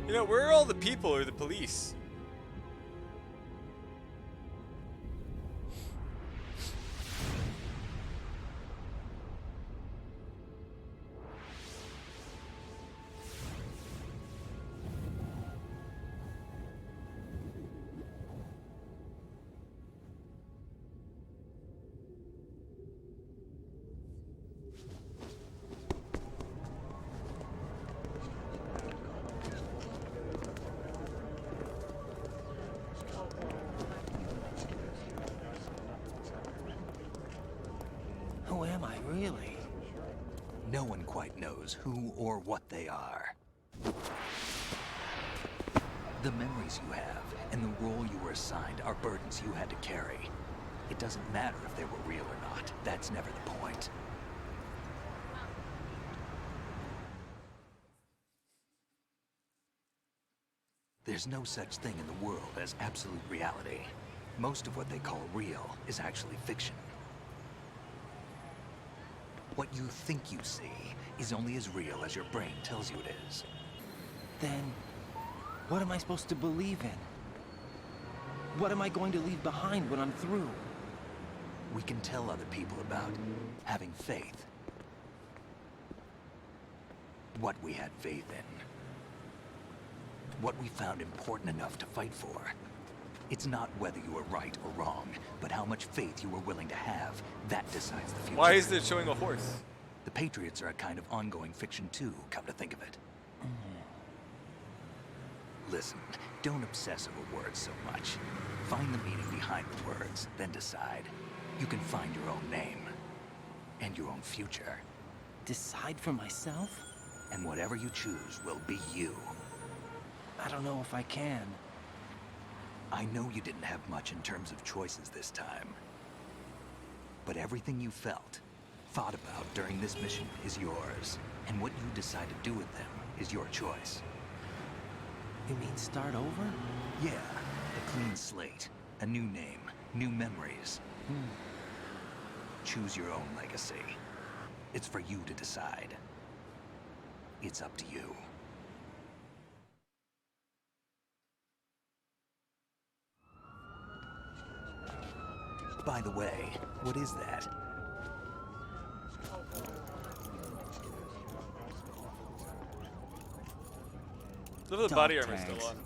You know, where are all the people or the police? Who am I, really? No one quite knows who or what they are. The memories you have and the role you were assigned are burdens you had to carry. It doesn't matter if they were real or not. That's never the point. There's no such thing in the world as absolute reality. Most of what they call real is actually fiction. What you think you see is only as real as your brain tells you it is. Then, what am I supposed to believe in? What am I going to leave behind when I'm through? We can tell other people about having faith. What we had faith in. What we found important enough to fight for. It's not whether you were right or wrong, but how much faith you were willing to have. That decides the future. Why is it showing a horse? The Patriots are a kind of ongoing fiction too, come to think of it. Listen, don't obsess over words so much. Find the meaning behind the words, then decide. You can find your own name. And your own future. Decide for myself? And whatever you choose will be you. I don't know if I can. I know you didn't have much in terms of choices this time. But everything you felt, thought about during this mission is yours. And what you decide to do with them is your choice. You mean start over? Yeah, a clean slate, a new name, new memories. Choose your own legacy. It's for you to decide. It's up to you. By the way, what is that? The body armor is still on.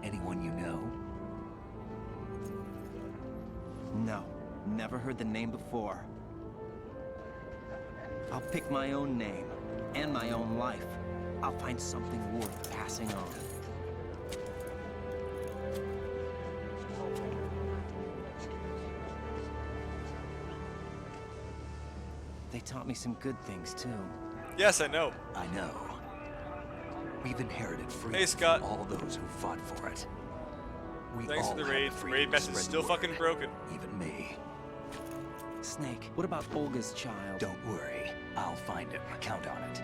Anyone you know? No, never heard the name before. I'll pick my own name, and my own life. I'll find something worth passing on. They taught me some good things, too. Yes, I know. I know. We've inherited freedom Hey, Scott. from all those who fought for it. We Thanks all for the have raid. freedom Raid to mess is spread still the fucking word. broken. Even me. Snake, what about Olga's child? Don't worry. I'll find him. Count on it.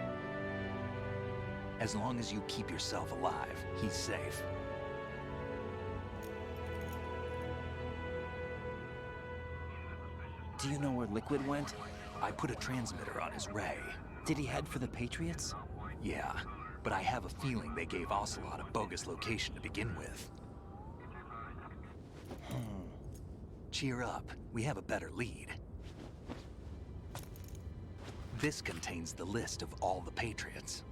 As long as you keep yourself alive, he's safe. Do you know where Liquid went? I put a transmitter on his ray. Did he head for the Patriots? Yeah, but I have a feeling they gave Ocelot a bogus location to begin with. Cheer up. We have a better lead. This contains the list of all the Patriots.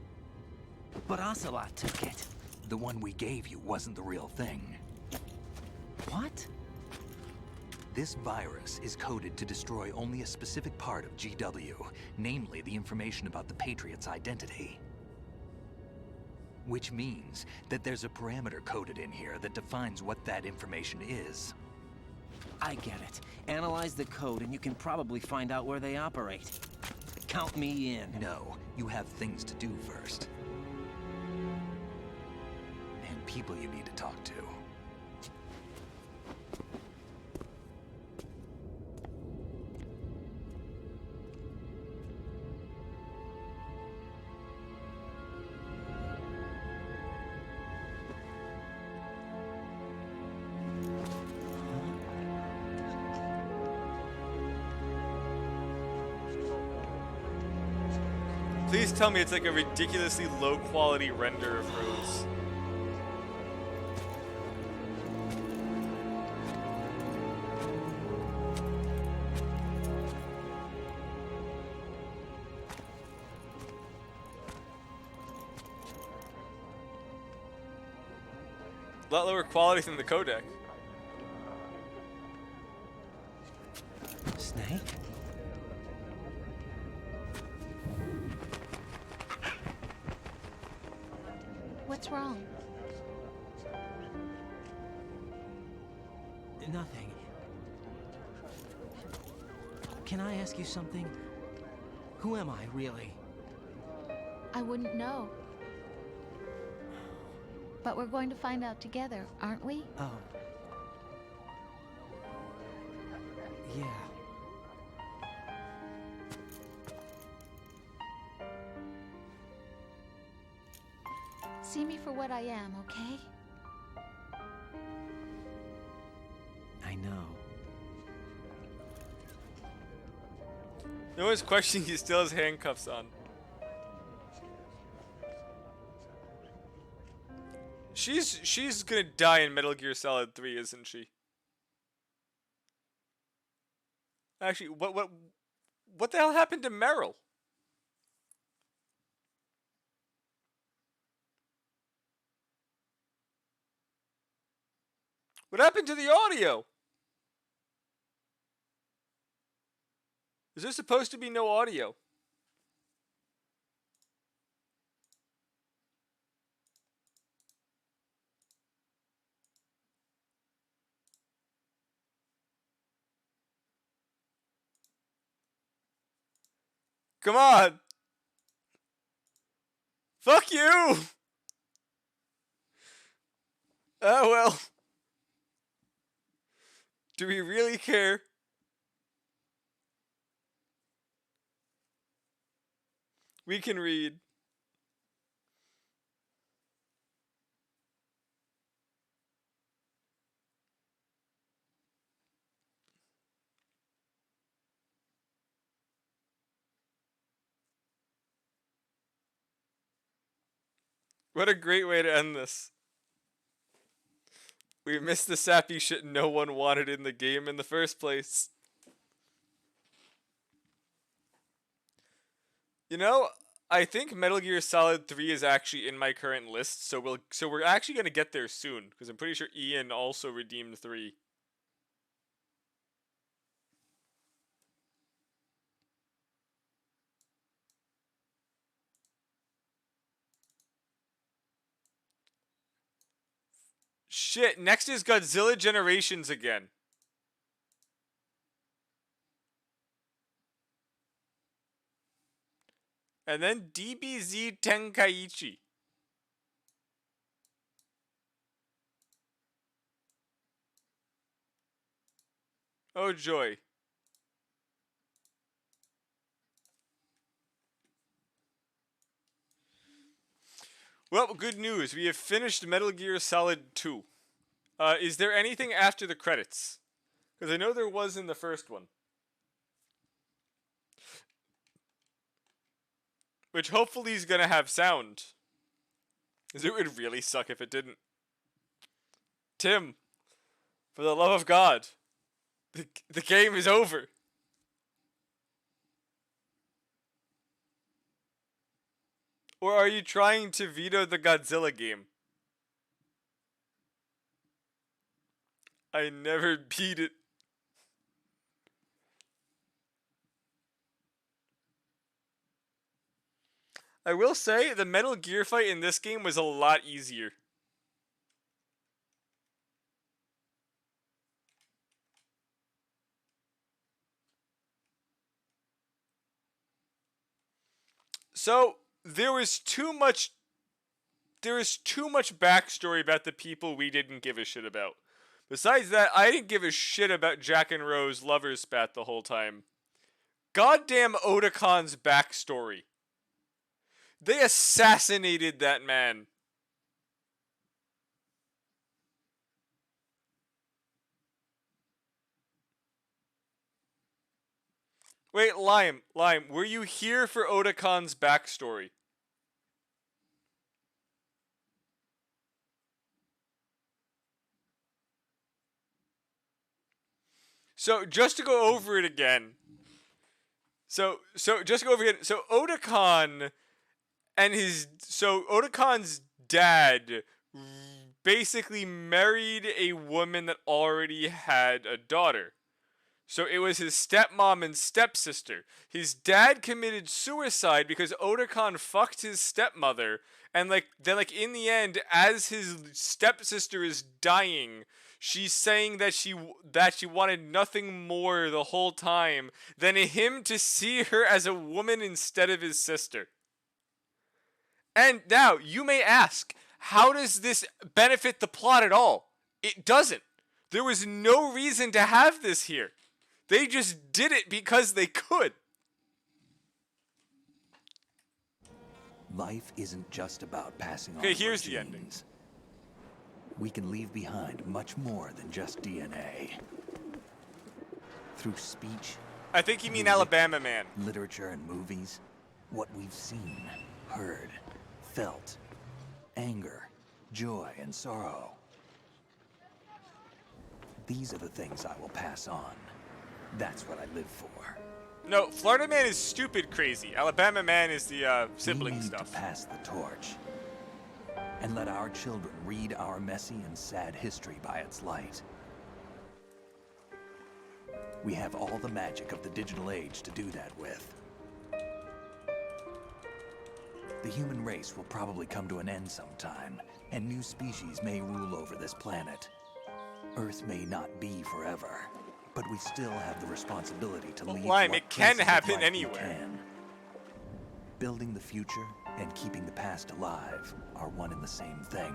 But Ocelot took it. The one we gave you wasn't the real thing. What? This virus is coded to destroy only a specific part of GW, namely the information about the Patriots' identity. Which means that there's a parameter coded in here that defines what that information is. I get it. Analyze the code and you can probably find out where they operate. Count me in. No, you have things to do first. And people you need to talk to. Please tell me it's like a ridiculously low quality render of Rose. A lot lower quality than the codec. Snake? What's wrong? Nothing. Can I ask you something? Who am I, really? I wouldn't know. But we're going to find out together, aren't we? Oh. Yeah. See me for what I am, okay? I know. No one's questioning he still has handcuffs on. She's gonna die in Metal Gear Solid 3, isn't she? Actually, what the hell happened to Meryl? What happened to the audio? Is there supposed to be no audio? Come on! Fuck you! Oh well. Do we really care? We can read. What a great way to end this. We missed the sappy shit no one wanted in the game in the first place. You know, I think Metal Gear Solid 3 is actually in my current list, so we're actually going to get there soon, because I'm pretty sure Ian also redeemed 3. Shit, next is Godzilla Generations again. And then DBZ Tenkaichi. Oh joy. Well, good news. We have finished Metal Gear Solid 2. Is there anything after the credits? Because I know there was in the first one. Which hopefully is going to have sound. Because it would really suck if it didn't. Tim, for the love of God, the game is over. Or are you trying to veto the Godzilla game? I never beat it. I will say, the Metal Gear fight in this game was a lot easier. So, there was too much backstory about the people we didn't give a shit about. Besides that, I didn't give a shit about Jack and Rose lovers spat the whole time. Goddamn Otacon's backstory. They assassinated that man. Wait, Lime, were you here for Otacon's backstory? So, just to go over it again. So just to go over it again. So, Otacon and Otacon's dad basically married a woman that already had a daughter. So it was his stepmom and stepsister. His dad committed suicide because Otacon fucked his stepmother, And like then like in the end, as his stepsister is dying, she's saying that she wanted nothing more the whole time than him to see her as a woman instead of his sister. And now you may ask, how does this benefit the plot at all? It doesn't. There was no reason to have this here. They just did it because they could. Life isn't just about passing on. Okay, here's genes. the ending. We can leave behind much more than just DNA. Through speech. I think you mean music, Alabama Man. Literature and movies. What we've seen, heard, felt. Anger, joy, and sorrow. These are the things I will pass on. That's what I live for. No, Florida Man is stupid crazy. Alabama Man is the sibling we need stuff. To pass the torch. And let our children read our messy and sad history by its light. We have all the magic of the digital age to do that with. The human race will probably come to an end sometime, and new species may rule over this planet. Earth may not be forever, but we still have the responsibility to leave Lime, what it can traces of happen life we anywhere. can. Building the future and keeping the past alive are one and the same thing.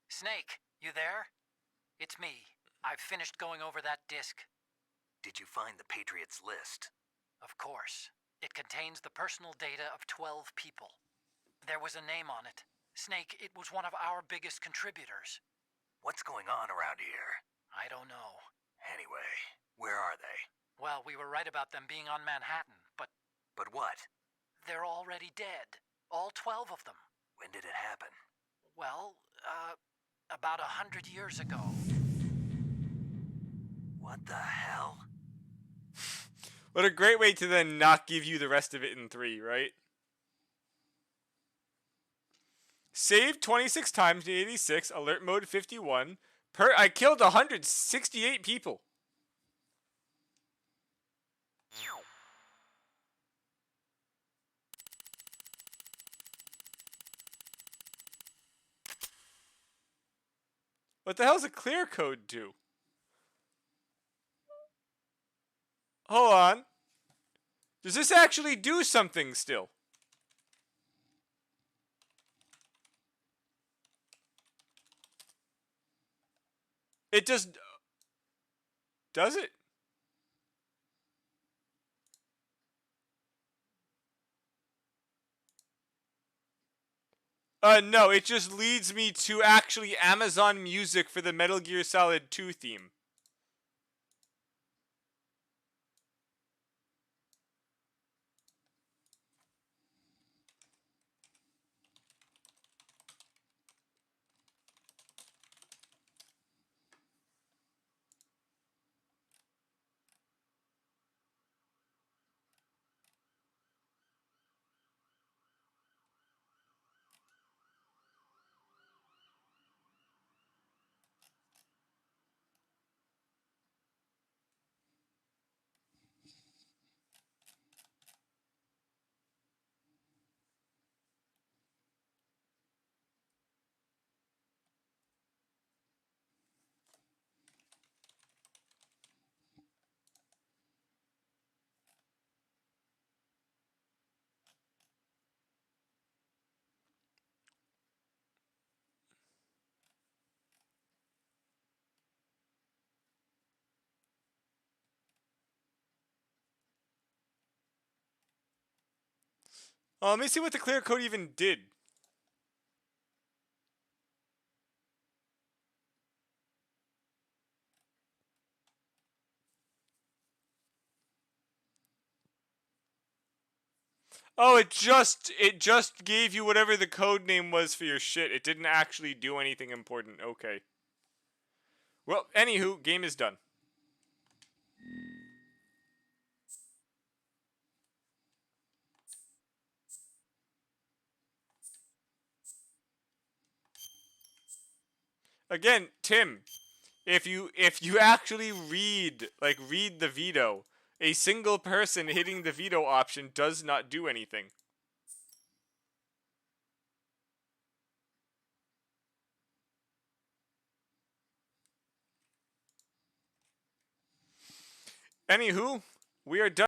Snake, you there? It's me. I've finished going over that disc. Did you find the Patriots list? Of course. It contains the personal data of 12 people. There was a name on it. Snake, it was one of our biggest contributors. What's going on around here? I don't know. Anyway, where are they? Well, we were right about them being on Manhattan, but... But what? They're already dead. All 12 of them. When did it happen? Well, about 100 years ago. What the hell? What a great way to then not give you the rest of it in 3, right? Saved 26 times in 86, alert mode 51. I killed 168 people. What the hell's a clear code do? Hold on. Does this actually do something still? It just... Does it? No, it just leads me to actually Amazon Music for the Metal Gear Solid 2 theme. Let me see what the clear code even did. Oh, it just gave you whatever the code name was for your shit. It didn't actually do anything important. Okay. Well, anywho, game is done. Again, Tim, if you actually read the veto, a single person hitting the veto option does not do anything. Anywho, we are done.